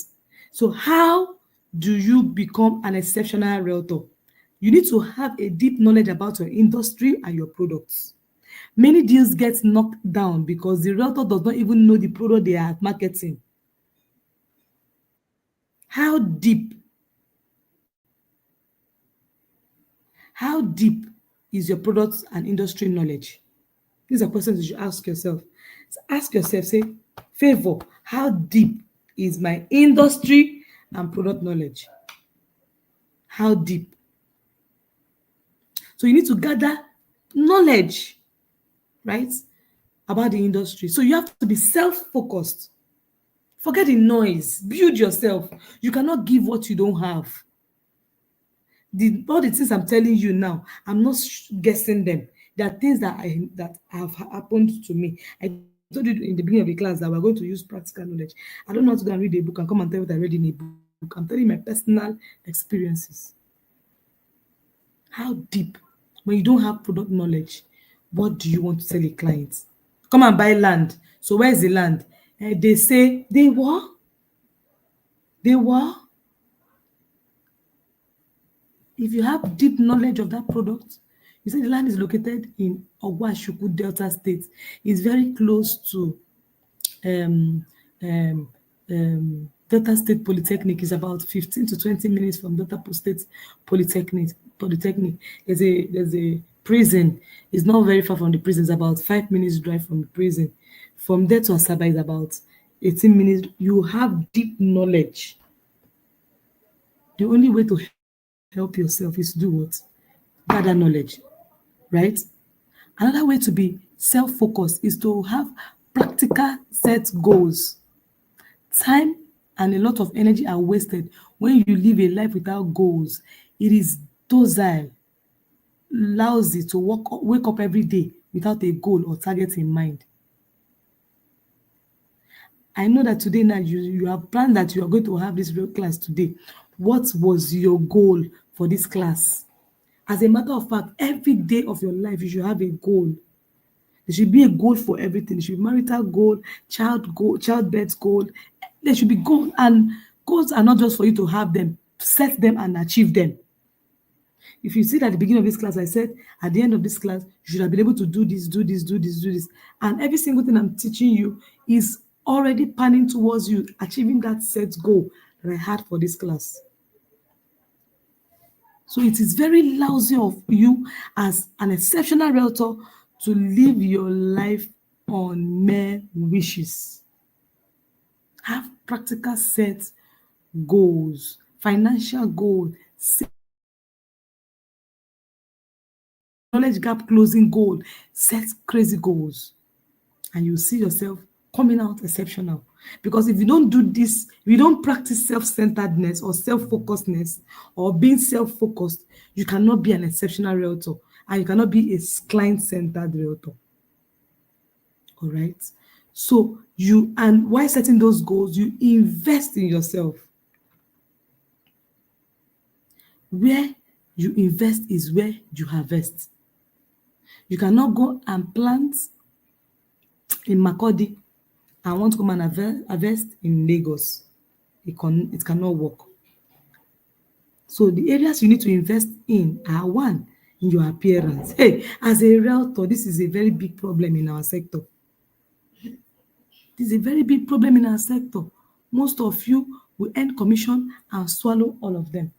So how do you become an exceptional realtor? You need to have a deep knowledge about your industry and your products. Many deals get knocked down because the realtor does not even know the product they are marketing. How deep? How deep is your products and industry knowledge? These are questions you should ask yourself. So ask yourself, say, favor, how deep is my industry and product knowledge? How deep? So you need to gather knowledge, right, about the industry. So you have to be self-focused. Forget the noise. Build yourself. You cannot give what you don't have. All the things I'm telling you now, I'm not guessing them. There are things that have happened to me. I told you in the beginning of the class that we're going to use practical knowledge. I don't know how to go and read a book and come and tell you what I read in a book. I'm telling you my personal experiences. How deep? When you don't have product knowledge, what do you want to tell a client? Come and buy land. So where's the land? They say, they what? They what? If you have deep knowledge of that product, you say the land is located in Ogwashuku, Delta State. It's very close to um, um, Delta State Polytechnic. Is about 15 to 20 minutes from Delta State Polytechnic. There's a prison. It's not very far from the prison. It's about 5 minutes drive from the prison. From there to Asaba is about 18 minutes. You have deep knowledge. The only way to help yourself is to do what? Gather knowledge, right? Another way to be self-focused is to have practical set goals. Time and a lot of energy are wasted when you live a life without goals. It is docile, lousy to wake up every day without a goal or target in mind. I know that today now you have planned that you are going to have this real class today, What was your goal for this class? As a matter of fact, every day of your life, you should have a goal. There should be a goal for everything. There should be marital goal, childbirth goal. There should be goal, and goals are not just for you to have them. Set them and achieve them. If you see that at the beginning of this class, I said at the end of this class, you should have been able to do this, do this, do this, do this. And every single thing I'm teaching you is already panning towards you achieving that set goal that I had for this class. So it is very lousy of you as an exceptional realtor to live your life on mere wishes. Have practical set goals, financial goals, knowledge gap closing goal, set crazy goals, and you see yourself coming out exceptional. Because if you don't do this, if you don't practice self-centeredness or self-focusedness or being self-focused, you cannot be an exceptional realtor and you cannot be a client-centered realtor. All right. So you, and while setting those goals, you invest in yourself. Where you invest is where you harvest. You cannot go and plant in Makodi and want to come and harvest in Lagos. It cannot work. So the areas you need to invest in are one, in your appearance. Hey, as a realtor, this is a very big problem in our sector. This is a very big problem in our sector. Most of you will earn commission and swallow all of them.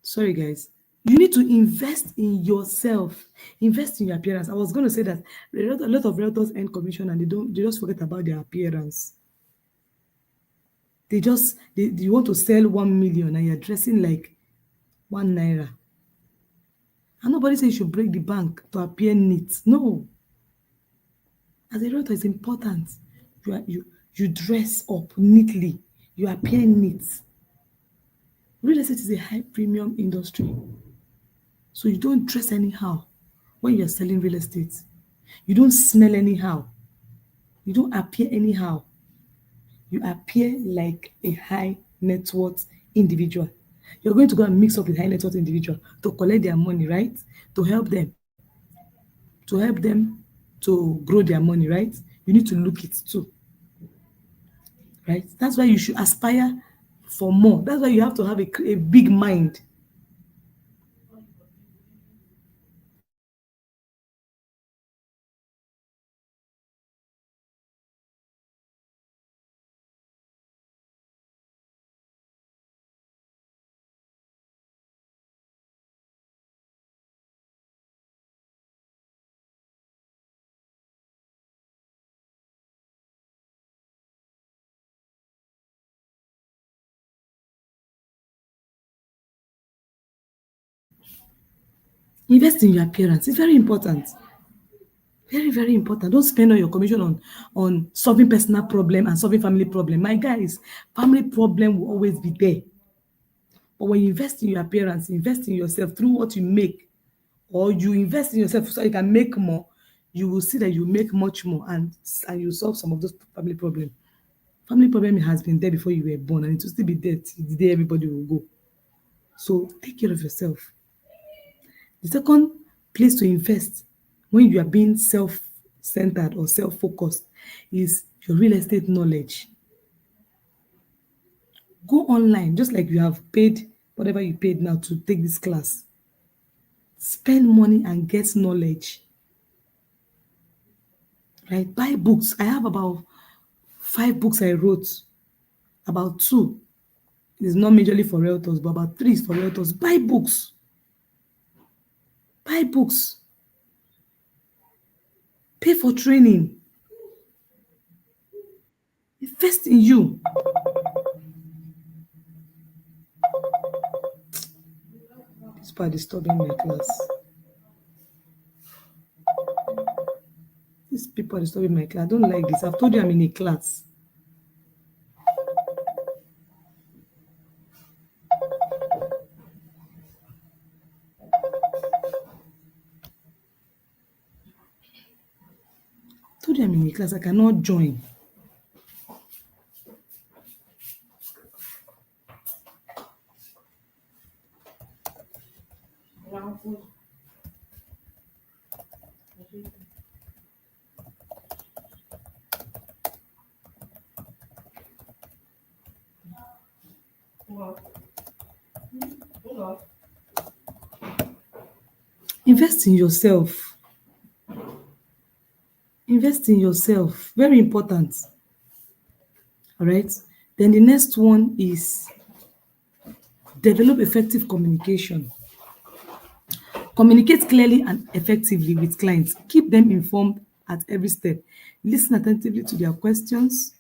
Sorry, guys. You need to invest in yourself. Invest in your appearance. I was going to say that a lot of realtors earn commission and they just forget about their appearance. They want to sell 1 million and you're dressing like 1 naira. And nobody says you should break the bank to appear neat. No. As a realtor, it's important. You dress up neatly. You appear neat. Real estate is a high premium industry. So you don't dress anyhow when you're selling real estate. You don't smell anyhow. You don't appear anyhow. You appear like a high net worth individual. You're going to go and mix up with high net worth individual to collect their money, right? To help them, to help them to grow their money, right? You need to look it too, right? That's why you should aspire for more. That's why you have to have a big mind. Invest in your appearance. It's very important. Very, very important. Don't spend all your commission on solving personal problem and solving family problem. My guys, family problem will always be there. But when you invest in your appearance, invest in yourself through what you make, or you invest in yourself so you can make more, you will see that you make much more and you solve some of those family problems. Family problem has been there before you were born and it will still be there till the day everybody will go. So take care of yourself. The second place to invest when you are being self-centered or self-focused is your real estate knowledge. Go online, just like you have paid whatever you paid now to take this class. Spend money and get knowledge. Right? Buy books. I have about 5 books I wrote, about 2 is not majorly for realtors, but about 3 is for realtors. Buy books. Buy books. Pay for training. Invest in you. These people are disturbing my class. These people are disturbing my class. I don't like this. I've told you I'm in a class. I told you I'm in a class. I cannot join. Invest in yourself. Invest in yourself. Very important. All right. Then the next one is develop effective communication. Communicate clearly and effectively with clients. Keep them informed at every step. Listen attentively to their questions,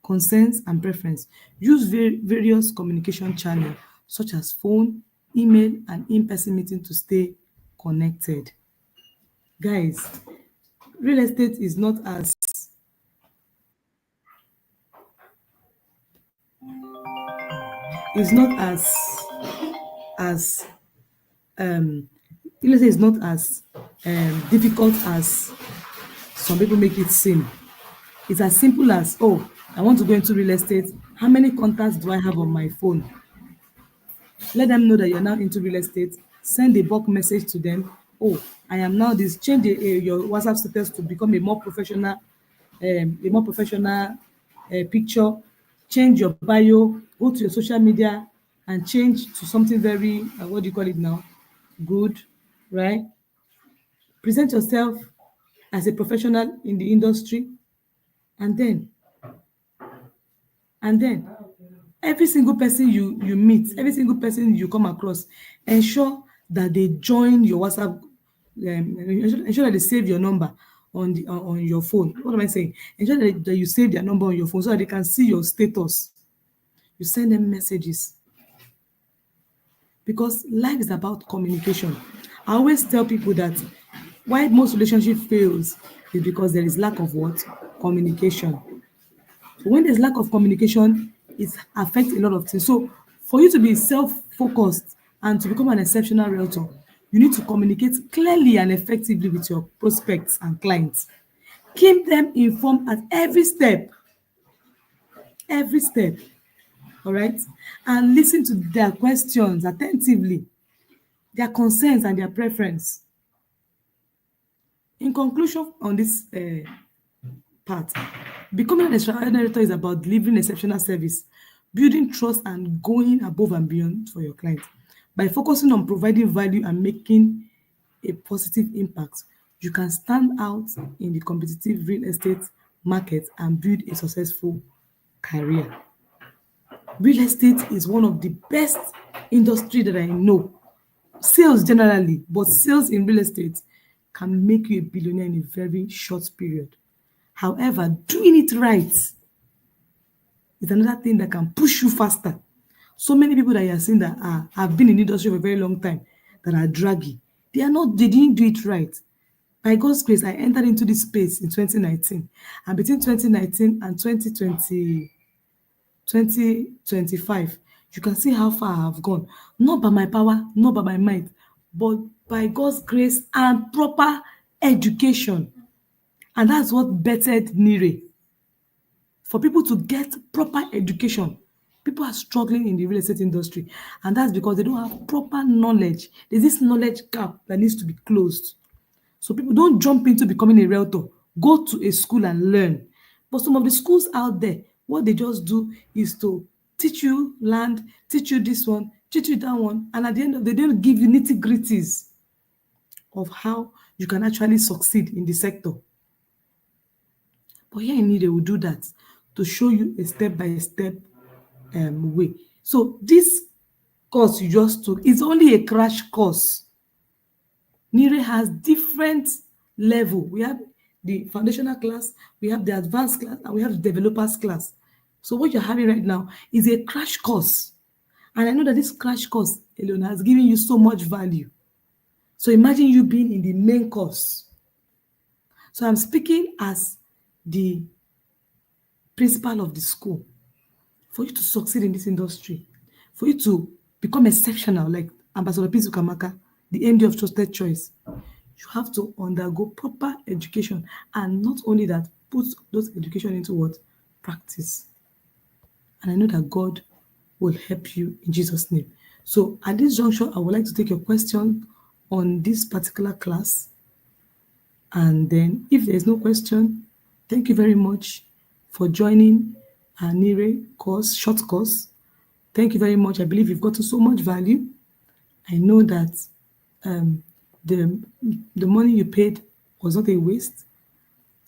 concerns, and preference. Use various communication channels such as phone, email, and in-person meeting to stay connected. Guys, real estate is not as um real estate is not as difficult as some people make it seem. It's as simple as, oh, I want to go into real estate. How many contacts do I have on my phone? Let them know that you're now into real estate. Send a bulk message to them. Oh, I am now this. Change your WhatsApp status to become a more professional picture. Change your bio. Go to your social media and change to something very what do you call it now? Good, right? Present yourself as a professional in the industry, and then every single person you meet, every single person you come across, ensure that they join your WhatsApp, ensure that they save your number on your phone. What am I saying? Ensure that you save their number on your phone so that they can see your status. You send them messages, because life is about communication. I always tell people that why most relationship fails is because there is lack of what? Communication. So when there's lack of communication, it affects a lot of things. So for you to be self-focused and to become an exceptional realtor, you need to communicate clearly and effectively with your prospects and clients. Keep them informed at every step, all right? And listen to their questions attentively, their concerns and their preference. In conclusion on this part, becoming an extraordinary director is about delivering exceptional service, building trust, and going above and beyond for your client. By focusing on providing value and making a positive impact, you can stand out in the competitive real estate market and build a successful career. Real estate is one of the best industry that I know. Sales generally, but sales in real estate can make you a billionaire in a very short period. However, doing it right is another thing that can push you faster. So many people that you are seeing that have been in the industry for a very long time that are draggy. They didn't do it right. By God's grace, I entered into this space in 2019. And between 2019 and 2025, you can see how far I have gone. Not by my power, not by my might, but by God's grace and proper education. And that's what bettered Nire. For people to get proper education, people are struggling in the real estate industry, and that's because they don't have proper knowledge. There's this knowledge gap that needs to be closed. So people don't jump into becoming a realtor. Go to a school and learn. But some of the schools out there, what they just do is to teach you land, teach you this one, teach you that one, and at the end of the day, they don't give you nitty-gritties of how you can actually succeed in the sector. But here in Nide, will do that. to show you a step by step way. So this course you just took is only a crash course. Nire has different level. We have the foundational class, we have the advanced class, and we have the developers class. So what you're having right now is a crash course. And I know that this crash course alone has given you so much value. So imagine you being in the main course. So I'm speaking as the principal of the school. For you to succeed in this industry, for you to become exceptional, like Ambassador Pizu Kamaka, the MD of Trusted Choice, you have to undergo proper education. And not only that, put those education into what? Practice. And I know that God will help you in Jesus' name. So at this juncture, I would like to take your question on this particular class. And then if there's no question, thank you very much for joining our Nire course, short course. Thank you very much. I believe you've gotten so much value. I know that um, the the money you paid was not a waste.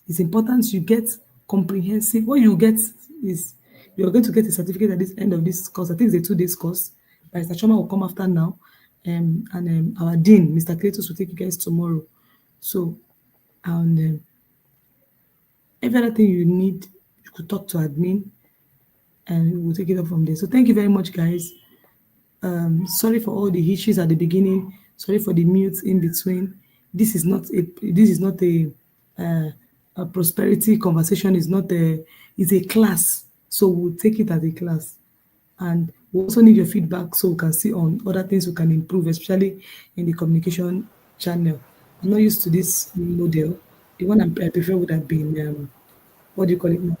It's important you get comprehensive. What you get is you're going to get a certificate at this end of this course. I think it's a 2 days course. Mr. Choma will come after now, and our dean, Mr. Cletus, will take you guys tomorrow. So, and every other thing you need, you could talk to admin, and we'll take it up from there. So, thank you very much, guys. Sorry for all the hitches at the beginning. Sorry for the mutes in between. This is not a prosperity conversation. It's not a it's a class. So we'll take it as a class. And we also need your feedback so we can see on other things we can improve, especially in the communication channel. I'm not used to this model. The one I prefer would have been what do you call it now?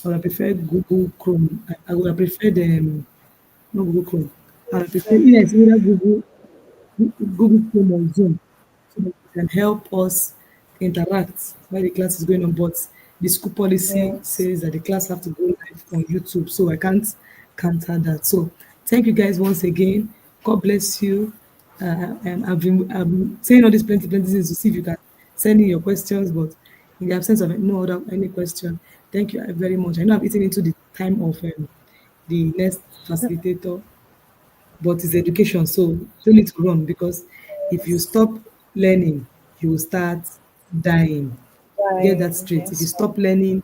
I would have preferred Google Chrome. I would have preferred not Google Chrome. I prefer yes, either Google Chrome or Zoom so that it can help us interact while the class is going on. But the school policy Yes. says that the class have to go live on YouTube, so I can't counter that. So thank you guys once again. God bless you. And I've been saying all these plenty things to see if you can send in your questions, but in the absence of no other any question, thank you very much. I know I've eaten into the time of the next facilitator, but it's education, so you don't need to run because if you stop learning, you will start dying. Get that Fine. straight. If you Yes. stop learning,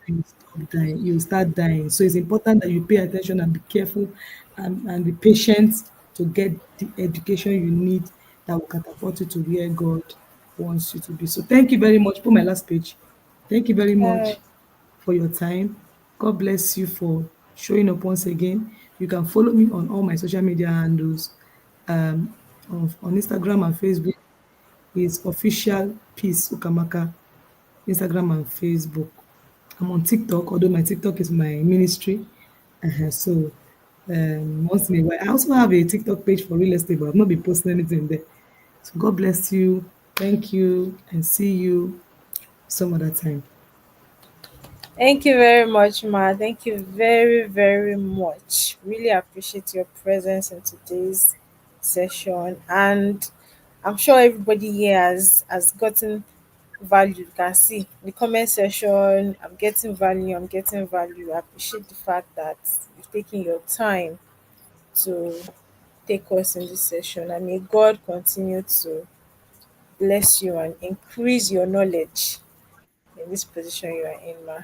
you will stop dying. You will start dying. So it's important that you pay attention and be careful and be patient to get the education you need that will catapult you to where God wants you to be. So thank you very much. Put my last page. Thank you very Uh, much for your time. God bless you for showing up once again. You can follow me on all my social media handles on Instagram and Facebook. Is official Peace Ukamaka, Instagram and Facebook. I'm on TikTok, although my TikTok is my ministry. So once in a while, I also have a TikTok page for real estate, but I've not been posting anything there. So God bless you. Thank you, and see you some other time. Thank you very much, Ma. Thank you very, very much. Really appreciate your presence in today's session. And I'm sure everybody here has gotten value. You can see in the comment section, I'm getting value, I'm getting value. I appreciate the fact that you've taken your time to take us in this session. And may God continue to bless you and increase your knowledge in this position you are in, Ma.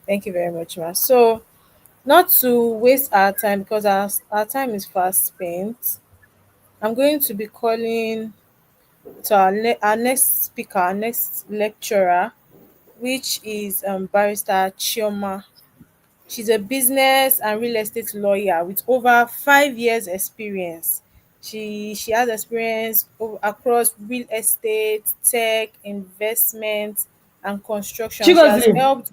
Thank you very much, Ma. So, not to waste our time because our time is fast spent, I'm going to be calling to our next speaker, our next lecturer, which is Barrister Chioma. She's a business and real estate lawyer with over 5 years experience. She has experience across real estate, tech, investment, and construction. Chigozie,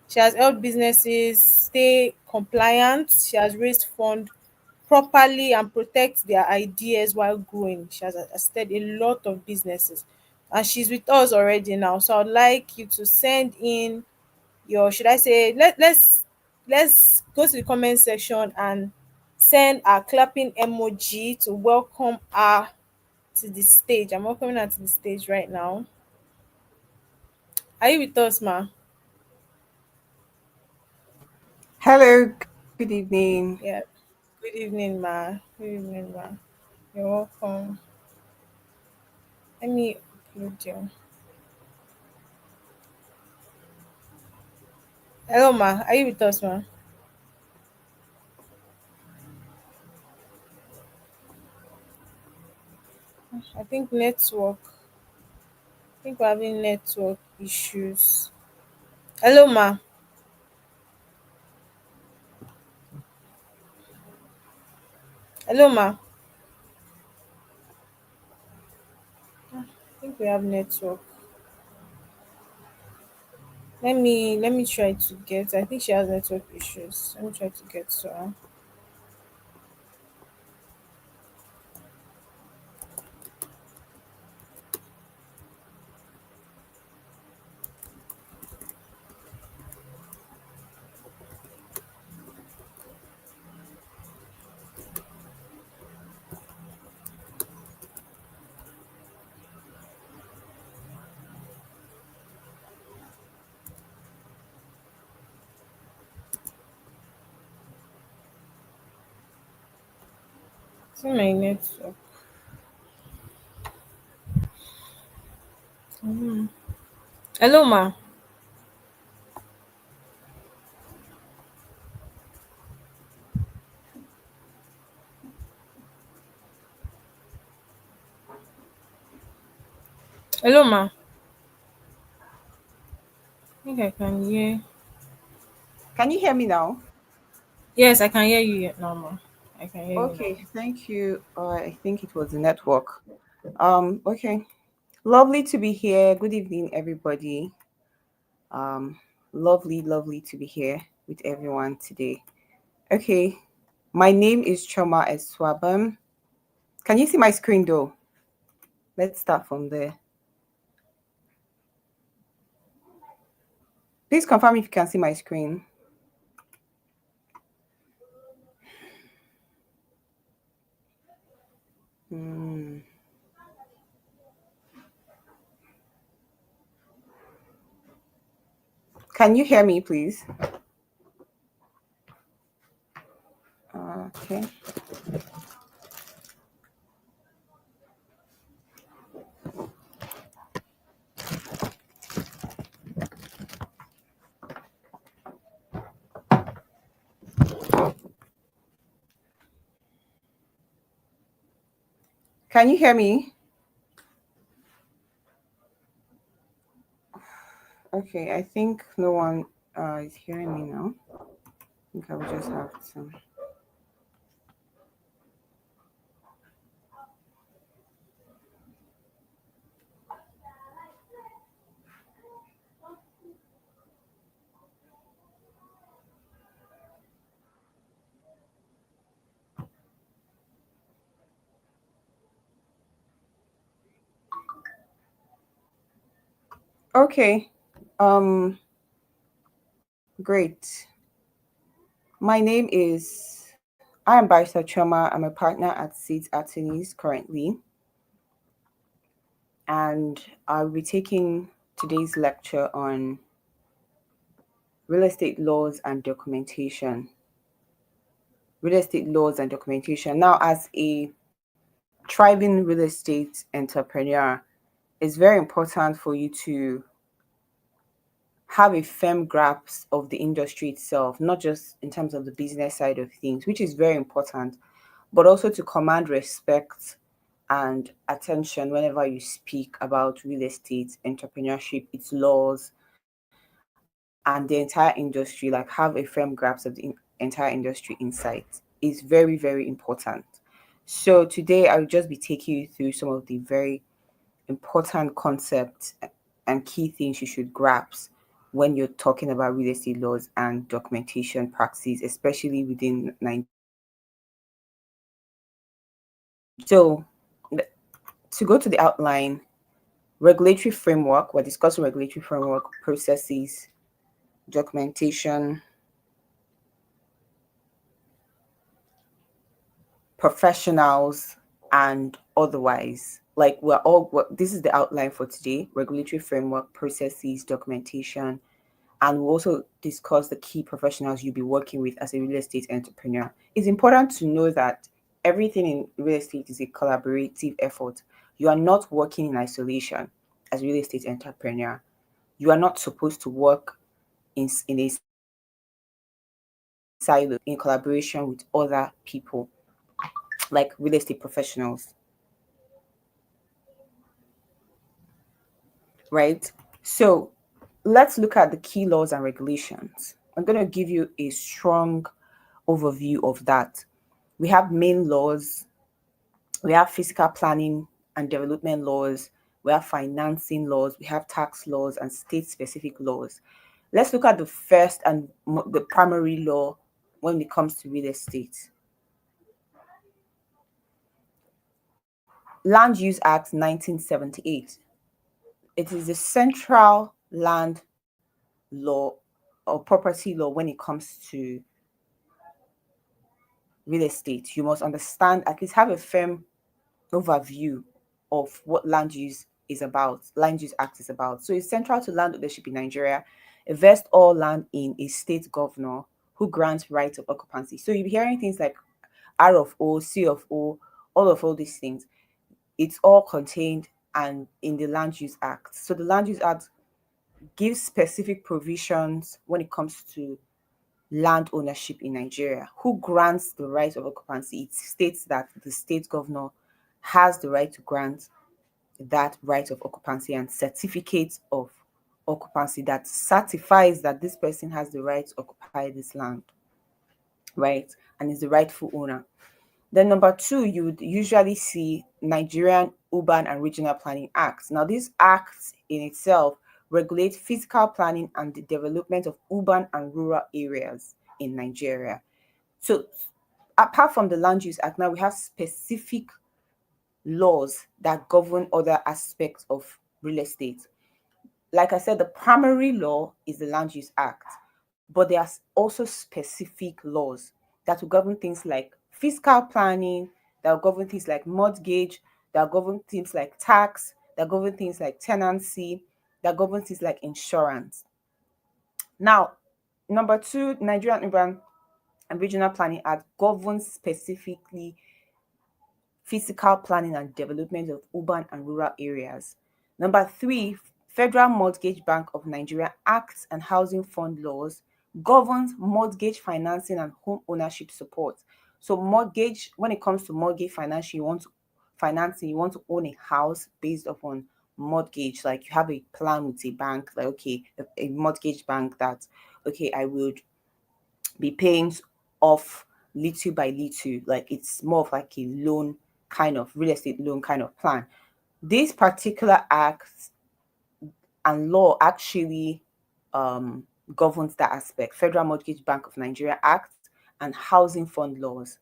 She has helped businesses stay compliant. She has raised funds properly and protect their ideas while growing. She has assisted a lot of businesses. And she's with us already now. So I'd like you to send in your, should I say, let's go to the comment section and send a clapping emoji to welcome her to the stage. I'm welcoming her to the stage right now. Are you with us, ma? Hello, good evening. Yeah. Good evening, ma. Good evening, ma. You're welcome. Let me upload you. Hello, ma. Are you with us, ma? I think network. I think we're having network issues. Hello, ma. Hello, ma. I think we have network. Let me try to get. I think she has network issues. Let me try to get to her. See my network. Mhm. Hello, ma. Hello, ma. I think I can hear. Can you hear me now? Yes, I can hear you now, ma. I can hear you now. Okay, thank you. I think it was the network. Okay. Lovely to be here. Good evening, everybody. Um, lovely to be here with everyone today. Okay, my name is Choma Eswabam. Can you see my screen though? Let's start from there. Please confirm if you can see my screen. Hmm. Can you hear me, please? Okay. Can you hear me? Okay, I think no one is hearing me now. I think I will just have to. Okay, great. My name is, I am Barrister Choma. I'm a partner at Seeds Attorneys currently, and I'll be taking today's lecture on real estate laws and documentation. Real estate laws and documentation. Now, as a thriving real estate entrepreneur, it's very important for you to have a firm grasp of the industry itself, not just in terms of the business side of things, which is very important, but also to command respect and attention whenever you speak about real estate, entrepreneurship, its laws, and the entire industry, like have a firm grasp of the entire industry insight is very, very important. So today I'll just be taking you through some of the very important concepts and key things you should grasp when you're talking about real estate laws and documentation practices, especially within Nigeria. So, to go to the outline, regulatory framework, we're discussing regulatory framework, processes, documentation, professionals, and otherwise. Like this is the outline for today: regulatory framework, processes, documentation, and we'll also discuss the key professionals you'll be working with as a real estate entrepreneur. It's important to know that everything in real estate is a collaborative effort. You are not working in isolation as a real estate entrepreneur. You are not supposed to work in a silo, in collaboration with other people, like real estate professionals, right? So let's look at the key laws and regulations. I'm going to give you a strong overview of that. We have main laws, we have physical planning and development laws, we have financing laws, we have tax laws and state specific laws. Let's look at the first and the primary law when it comes to real estate. Land Use Act 1978. It is the central land law or property law when it comes to real estate. You must understand, at least have a firm overview of what land use is about, land use act is about. So it's central to land ownership in Nigeria. It vests all land in a state governor who grants right of occupancy. So you'll be hearing things like R of O, C of O, all these things. It's all contained and in the Land Use Act. So the Land Use Act gives specific provisions when it comes to land ownership in Nigeria. Who grants the right of occupancy? It states that the state governor has the right to grant that right of occupancy and certificates of occupancy that certifies that this person has the right to occupy this land, right? And is the rightful owner. Then number two, you would usually see Nigerian Urban and Regional Planning Acts. Now, these acts in itself regulate physical planning and the development of urban and rural areas in Nigeria. So, apart from the Land Use Act, now we have specific laws that govern other aspects of real estate. Like I said, the primary law is the Land Use Act, but there are also specific laws that will govern things like fiscal planning, that will govern things like mortgage, that will govern things like tax, that govern things like tenancy, that govern things like insurance. Now, number two, Nigerian Urban and Regional Planning Act governs specifically physical planning and development of urban and rural areas. Number three, Federal Mortgage Bank of Nigeria Acts and Housing Fund laws governs mortgage financing and home ownership support. So mortgage, when it comes to mortgage financing, you want to own a house based upon mortgage. Like you have a plan with a bank, like okay, a mortgage bank that okay, I would be paying off little by little. Like it's more of like a loan kind of real estate loan kind of plan. This particular act and law actually um, governs that aspect. Federal Mortgage Bank of Nigeria Act and Housing Fund laws,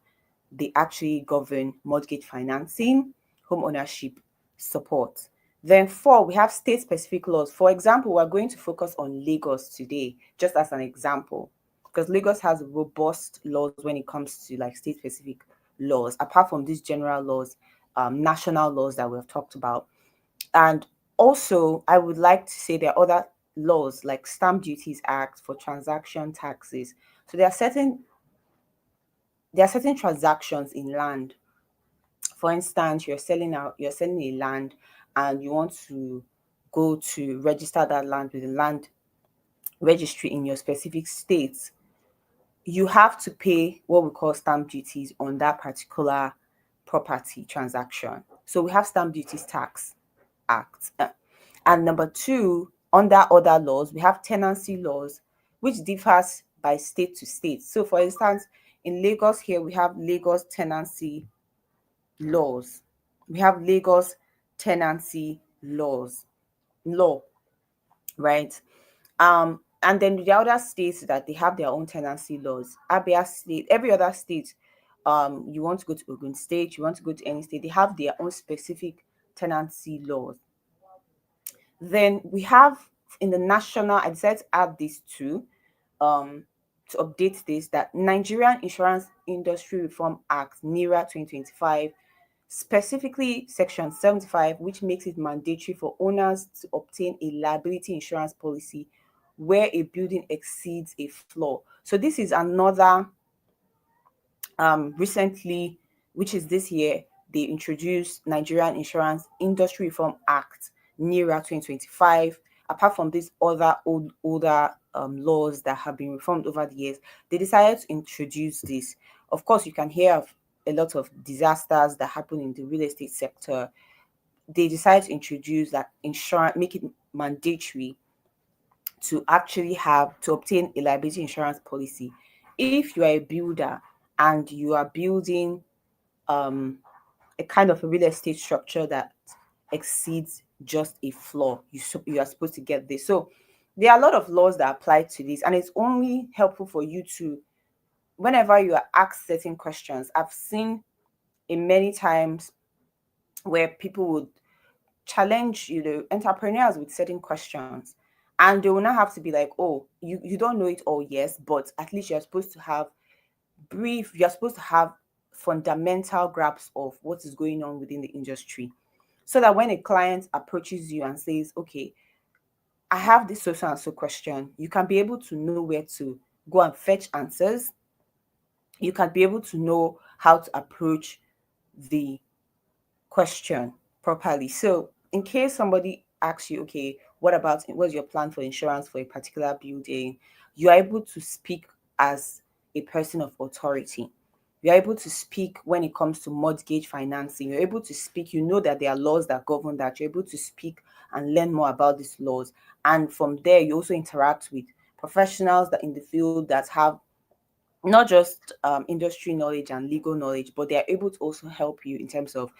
they actually govern mortgage financing, home ownership support. Then four, we have state-specific laws. For example, we're going to focus on Lagos today, just as an example, because Lagos has robust laws when it comes to like state-specific laws, apart from these general laws, national laws that we've talked about. And also, I would like to say there are other laws like Stamp Duties Act for transaction taxes. So there are certain transactions in land. For instance, you're selling a land and you want to go to register that land with the land registry in your specific state. You have to pay what we call stamp duties on that particular property transaction. So we have Stamp Duties Tax Act. And number two, under other laws, we have tenancy laws, which differs by state to state. So for instance, in Lagos here, we have Lagos tenancy laws. We have Lagos tenancy law, right? And then the other states that they have their own tenancy laws. Abia State, every other state, you want to go to Ogun State, you want to go to any state, they have their own specific tenancy laws. Then we have in the national, I decided to add these two to update this, that Nigerian Insurance Industry Reform Act, NIRA 2025, specifically Section 75, which makes it mandatory for owners to obtain a liability insurance policy where a building exceeds a floor. So this is another recently, which is this year, they introduced Nigerian Insurance Industry Reform Act, NIRA 2025. Apart from these other older laws that have been reformed over the years, they decided to introduce this. Of course, you can hear of a lot of disasters that happen in the real estate sector. They decided to introduce that insurance, make it mandatory to actually have to obtain a liability insurance policy. If you are a builder and you are building a kind of a real estate structure that exceeds just a floor, you are supposed to get this. So there are a lot of laws that apply to this, and it's only helpful for you to, whenever you are asked certain questions. I've seen it many times where people would challenge entrepreneurs with certain questions, and they will not have to be like, oh, you don't know it all. Yes, but at least you're supposed to have you're supposed to have fundamental grasp of what is going on within the industry, so that when a client approaches you and says, okay, I have this so and so question, you can be able to know where to go and fetch answers. You can be able to know how to approach the question properly. So in case somebody asks you, okay, what's your plan for insurance for a particular building, you are able to speak as a person of authority. You're able to speak when it comes to mortgage financing. You're able to speak, you know that there are laws that govern that. You're able to speak and learn more about these laws. And from there, you also interact with professionals that in the field that have not just industry knowledge and legal knowledge, but they are able to also help you in terms of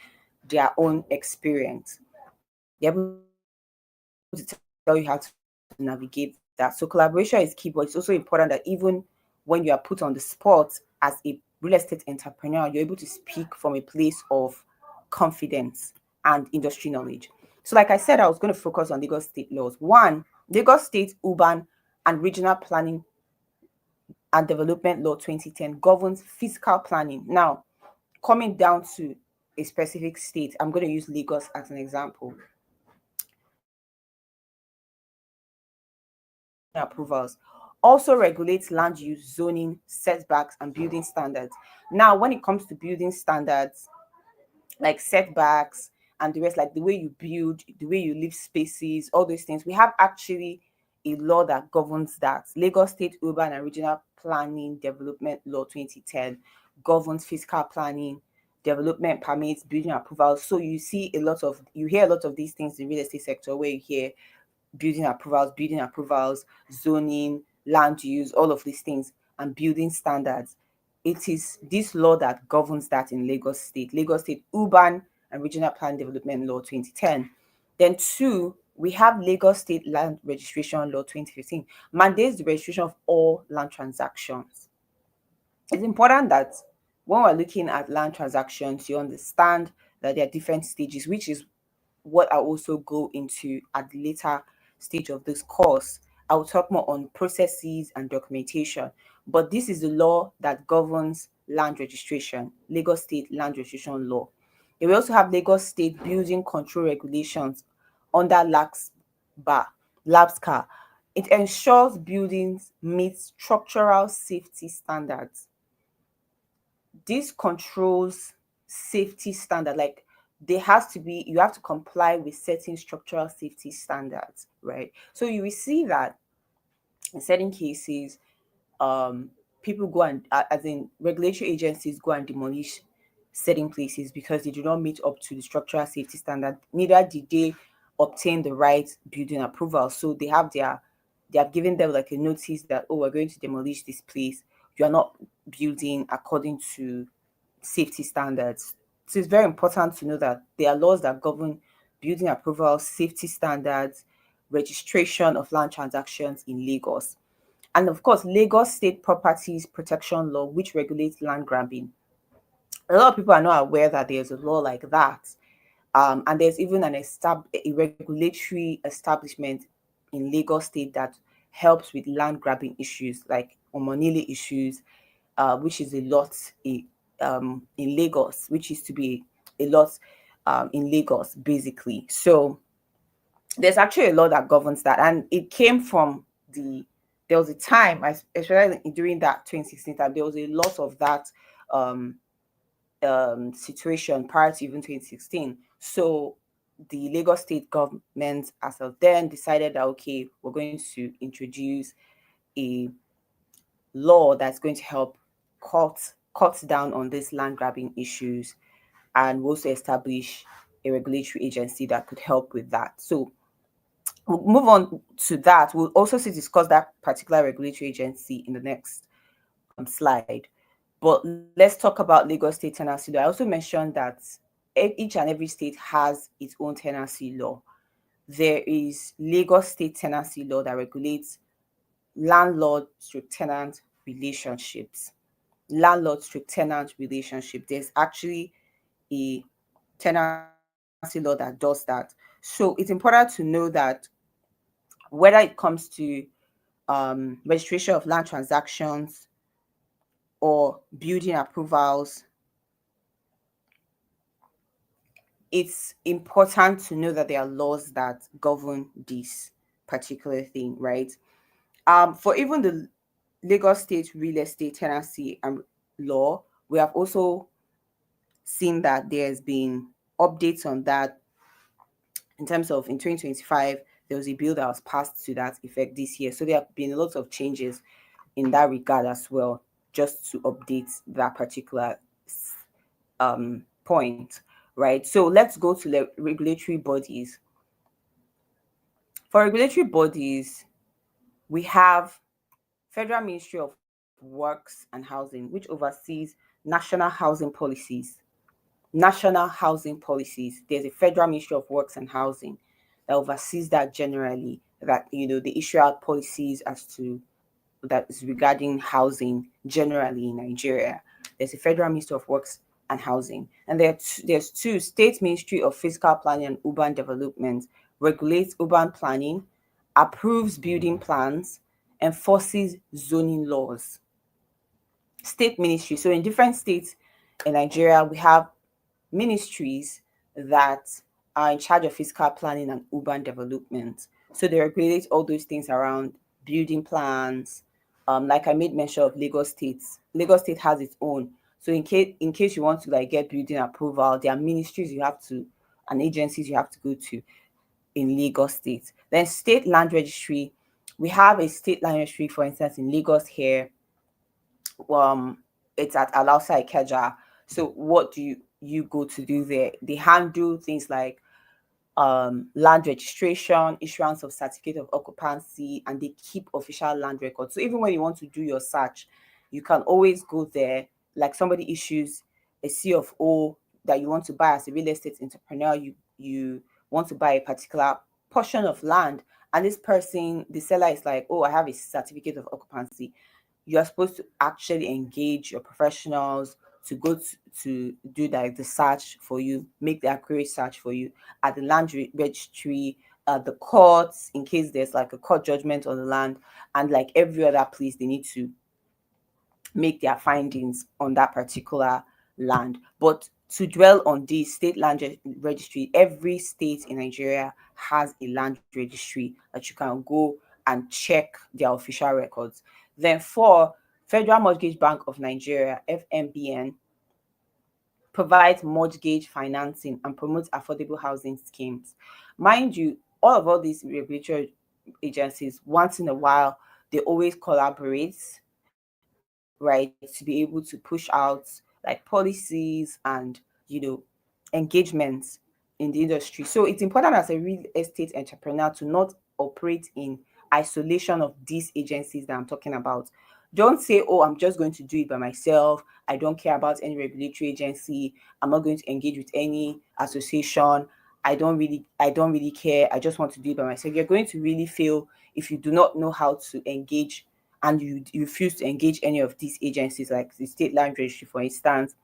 their own experience. They're able to tell you how to navigate that. So collaboration is key, but it's also important that even when you are put on the spot as a real estate entrepreneur, you're able to speak from a place of confidence and industry knowledge. So like I said, I was going to focus on Lagos State laws. One, Lagos State Urban and Regional Planning and Development Law 2010 governs fiscal planning. Now, coming down to a specific state, I'm going to use Lagos as an example. Lagos State building approvals also regulates land use, zoning, setbacks, and building standards. Now, when it comes to building standards, like setbacks and the rest, like the way you build, the way you leave spaces, all those things, we have actually a law that governs that. Lagos State Urban and Regional Planning Development Law 2010 governs fiscal planning, development permits, building approvals. So you hear a lot of these things in real estate sector, where you hear building approvals, zoning, land use, all of these things, and building standards. It is this law that governs that in Lagos State Urban and Regional Plan Development Law 2010. Then two, we have Lagos State Land Registration Law 2015, mandates the registration of all land transactions. It's important that when we're looking at land transactions, you understand that there are different stages, which is what I also go into at the later stage of this course. I will talk more on processes and documentation, but this is the law that governs land registration, Lagos State Land Registration Law. We also have Lagos State Building Control Regulations under LABSCA. It ensures buildings meet structural safety standards. This controls safety standard, like you have to comply with certain structural safety standards, right? So you will see that in certain cases, people go and as in regulatory agencies go and demolish certain places because they do not meet up to the structural safety standard, neither did they obtain the right building approval. So they have given them like a notice that, oh, we're going to demolish this place, you are not building according to safety standards. So it's very important to know that there are laws that govern building approval, safety standards, registration of land transactions in Lagos. And of course, Lagos State Properties Protection Law, which regulates land grabbing. A lot of people are not aware that there's a law like that. And there's even a regulatory establishment in Lagos State that helps with land grabbing issues like Omonile issues, which is a lot in Lagos, which is to be a lot in Lagos, basically. So there's actually a law that governs that, and it came from there was a time, especially during that 2016 time, there was a lot of that um, situation prior to even 2016. So the Lagos state government as of then decided that, okay, we're going to introduce a law that's going to help cut down on these land grabbing issues, and we'll also establish a regulatory agency that could help with that. So we'll move on to that. We'll also discuss that particular regulatory agency in the next slide. But let's talk about Lagos State tenancy law. I also mentioned that each and every state has its own tenancy law. There is Lagos State tenancy law that regulates landlord to tenant relationships. Landlord to tenant relationship. There's actually a tenancy law that does that. So it's important to know that whether it comes to registration of land transactions or building approvals, it's important to know that there are laws that govern this particular thing, right? For even the Lagos State real estate tenancy law, we have also seen that there's been updates on that in terms of in 2025, there was a bill that was passed to that effect this year. So there have been a lot of changes in that regard as well, just to update that particular point, right? So let's go to the regulatory bodies. For regulatory bodies, we have Federal Ministry of Works and Housing, which oversees national housing policies. National housing policies. There's a Federal Ministry of Works and Housing that oversees that generally, that they issue out policies as to that is regarding housing generally in Nigeria. There's a Federal Ministry of Works and Housing, and there's two State Ministry of Physical Planning and Urban Development regulates urban planning, approves building plans, enforces zoning laws. State ministry. So in different states in Nigeria, we have ministries that are in charge of physical planning and urban development. So they regulate all those things around building plans. Like I made mention of Lagos State. Lagos State has its own. So in case you want to like get building approval, there are ministries you have to and agencies you have to go to in Lagos State. Then state land registry. We have a state land registry, for instance, in Lagos here. It's at Alausa Ikeja. So what do you go to do there? They handle things like land registration, issuance of certificate of occupancy, and they keep official land records. So even when you want to do your search, you can always go there. Like somebody issues a C of O that you want to buy as a real estate entrepreneur, you want to buy a particular portion of land, and this person, the seller, is like, oh, I have a certificate of occupancy. You are supposed to actually engage your professionals to go to do like the search for you, make the accurate search for you at the land registry, at the courts, in case there's like a court judgment on the land, and like every other place, they need to make their findings on that particular land. But to dwell on the state land registry, every state in Nigeria has a land registry that you can go and check their official records. Then for Federal Mortgage Bank of Nigeria, FMBN, provides mortgage financing and promotes affordable housing schemes. Mind you, all these regulatory agencies, once in a while, they always collaborate, right, to be able to push out like policies and engagements in the industry. So it's important as a real estate entrepreneur to not operate in isolation of these agencies that I'm talking about. Don't say, oh, I'm just going to do it by myself. I don't care about any regulatory agency. I'm not going to engage with any association. I don't really care. I just want to do it by myself. You're going to really fail if you do not know how to engage and you refuse to engage any of these agencies, like the state land registry, for instance,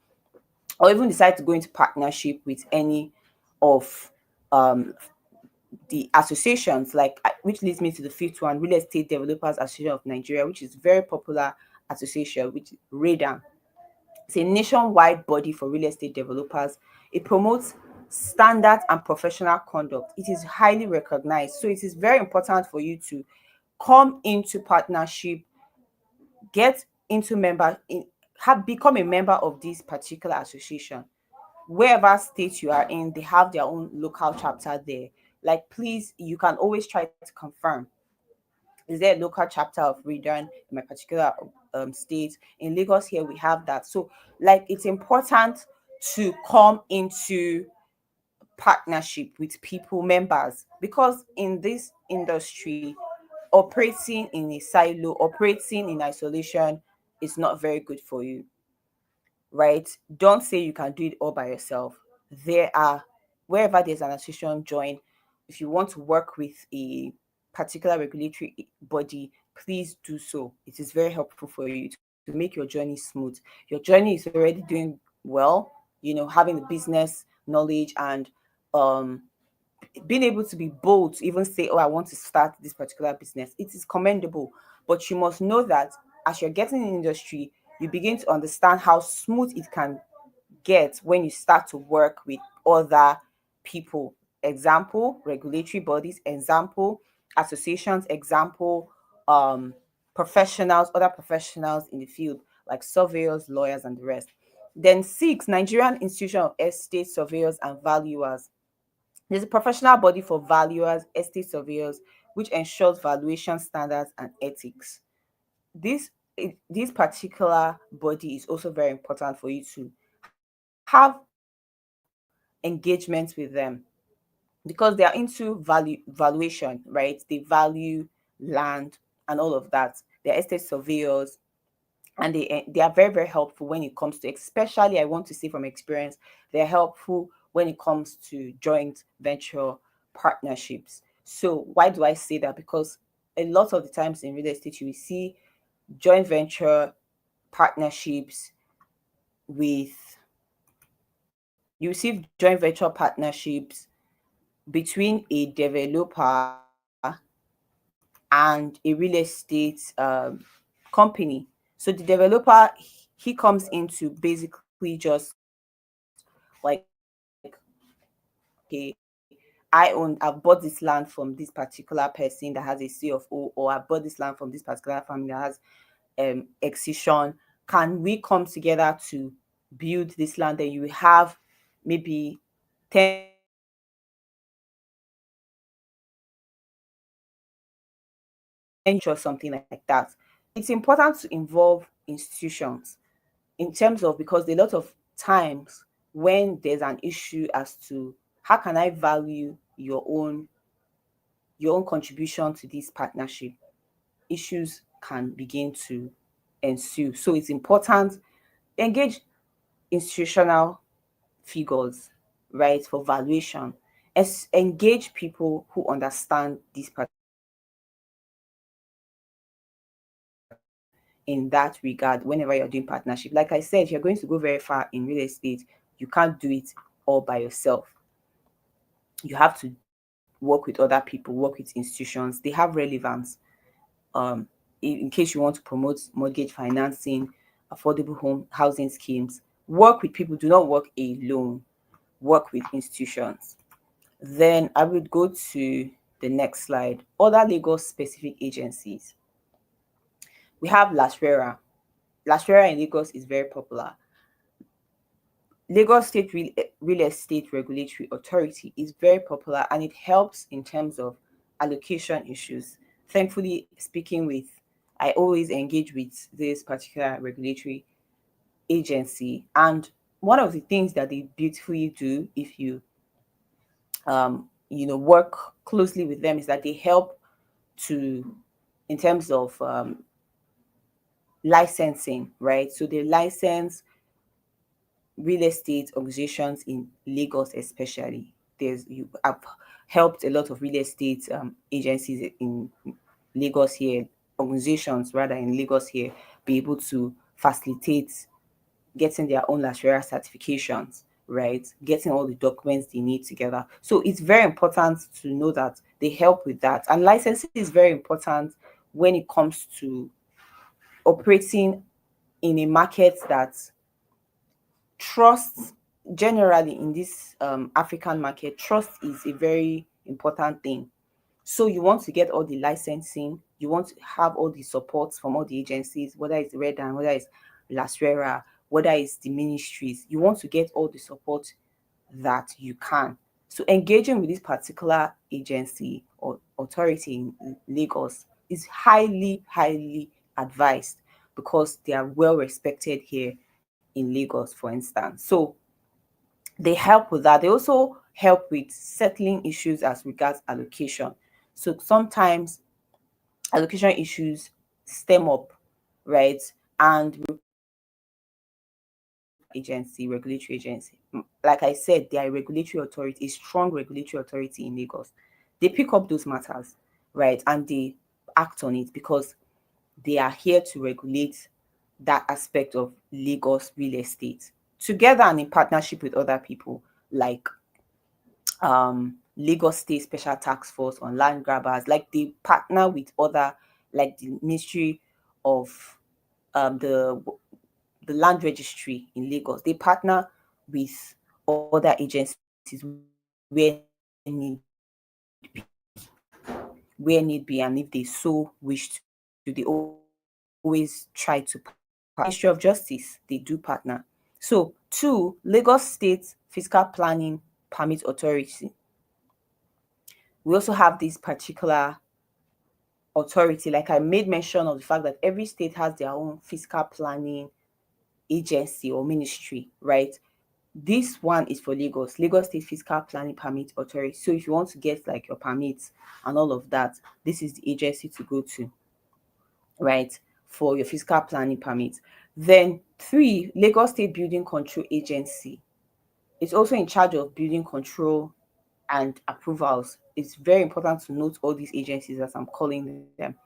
or even decide to go into partnership with any of the associations, like, which leads me to the fifth one, Real Estate Developers Association of Nigeria, which is very popular association, which is RADA. It's a nationwide body for real estate developers. It promotes standard and professional conduct. It is highly recognized. So it is very important for you to come into partnership, get into member in, have become a member of this particular association. Wherever state you are in, they have their own local chapter there. Like, please, you can always try to confirm, is there a local chapter of Redan in my particular state? In Lagos here, we have that. So, like, it's important to come into partnership with people, members, because in this industry, operating in a silo, operating in isolation is not very good for you, right? Don't say you can do it all by yourself. There are, wherever there's an association, join. If you want to work with a particular regulatory body, please do so. It is very helpful for you to make your journey smooth. Your journey is already doing well, having the business knowledge and um being able to be bold to even say, oh, I want to start this particular business. It is commendable, but you must know that as you're getting in the industry, you begin to understand how smooth it can get when you start to work with other people. Example, regulatory bodies. Example, associations. Example, professionals, other professionals in the field, like surveyors, lawyers, and the rest. Then six, Nigerian Institution of Estate Surveyors and Valuers. There's a professional body for valuers, estate surveyors, which ensures valuation standards and ethics. This this particular body is also very important for you to have engagement with them, because they are into valuation, right? They value land and all of that. They're estate surveyors, and they are very, very helpful when it comes to, especially, I want to say from experience, they're helpful when it comes to joint venture partnerships. So why do I say that? Because a lot of the times in real estate, you will see joint venture partnerships with you receive joint venture partnerships between a developer and a real estate company. So the developer, he comes into basically just like, okay, I've bought this land from this particular person that has a CFO, or I bought this land from this particular family that has excision. Can we come together to build this land? Then you have maybe 10 or something like that. It's important to involve institutions in terms of, because a lot of times when there's an issue as to how can I value your own contribution to this partnership, issues can begin to ensue. So it's important, engage institutional figures, right, for valuation. Engage people who understand this particular in that regard whenever you're doing partnership. Like I said, you're going to go very far in real estate. You can't do it all by yourself. You have to work with other people, work with institutions. They have relevance. Um, in case you want to promote mortgage financing, affordable home housing schemes, work with people. Do not work alone. Work with institutions. Then I would go to the next slide. Other Lagos specific agencies. We have Laswera. Laswera in Lagos is very popular. Lagos State Real Estate Regulatory Authority is very popular, and it helps in terms of allocation issues. Thankfully, I always engage with this particular regulatory agency, and one of the things that they beautifully do, if you work closely with them, is that they help to, in terms of licensing, right? So they license real estate organizations in Lagos, especially. You have helped a lot of real estate agencies in Lagos here, organizations rather in Lagos here, be able to facilitate getting their own Lasheria certifications, right? Getting all the documents they need together. So it's very important to know that they help with that. And licensing is very important when it comes to operating in a market that trust, generally in this African market, trust is a very important thing. So you want to get all the licensing, you want to have all the supports from all the agencies, whether it's Redan, whether it's Lasrera, whether it's the ministries. You want to get all the support that you can. So engaging with this particular agency or authority in Lagos is highly, highly advised because they are well respected here in Lagos, for instance. So they help with that. They also help with settling issues as regards allocation. So sometimes allocation issues stem up, right? And agency, regulatory agency. Like I said, they are a regulatory authority, a strong regulatory authority in Lagos. They pick up those matters, right? And they act on it because they are here to regulate that aspect of Lagos real estate together and in partnership with other people like Lagos State Special Task Force on land grabbers. Like they partner with other, like the Ministry of the Land Registry in Lagos. They partner with other agencies where need be, and if they so wish to, they always try to partner. Ministry of Justice, they do partner. So, two, Lagos State Fiscal Planning Permit Authority. We also have this particular authority, like I made mention of the fact that every state has their own fiscal planning agency or ministry, right? This one is for Lagos State Fiscal Planning Permit Authority. So if you want to get like your permits and all of that, this is the agency to go to, right, for your fiscal planning permit. Then three, Lagos State Building Control Agency. It's also in charge of building control and approvals. It's very important to note all these agencies as I'm calling them.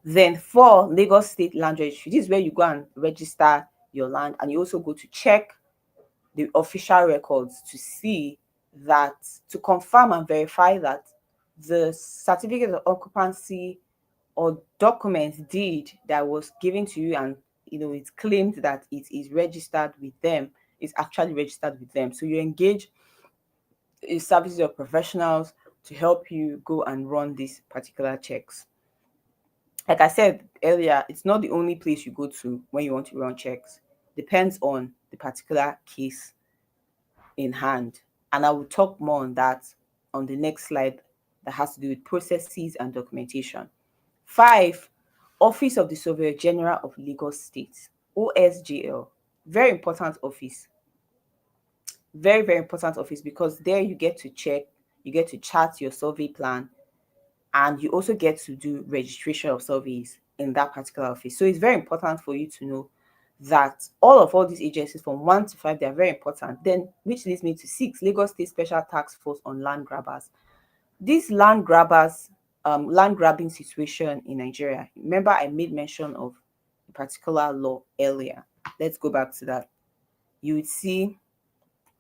Then four, Lagos State Land Registry. This is where you go and register your land, and you also go to check the official records to see that, to confirm and verify that the certificate of occupancy or document deed that was given to you, and it's claimed that it is registered with them, is actually registered with them. So you engage services of professionals to help you go and run these particular checks. Like I said earlier, it's not the only place you go to when you want to run checks. Depends on the particular case in hand. And I will talk more on that on the next slide that has to do with processes and documentation. Five, Office of the Surveyor General of Lagos State, OSGL. Very important office. Very, very important office because there you get to check, you get to chart your survey plan, and you also get to do registration of surveys in that particular office. So it's very important for you to know that all these agencies from 1 to 5, they are very important. Then, which leads me to 6, Lagos State Special Task Force on Land Grabbers. These land grabbers, land grabbing situation in Nigeria. Remember, I made mention of a particular law earlier. Let's go back to that. You would see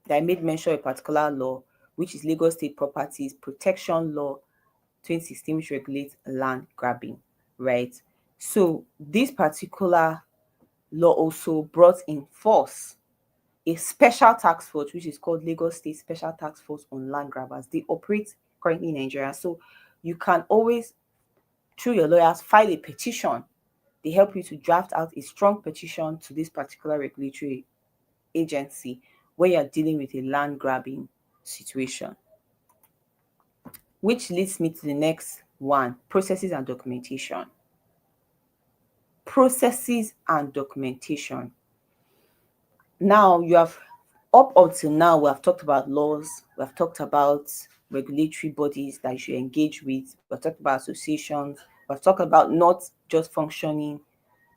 that I made mention of a particular law, which is Lagos State Properties Protection Law 2016, which regulates land grabbing, right? So this particular law also brought in force a special task force, which is called Lagos State Special Task Force on Land Grabbers. They operate currently in Nigeria. So you can always, through your lawyers, file a petition. They help you to draft out a strong petition to this particular regulatory agency when you're dealing with a land grabbing situation. Which leads me to the next one, processes and documentation. Processes and documentation. Now, up until now, we have talked about laws, we have talked about regulatory bodies that you should engage with, we have talked about associations, we have talked about not just functioning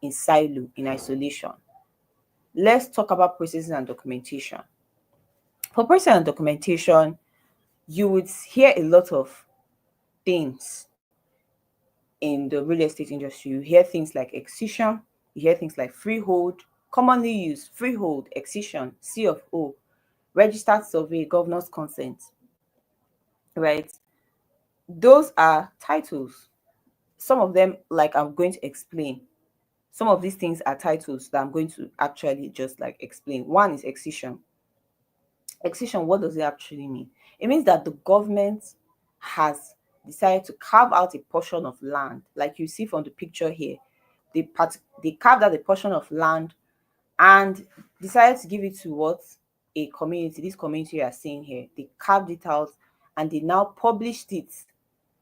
in silo, in isolation. Let's talk about processes and documentation. For process and documentation, you would hear a lot of things in the real estate industry. You hear things like excision, you hear things like freehold, commonly used freehold, excision, C of O, registered survey, governor's consent, right? Those are titles. Some of them, like I'm going to explain, some of these things are titles that I'm going to actually just like explain. One is excision. Excision, what does it actually mean? It means that the government has decided to carve out a portion of land, like you see from the picture here. They carved out a portion of land and decided to give it to what? A community. This community you are seeing here, they carved it out and they now published it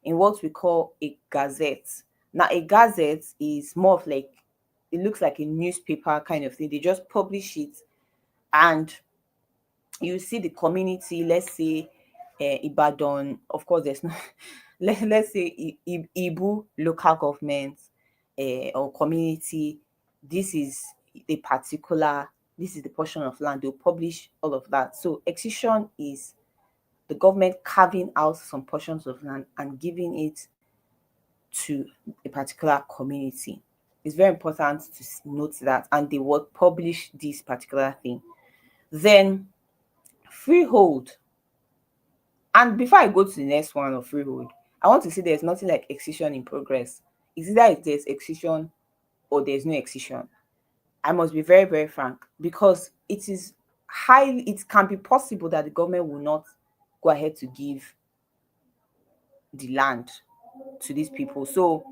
in what we call a gazette. Now, a gazette is more of like, it looks like a newspaper kind of thing. They just publish it, and you see the community, let's say Ibadan, of course, there's no, let's say Ibu local government or community. This is a particular, this is the portion of land. They'll publish all of that. So, excision is the government carving out some portions of land and giving it to a particular community. It's very important to note that, and they will publish this particular thing. Then freehold. And before I go to the next one of freehold, I want to say there's nothing like excision in progress. It's either there's excision or there's no excision. I must be very, very frank, because it can be possible that the government will not go ahead to give the land to these people. So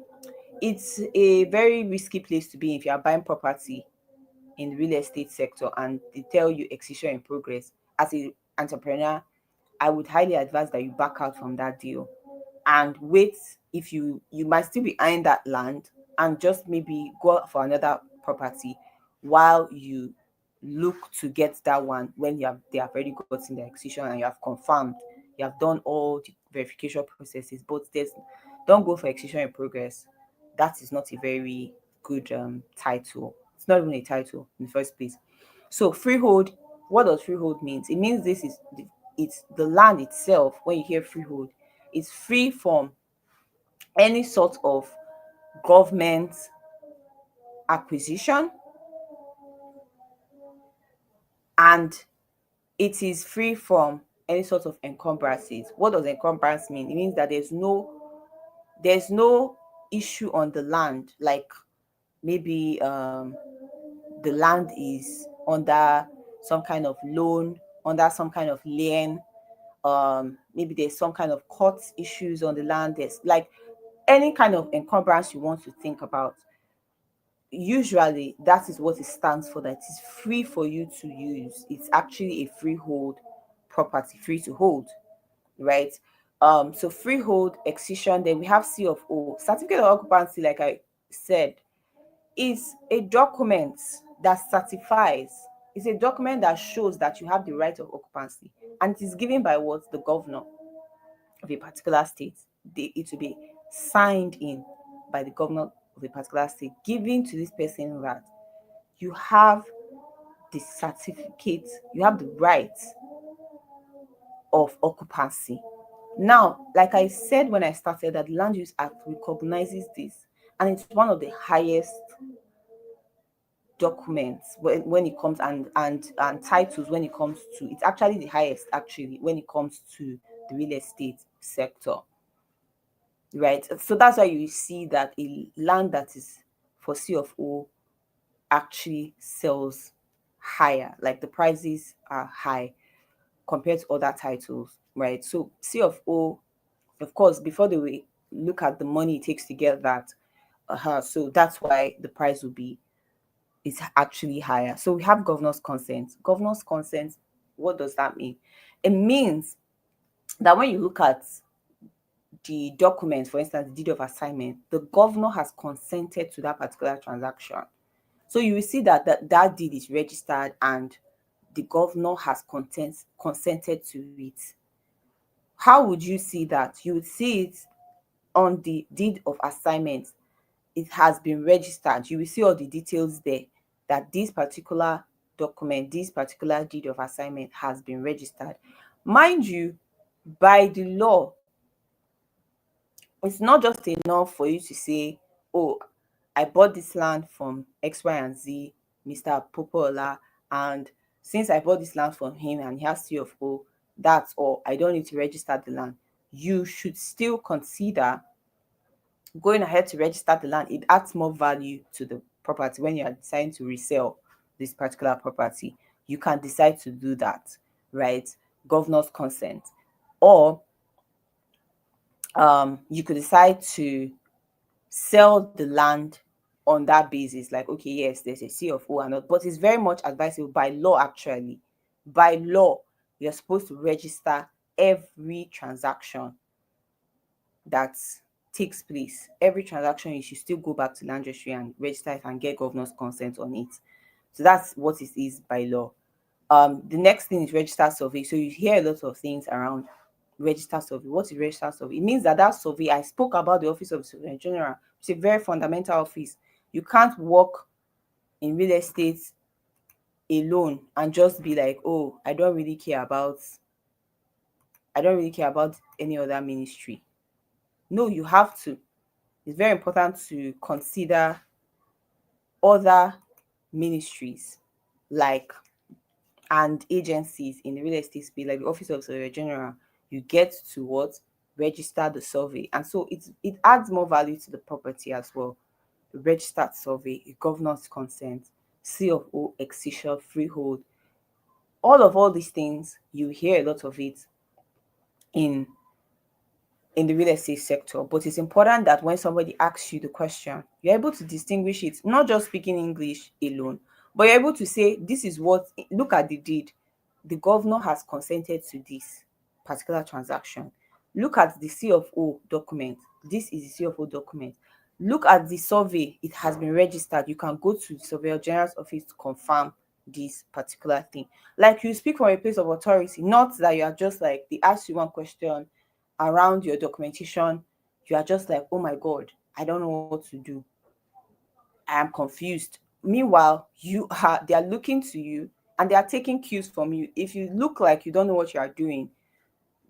it's a very risky place to be if you are buying property in the real estate sector and they tell you excision in progress. As an entrepreneur, I would highly advise that you back out from that deal and wait. If you might still be eyeing that land, and just maybe go for another property while you look to get that one when they have already gotten the excision and you have confirmed, you have done all the verification processes. But don't go for excision in progress. That is not a very good title. It's not even a title in the first place. So freehold, what does freehold means? It means it's the land itself. When you hear freehold, it's free from any sort of government acquisition, and it is free from any sort of encumbrances. What does encumbrance mean? It means that there's no issue on the land, like maybe the land is under some kind of loan, under some kind of lien, maybe there's some kind of court issues on the land. There's like any kind of encumbrance you want to think about. Usually that is what it stands for, that is free for you to use. It's actually a freehold property, free to hold, right? So freehold, excision. Then we have C of O, certificate of occupancy. Like I said, is a document that certifies. It's a document that shows that you have the right of occupancy, and it is given by what? The governor of a particular state. It will be signed in by the governor of a particular state, giving to this person that you have the certificate, you have the right of occupancy. Now, like I said when I started, that the Land Use Act recognizes this, and it's one of the highest documents when it comes, and titles when it comes to, it's actually the highest actually when it comes to the real estate sector, right? So that's why you see that a land that is for C of O actually sells higher, like the prices are high compared to other titles, right? So C of O, of course, before they will look at the money it takes to get that, so that's why the price will be, is actually higher. So we have governor's consent. Governor's consent, what does that mean? It means that when you look at the document, for instance, the deed of assignment, the governor has consented to that particular transaction. So you will see that deed is registered and the governor has consented to it. How would you see that? You would see it on the deed of assignment. It has been registered. You will see all the details there, that this particular document, this particular deed of assignment has been registered. Mind you, by the law, it's not just enough for you to say, oh, I bought this land from X, Y, and Z, Mr. Popola, and since I bought this land from him and he has C of O, that's all. I don't need to register the land. You should still consider going ahead to register the land. It adds more value to the property when you are deciding to resell this particular property. You can decide to do that, right? Governor's consent. Or you could decide to sell the land on that basis. Like, okay, yes, there's a CFO and all, but it's very much advisable by law, actually. By law, you're supposed to register every transaction that takes place. Every transaction, you should still go back to land registry and register it and get governor's consent on it. So that's what it is by law. The next thing is register survey. So you hear a lot of things around register survey. What is register survey? It means that that survey, I spoke about the office of the Surveyor General. It's a very fundamental office. You can't work in real estate alone and just be like, oh, I don't really care about any other ministry. No, you have to. It's very important to consider other ministries like and agencies in the real estate space, like the Office of Surveyor General. You get to what? Register the survey. And so it adds more value to the property as well. The registered survey, a governor's consent, C of O, excision, freehold. All these things, you hear a lot of it in the real estate sector, but it's important that when somebody asks you the question, you're able to distinguish it, not just speaking English alone, but you're able to say, this is what, look at the deed. The governor has consented to this particular transaction. Look at the C of O document. This is the C of O document. Look at the survey. It has been registered. You can go to the Surveyor General's office to confirm this particular thing. Like, you speak from a place of authority, not that you are just like, they ask you one question around your documentation, you are just like, oh my God, I don't know what to do. I am confused. Meanwhile, they are looking to you and they are taking cues from you. If you look like you don't know what you are doing,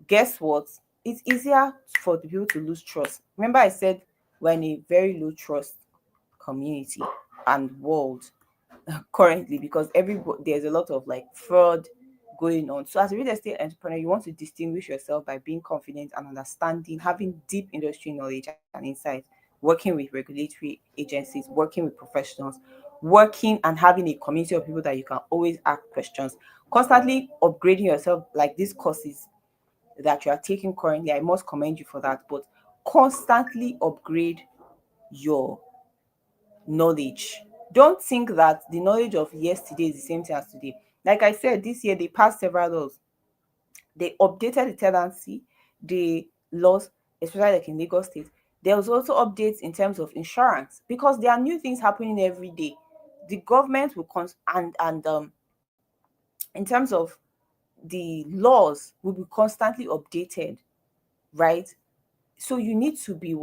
guess what? It's easier for the people to lose trust. Remember, I said we're in a very low trust community and world currently, because there's a lot of like fraud going on. So as a real estate entrepreneur, you want to distinguish yourself by being confident and understanding, having deep industry knowledge and insight, working with regulatory agencies, working with professionals, working and having a community of people that you can always ask questions, constantly upgrading yourself, like these courses that you are taking currently. I must commend you for that, but constantly upgrade your knowledge. Don't think that the knowledge of yesterday is the same thing as today. Like I said, this year they passed several laws. They updated the tenancy, the laws, especially like in Lagos State. There was also updates in terms of insurance, because there are new things happening every day. The government will in terms of the laws will be constantly updated, right? So you need to be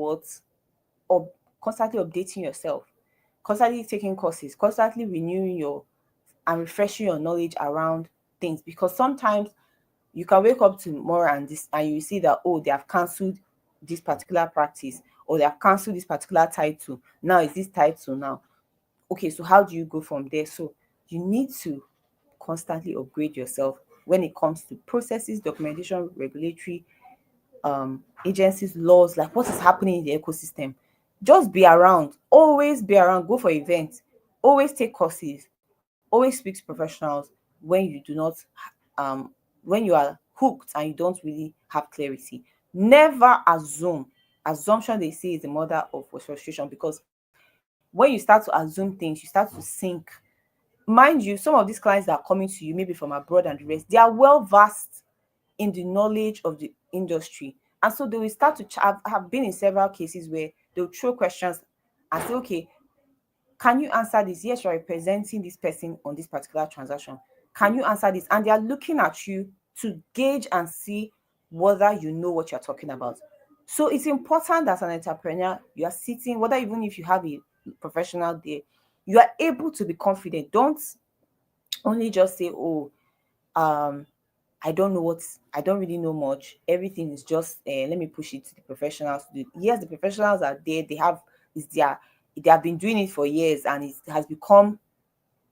constantly updating yourself, constantly taking courses, constantly renewing your and refreshing your knowledge around things, because sometimes you can wake up tomorrow and you see that, oh, they have cancelled this particular practice, or they have cancelled this particular title. Now is this title now. Okay, so how do you go from there? So you need to constantly upgrade yourself when it comes to processes, documentation, regulatory agencies, laws, like what is happening in the ecosystem. Just be around, always be around, go for events, always take courses, always speak to professionals when you do not um when you are hooked and you don't really have clarity. Never assume. Assumption, they say, is the mother of frustration, because when you start to assume things, you start to sink. Mind you, some of these clients that are coming to you, maybe from abroad and the rest, they are well versed in the knowledge of the industry. And so they will start to have been in several cases where they'll throw questions and say, okay, can you answer this? Yes, you're representing this person on this particular transaction. Can you answer this? And they are looking at you to gauge and see whether you know what you're talking about. So it's important that as an entrepreneur, you are sitting, whether even if you have a professional there, you are able to be confident. Don't only just say, oh, um, I don't really know much. Everything is just let me push it to the professionals to do. Yes, the professionals are there. They have been doing it for years, and it has become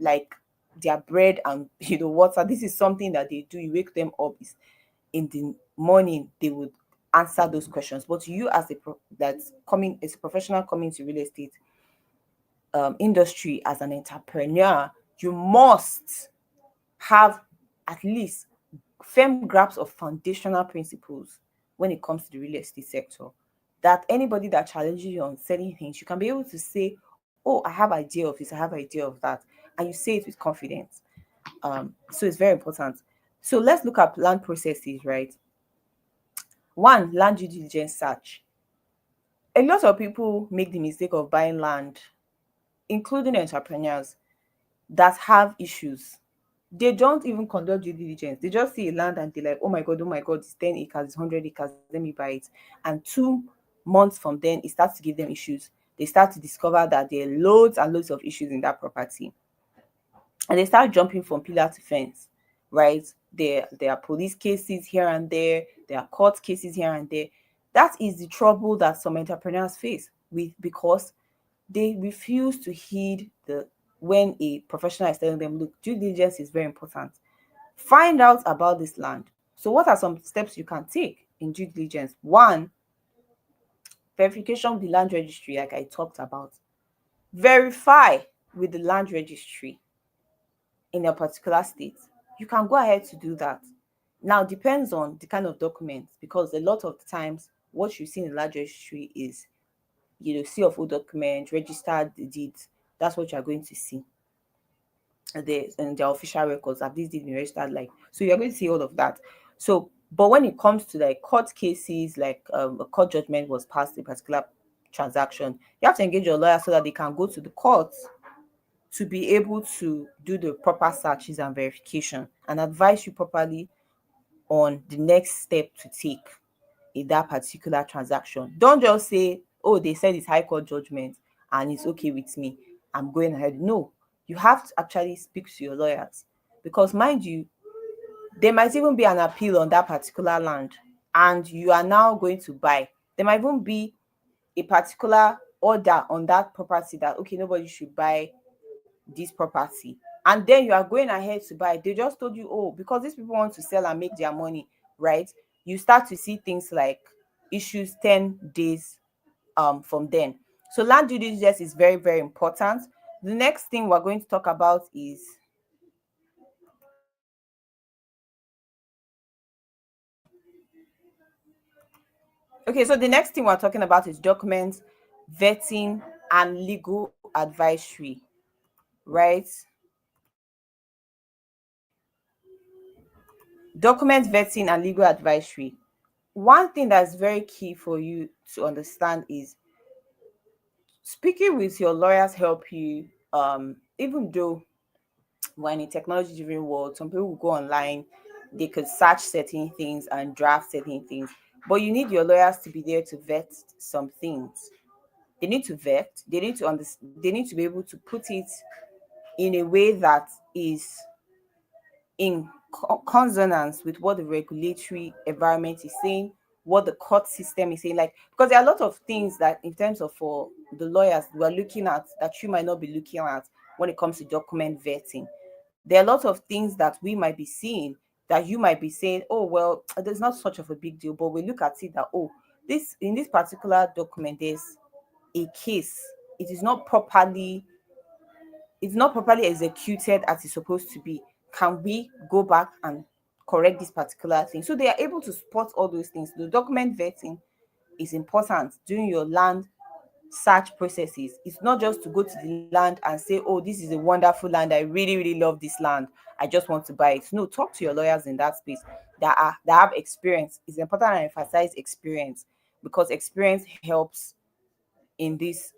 like their bread and water. This is something that they do. You wake them up in the morning, they would answer those questions. But you, as that's coming as a professional coming to real estate industry as an entrepreneur, you must have at least firm grasp of foundational principles when it comes to the real estate sector. that anybody that challenges you on certain things, you can be able to say, oh, I have idea of this, I have idea of that, and you say it with confidence. So it's very important. So let's look at land processes, right? One, land due diligence search. A lot of people make the mistake of buying land, including entrepreneurs that have issues. They don't even conduct due diligence. They just see a land and they're like, oh my God, it's 10 acres, it's 100 acres, let me buy it. And 2 months from then, it starts to give them issues. They start to discover that there are loads and loads of issues in that property. And they start jumping from pillar to fence, right? There are police cases here and there are court cases here and there. That is the trouble that some entrepreneurs face with, because they refuse to heed the when a professional is telling them, look, due diligence is very important. Find out about this land. So what are some steps you can take in due diligence? One, verification with the land registry, like I talked about. Verify with the land registry in a particular state. You can go ahead to do that. Now, depends on the kind of documents, because a lot of times what you see in the land registry is, C of O document, registered deeds. That's what you're going to see. And their official records, have these deeds been registered? Like, so you're going to see all of that. So, but when it comes to like court cases, like a court judgment was passed in a particular transaction, you have to engage your lawyer so that they can go to the court to be able to do the proper searches and verification and advise you properly on the next step to take in that particular transaction. Don't just say, oh, they said it's high court judgment and it's okay with me, I'm going ahead. No, you have to actually speak to your lawyers, because mind you, there might even be an appeal on that particular land and you are now going to buy. There might even be a particular order on that property that, okay, nobody should buy this property, and then you are going ahead to buy. They just told you, oh, because these people want to sell and make their money, right? You start to see things like issues 10 days from then. So land due diligence is very, very important. The next thing we're going to talk about is okay, so the next thing we're talking about is documents, vetting, and legal advisory, right? Document vetting and legal advisory. One thing that's very key for you to understand is speaking with your lawyers help you. Even though we're in a technology driven world, some people will go online, they could search certain things and draft certain things, but you need your lawyers to be there to vet some things. They need to vet, they need to understand, they need to be able to put it in a way that is in consonance with what the regulatory environment is saying, what the court system is saying. Like, because there are a lot of things that, in terms of for the lawyers, we're looking at that you might not be looking at when it comes to document vetting. There are a lot of things that we might be seeing that you might be saying, oh, well, there's not such of a big deal. But we look at it that, oh, this in this particular document, there's a case. It is not properly executed as it's supposed to be. Can we go back and correct this particular thing? So they are able to spot all those things. The document vetting is important during your land search processes. It's not just to go to the land and say, oh, this is a wonderful land, I really, really love this land, I just want to buy it. No, talk to your lawyers in that space that have experience. It's important to emphasize experience, because experience helps in this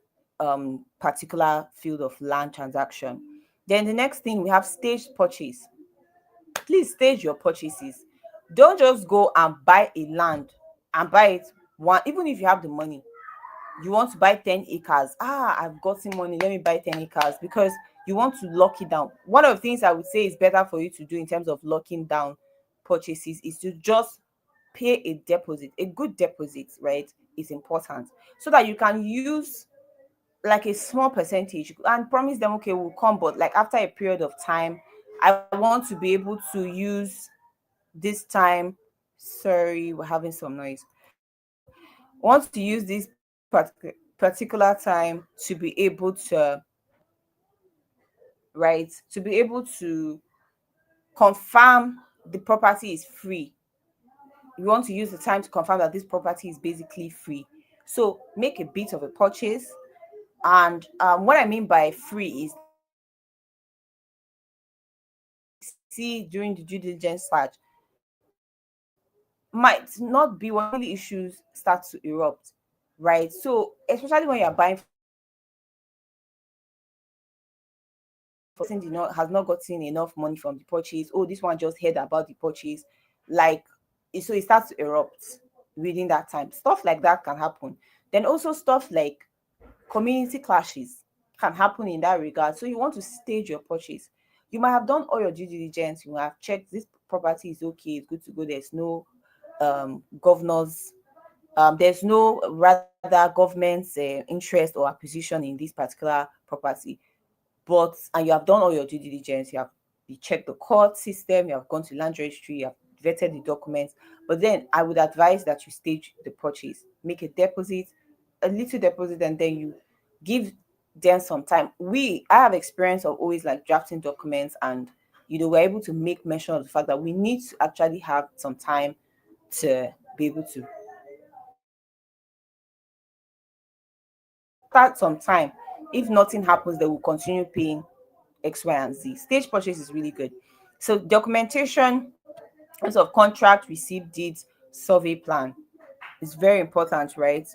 particular field of land transaction. Then the next thing, we have staged purchase. Please stage your purchases. Don't just go and buy a land and buy it one, even if you have the money. You want to buy 10 acres. I've gotten money, let me buy 10 acres, because you want to lock it down. One of the things I would say is better for you to do in terms of locking down purchases is to just pay a deposit. A good deposit, right, is important, so that you can use like a small percentage and promise them, okay, we'll come, but like after a period of time, I want to be able to use this time. Sorry, we're having some noise. I want to use this particular time to be able to, right, to be able to confirm the property is free. You want to use the time to confirm that this property is basically free. So make a bit of a purchase. And what I mean by free is that see during the due diligence part might not be what really issues start to erupt, right? So especially when you're buying for somebody that person did not has not gotten enough money from the purchase. Oh, this one just heard about the purchase, like so it starts to erupt within that time. Stuff like that can happen. Then also stuff like community clashes can happen in that regard. So you want to stage your purchase. You might have done all your due diligence. You have checked this property is okay, it's good to go. There's no governors. There's no rather government's interest or acquisition in this particular property. But and you have done all your due diligence, you checked the court system, you have gone to land registry, you have vetted the documents. But then I would advise that you stage the purchase, make a deposit, a little deposit, and then you give them some time. I have experience of always like drafting documents, and we're able to make mention of the fact that we need to actually have some time to be able to start some time. If nothing happens, they will continue paying X, Y, and Z. Stage purchase is really good. So documentation, as of contract, receipt deeds, survey plan is very important, right?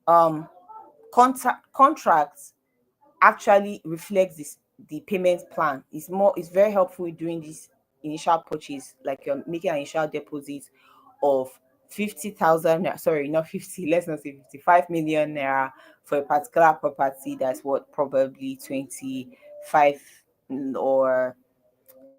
Um, contracts actually reflects the payment plan. It's very helpful during this initial purchase, like you're making an initial deposit of 50,000, sorry, not 50, let's not say 55 million naira for a particular property that's what probably 25 or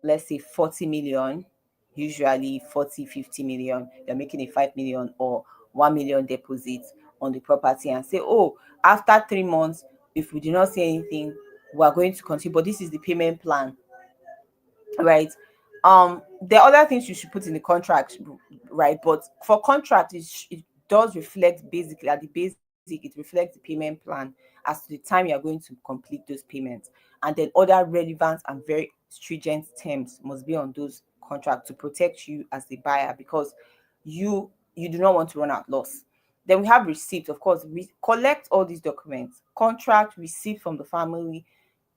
let's say 40 million, usually 40, 50 million. You're making a 5 million or 1 million deposit on the property and say, oh, after 3 months, if we do not see anything, we are going to continue. But this is the payment plan, right? There are other things you should put in the contract, right? But for contract, it does reflect basically at the basic, it reflects the payment plan as to the time you are going to complete those payments. And then other relevant and very stringent terms must be on those contracts to protect you as the buyer, because you do not want to run out loss. Then we have receipt. Of course, we collect all these documents, contract, receipt from the family.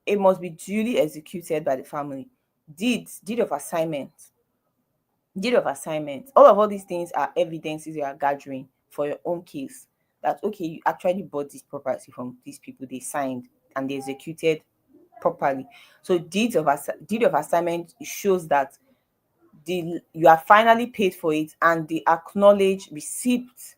It must be duly executed by the family. Deed of assignment, all these things are evidences you are gathering for your own case, that okay, you actually bought this property from these people, they signed and they executed properly. So deed of assignment shows that you are finally paid for it, and the acknowledged receipt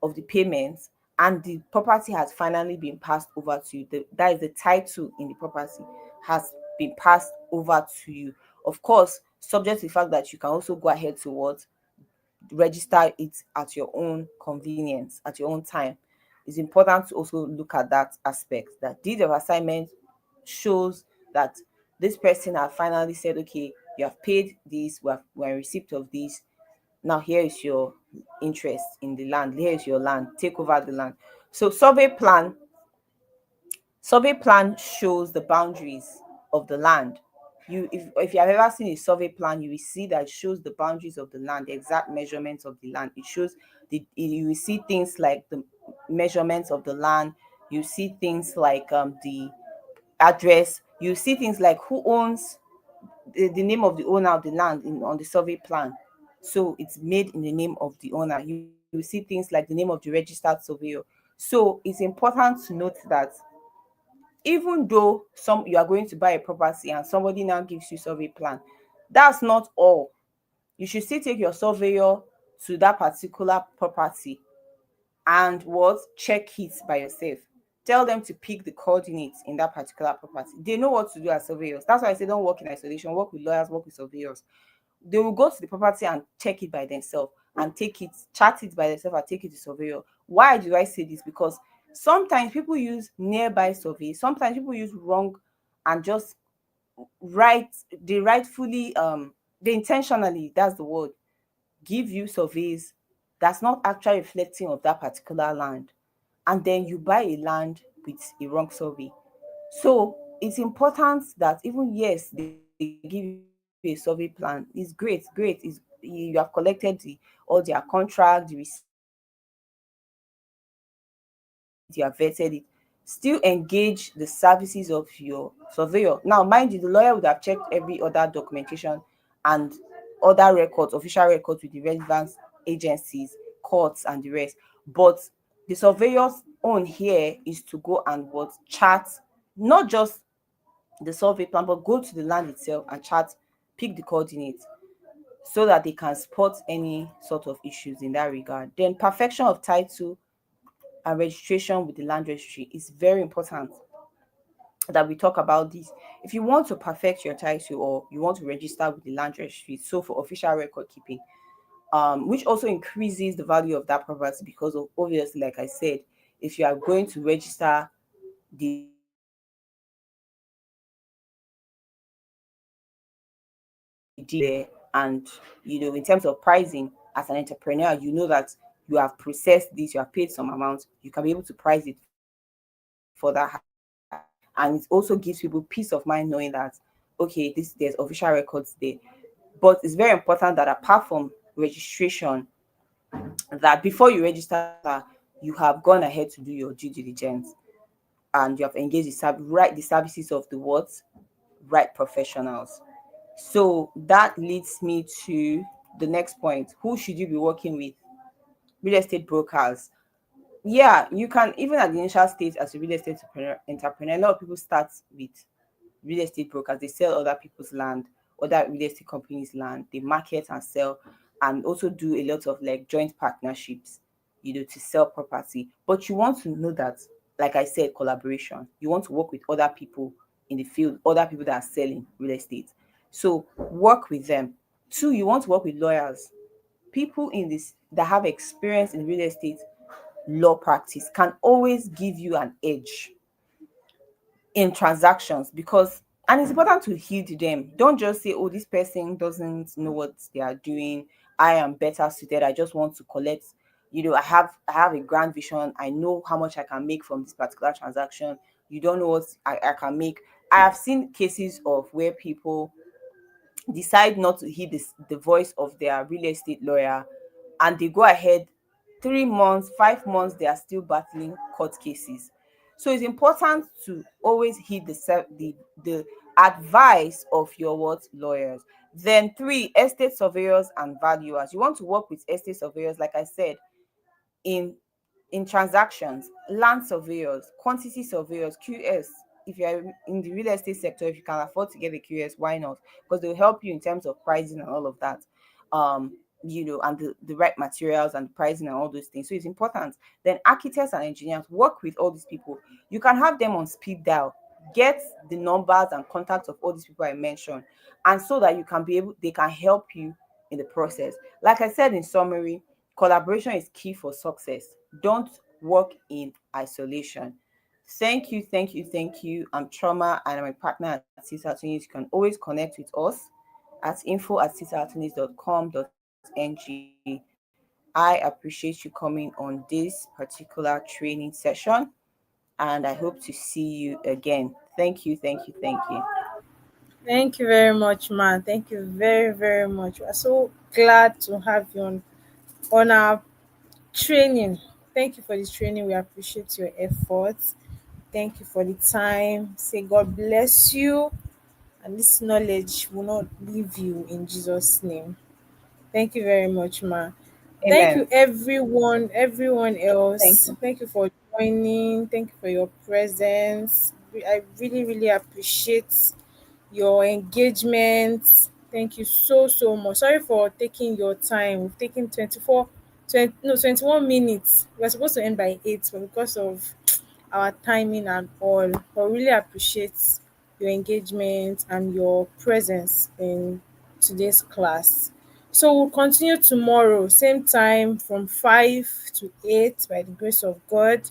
of the payments, and the property has finally been passed over to you. That is the title in the property has been passed over to you. Of course, subject to the fact that you can also go ahead to what register it at your own convenience, at your own time. It's important to also look at that aspect. That deed of assignment shows that this person has finally said, okay, you have paid this, we're in receipt of this. Now here is your interest in the land. Here is your land. Take over the land. So survey plan shows the boundaries of the land. If you have ever seen a survey plan, you will see that it shows the boundaries of the land, the exact measurements of the land. It shows you will see things like the measurements of the land. You see things like the address. You see things like who owns the name of the owner of the land on the survey plan. So it's made in the name of the owner. You will see things like the name of the registered surveyor. So it's important to note that even though you are going to buy a property and somebody now gives you survey plan, that's not all. You should still take your surveyor to that particular property and what check it by yourself. Tell them to pick the coordinates in that particular property. They know what to do as surveyors. That's why I say don't work in isolation. Work with lawyers, work with surveyors. They will go to the property and check it by themselves and take it, chart it by themselves and take it to surveyor. Why do I say this? Because sometimes people use nearby survey. Sometimes people use wrong and just right. They rightfully they intentionally, that's the word, give you surveys that's not actually reflecting of that particular land, and then you buy a land with a wrong survey. So it's important that even yes, they give you a survey plan. It's great. You have collected all their contract, the receipt, the deed, everything. you have vetted it, still engage the services of your surveyor. Now, mind you, the lawyer would have checked every other documentation and other records, official records with the relevant agencies, courts, and the rest. But the surveyor's own here is to go and what chart, not just the survey plan, but go to the land itself and chart, pick the coordinates so that they can spot any sort of issues in that regard. Then perfection of title and registration with the land registry is very important that we talk about this. If you want to perfect your title or you want to register with the land registry, so for official record keeping, which also increases the value of that property because of obviously, like I said, if you are going to register the deed there and you know in terms of pricing as an entrepreneur, you know that you have processed this, you have paid some amount, you can be able to price it further higher. And it also gives people peace of mind knowing that okay, there's official records there. But it's very important that apart from registration, that before you register that property, you have gone ahead to do your due diligence and you have engaged the services of the what right professionals. So that leads me to the next point. Who should you be working with? Real estate brokers. Yeah, you can, even at the initial stage as a real estate entrepreneur, a lot of people start with real estate brokers. They sell other people's land, other real estate companies' land. They market and sell, and also do a lot of like joint partnerships, to sell property. But you want to know that, like I said, collaboration. You want to work with other people in the field, other people that are selling real estate. So work with them. Two, you want to work with lawyers, people in this that have experience in real estate law practice can always give you an edge in transactions because and it's important to heed them. Don't just say, oh, this person doesn't know what they are doing. I am better suited. I just want to collect. I have a grand vision. I know how much I can make from this particular transaction. You don't know what I can make. I have seen cases of where people decide not to heed the voice of their real estate lawyer and they go ahead 3 months, 5 months, they are still battling court cases. So it's important to always heed the advice of your what lawyers. Then three, estate surveyors and valuers. You want to work with estate surveyors, like I said, in transactions, land surveyors, quantity surveyors, QS. If you're in the real estate sector, if you can afford to get a QS, why not? Because they'll help you in terms of pricing and all of that. And the right materials and pricing and all those things. So it's important. Then architects and engineers, work with all these people. You can have them on speed dial. Get the numbers and contacts of all these people I mentioned, and so that they can help you in the process. Like I said in summary, collaboration is key for success. Don't work in isolation. Thank you, thank you, thank you. I'm Trauma and I'm a partner at Sister Attorneys. You can always connect with us at info@sisterattorneys.com.ng. I appreciate you coming on this particular training session and I hope to see you again. Thank you, thank you, thank you. Thank you very much, man. Thank you very, very much. We're so glad to have you on our training. Thank you for this training. We appreciate your efforts. Thank you for the time. Say God bless you, and this knowledge will not leave you in Jesus' name. Thank you very much, ma. Thank you, Amen. everyone Thank else. you. Thank you for joining. Thank you for your presence. I really, really appreciate your engagement. Thank you so, so much. Sorry for taking your time. We've taken 21 minutes. We are supposed to end by 8, but because of our timing and all, but really appreciate your engagement and your presence in today's class. So we'll continue tomorrow, same time from 5 to 8 by the grace of God.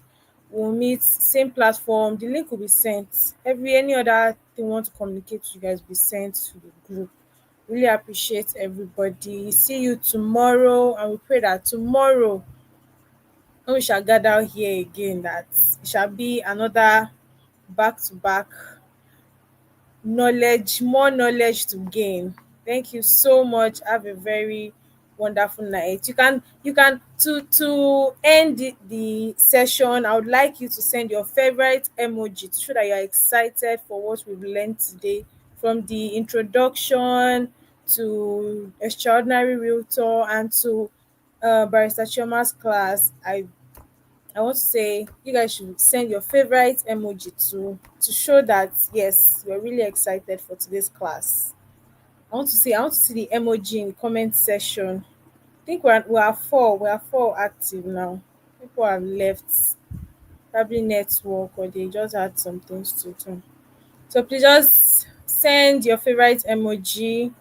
We'll meet, same platform. The link will be sent. Any other thing we want to communicate to you guys will be sent to the group. Really appreciate everybody. See you tomorrow, and we pray that tomorrow when we shall gather here again, that it shall be another back to back knowledge, more knowledge to gain. Thank you so much. Have a very wonderful night. You can to end the session. I would like you to send your favorite emoji to show that you're excited for what we've learned today, from the introduction to extraordinary realtor and to Barrister Chioma's class. I want to say you guys should send your favorite emoji to show that yes, you're really excited for today's class. I want to see the emoji in the comment section. I think we are four active now. People have left, probably network, or they just had some things to do. So please just send your favorite emoji.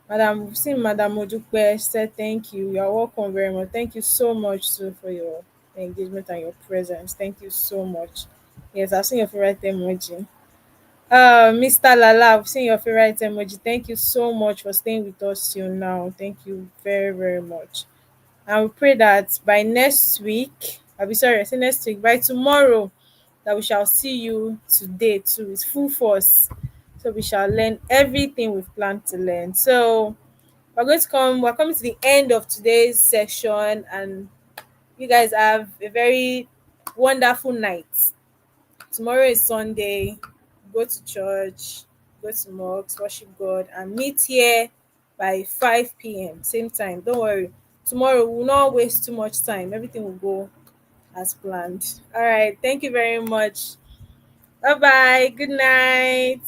Madam, we've seen Madam Odupe said thank you. You're welcome very much. Thank you so much too for your engagement and your presence. Thank you so much. Yes, I've seen your favorite emoji. Mr. Lala, I've seen your favorite emoji. Thank you so much for staying with us till now. Thank you very, very much. And we pray that by next week, I'll be sorry, I say next week, by tomorrow, that we shall see you today too with full force. So we shall learn everything we've planned to learn. So we're coming to the end of today's session, and you guys have a very wonderful night. Tomorrow is Sunday. Go to church, go to mosque, worship God, and meet here by 5 p.m. Same time. Don't worry. Tomorrow we will not waste too much time. Everything will go as planned. All right. Thank you very much. Bye bye. Good night.